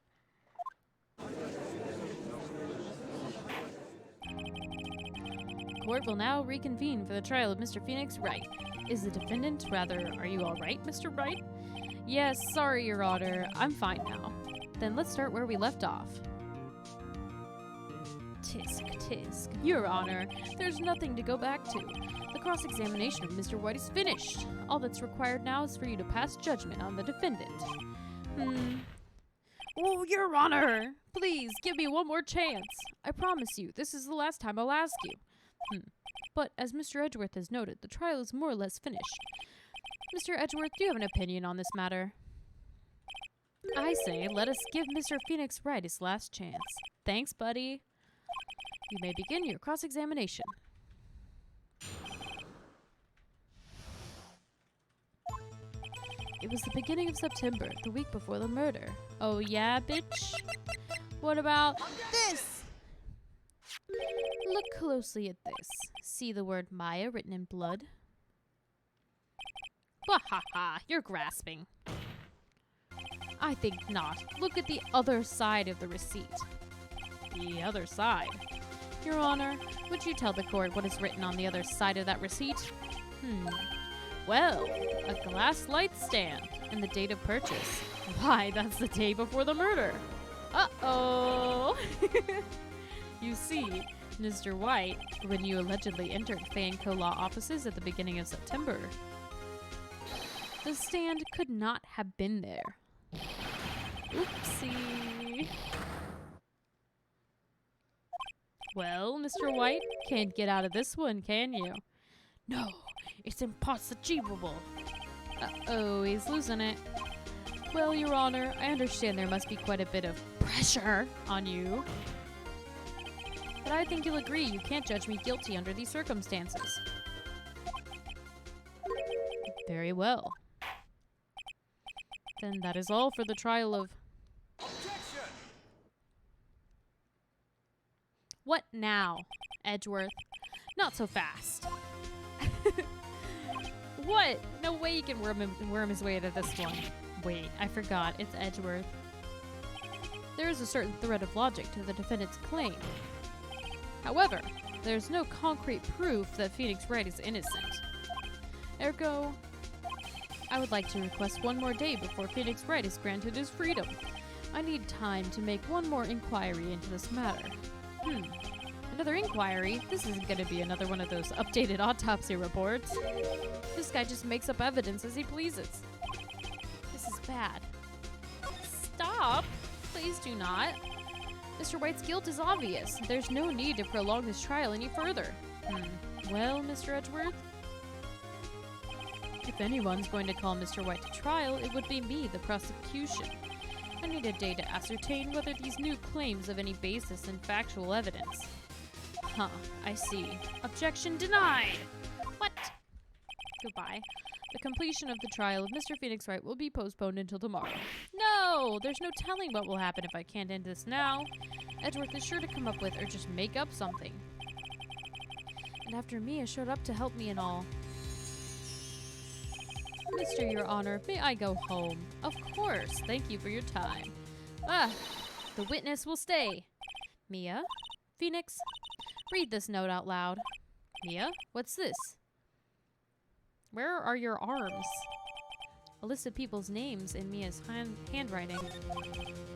Court will now reconvene for the trial of Mr. Phoenix Wright. Is the defendant, are you all right, Mr. Wright? Yes, sorry, Your Honor. I'm fine now. Then let's start where we left off. Tisk, tisk. Your Honor, there's nothing to go back to. The cross-examination of Mr. White is finished. All that's required now is for you to pass judgment on the defendant. Oh, Your Honor! Please, give me one more chance. I promise you, this is the last time I'll ask you. But, as Mr. Edgeworth has noted, the trial is more or less finished. Mr. Edgeworth, do you have an opinion on this matter? I say, let us give Mr. Phoenix Wright his last chance. Thanks, buddy. You may begin your cross-examination. It was the beginning of September, the week before the murder. Oh yeah, bitch? What about this? Look closely at this. See the word Maya written in blood? Wahaha, you're grasping. I think not. Look at the other side of the receipt. The other side? Your Honor, would you tell the court what is written on the other side of that receipt? Well, a glass light stand and the date of purchase. Why, that's the day before the murder. Uh-oh. You see, Mr. White when you allegedly entered Fan Co Law offices at the beginning of September. The stand could not have been there. Oopsie. Well, Mr. White, can't get out of this one, can you? No, it's impossible. Uh-oh, he's losing it. Well, Your Honor, I understand there must be quite a bit of pressure on you. But I think you'll agree you can't judge me guilty under these circumstances. Very well. Then that is all for the trial of... Objection! What now, Edgeworth? Not so fast. What? No way he can worm his way out of this one. Wait, I forgot. It's Edgeworth. There is a certain thread of logic to the defendant's claim. However, there's no concrete proof that Phoenix Wright is innocent. Ergo, I would like to request one more day before Phoenix Wright is granted his freedom. I need time to make one more inquiry into this matter. Another inquiry? This isn't going to be another one of those updated autopsy reports. This guy just makes up evidence as he pleases. This is bad. Stop! Please do not. Mr. White's guilt is obvious. There's no need to prolong this trial any further. Well, Mr. Edgeworth? If anyone's going to call Mr. White to trial, it would be me, the prosecution. I need a day to ascertain whether these new claims have any basis in factual evidence. Huh, I see. Objection denied! What? Goodbye. The completion of the trial of Mr. Phoenix Wright will be postponed until tomorrow. No! There's no telling what will happen if I can't end this now. Edgeworth is sure to come up with or just make up something. And after Mia showed up to help me and all. Mr. Your Honor, may I go home? Of course. Thank you for your time. The witness will stay. Mia? Phoenix? Read this note out loud. Mia? What's this? Where are your arms? A list of people's names in Mia's handwriting.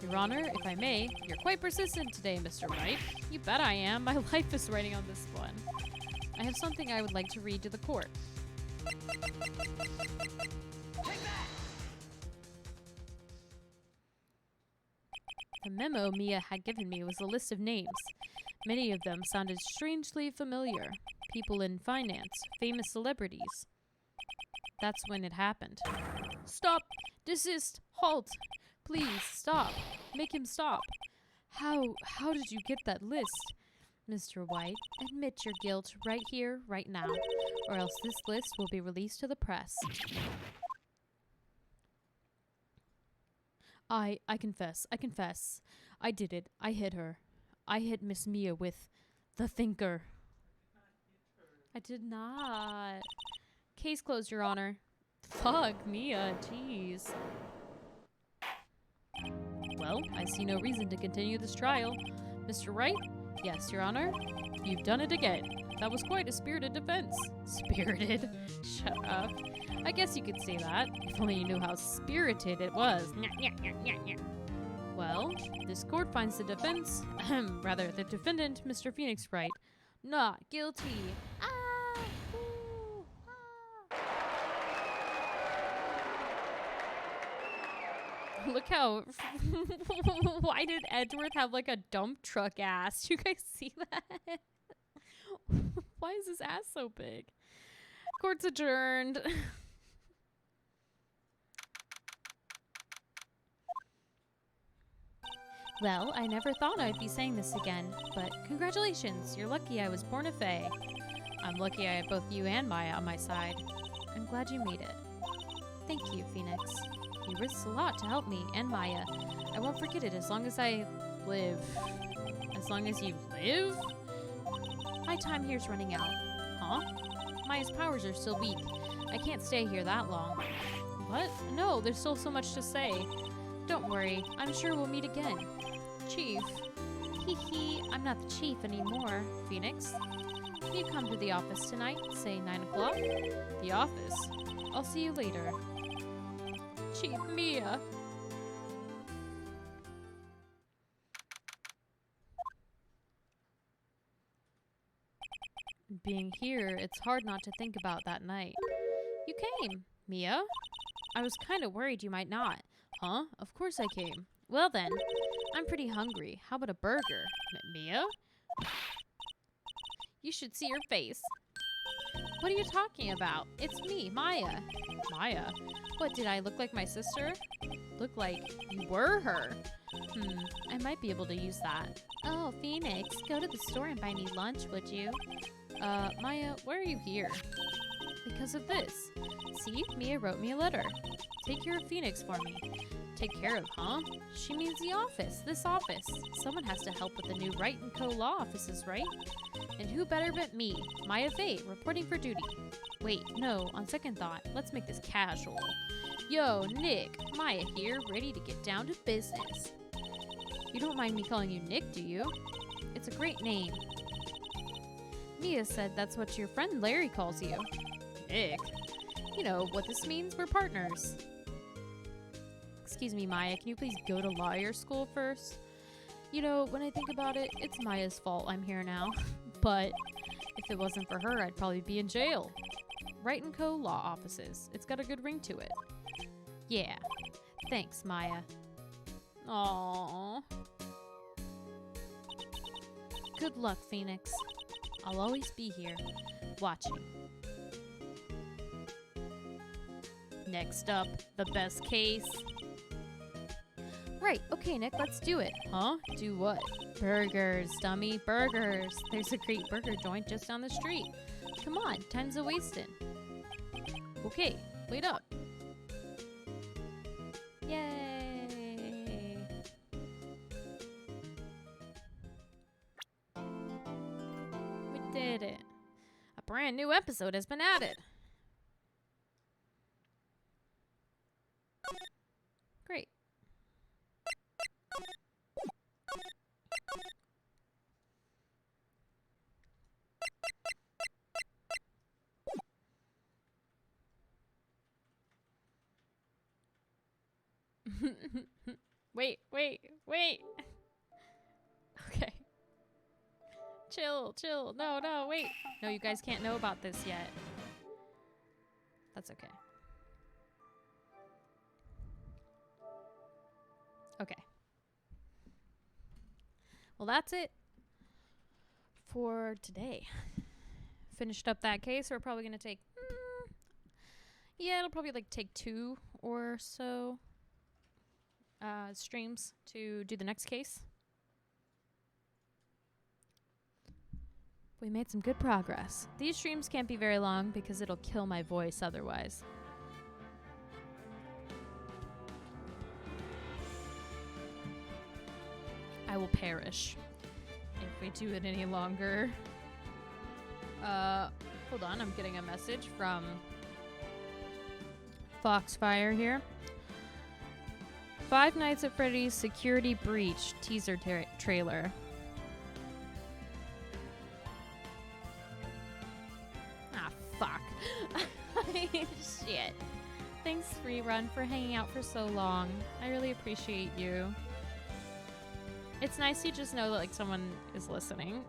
Your Honor, if I may, you're quite persistent today, Mr. Wright. You bet I am. My life is writing on this one. I have something I would like to read to the court. The memo Mia had given me was a list of names. Many of them sounded strangely familiar. People in finance, famous celebrities. That's when it happened. Stop! Desist! Halt! Please, stop! Make him stop! How did you get that list? Mr. White, admit your guilt right here, right now, or else this list will be released to the press. I confess. I did it. I hit her. I hit Miss Mia with the thinker. I did not. Case closed, Your Honor. Fuck, Mia, jeez. Well, I see no reason to continue this trial. Mr. Wright? Yes, Your Honor. You've done it again. That was quite a spirited defense. Spirited? Shut up. I guess you could say that, if only you knew how spirited it was. Well, this court finds the defense, rather, the defendant, Mr. Phoenix Wright, not guilty. Look how... Why did Edgeworth have like a dump truck ass? Do you guys see that? Why is his ass so big? Court's adjourned. Well, I never thought I'd be saying this again, but congratulations, you're lucky I was born a fae. I'm lucky I have both you and Maya on my side. I'm glad you made it. Thank you, Phoenix. You risked a lot to help me and Maya. I won't forget it as long as I live. As long as you live? My time here's running out. Huh? Maya's powers are still weak. I can't stay here that long. What? No, there's still so much to say. Don't worry, I'm sure we'll meet again. Chief. Hee, I'm not the chief anymore, Phoenix. Can you come to the office tonight, say 9 o'clock? The office? I'll see you later. Chief Mia. Being here, it's hard not to think about that night. You came, Mia. I was kind of worried you might not. Huh? Of course I came. Well then, I'm pretty hungry. How about a burger? Mia? You should see your face. What are you talking about? It's me, Maya. Maya? What, did I look like my sister? Look like you were her. I might be able to use that. Oh, Phoenix, go to the store and buy me lunch, would you? Maya, why are you here? Because of this. See, Mia wrote me a letter. Take care of Phoenix for me. Take care of, huh? She means the office, this office. Someone has to help with the new Wright & Co. law offices, right? And who better but me, Maya Fate, reporting for duty. Wait, no, on second thought, let's make this casual. Yo, Nick, Maya here, ready to get down to business. You don't mind me calling you Nick, do you? It's a great name. Mia said that's what your friend Larry calls you. Nick? You know what this means? We're partners. Excuse me, Maya, can you please go to lawyer school first? You know, when I think about it, it's Maya's fault I'm here now. But if it wasn't for her, I'd probably be in jail. Wright & Co. law offices. It's got a good ring to it. Yeah. Thanks, Maya. Aww. Good luck, Phoenix. I'll always be here, watching. Next up, the best case. Right, okay, Nick, let's do it. Huh? Do what? Burgers, dummy, burgers. There's a great burger joint just down the street. Come on, time's a-wasting. Okay, wait up. Yay! We did it. A brand new episode has been added. Great. Wait. Okay. Chill. No, wait. No, you guys can't know about this yet. That's okay. Okay. Well, that's it for today. Finished up that case. We're probably going to take... yeah, it'll probably take 2 or so streams to do the next case. We made some good progress. These streams can't be very long because it'll kill my voice otherwise. I will perish if we do it any longer. Hold on, I'm getting a message from Foxfire here. Five Nights at Freddy's Security Breach teaser trailer. Ah, fuck. Shit. Thanks, Rerun, for hanging out for so long. I really appreciate you. It's nice to just know that, someone is listening.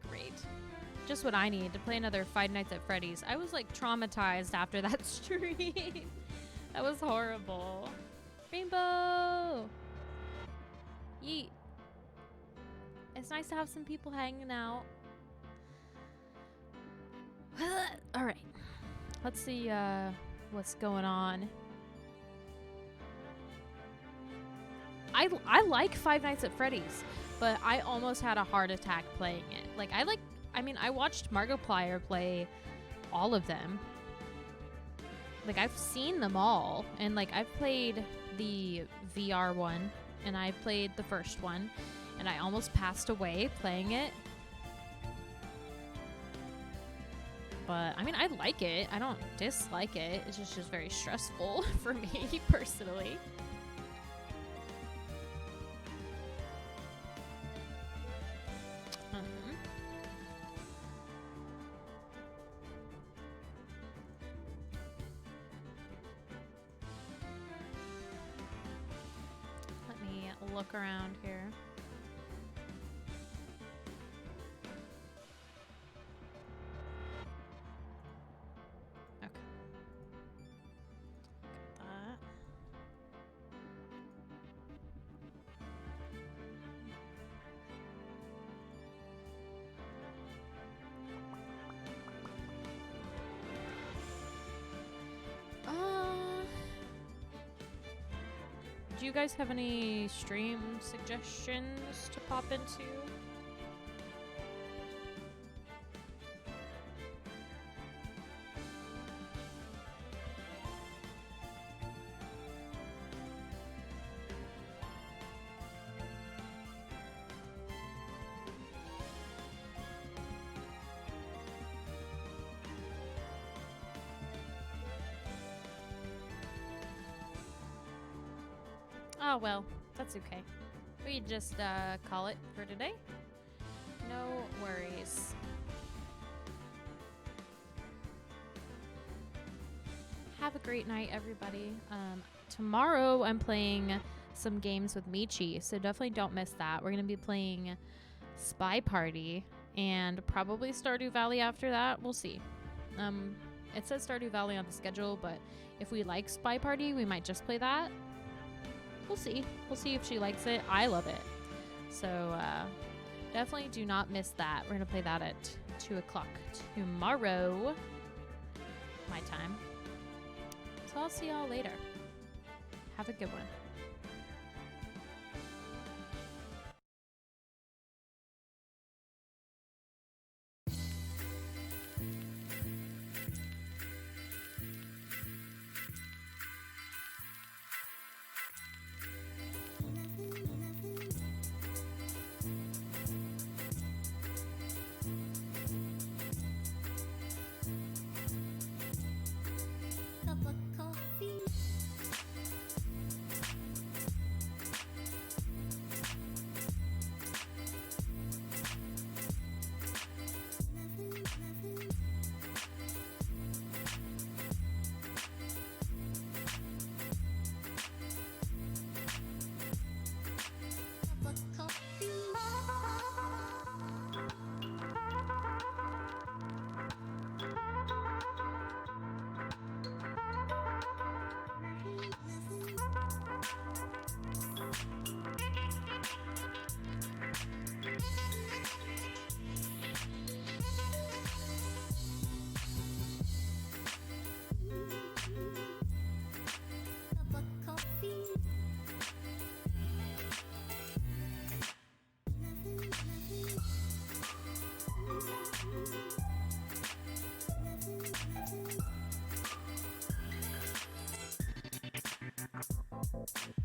Great. Just what I need to play another Five Nights at Freddy's. I was, traumatized after that stream. That was horrible. Rainbow! Yeet. It's nice to have some people hanging out. Alright. Let's see, what's going on. I like Five Nights at Freddy's, but I almost had a heart attack playing it. I watched Markiplier play all of them. I've seen them all, and I've played the VR one, and I played the first one, and I almost passed away playing it. But, I like it. I don't dislike it. It's just very stressful for me, personally. Let me look around here. you guys have any stream suggestions to pop into? Oh, well, that's okay. We just call it for today. No worries. Have a great night, everybody. Tomorrow I'm playing some games with Michi, so definitely don't miss that. We're going to be playing Spy Party and probably Stardew Valley after that. We'll see. It says Stardew Valley on the schedule, but if we like Spy Party, we might just play that. We'll see. We'll see if she likes it. I love it. So definitely do not miss that. We're going to play that at 2 o'clock tomorrow. My time. So I'll see y'all later. Have a good one. Cup of coffee. Cup of coffee. Cup of coffee.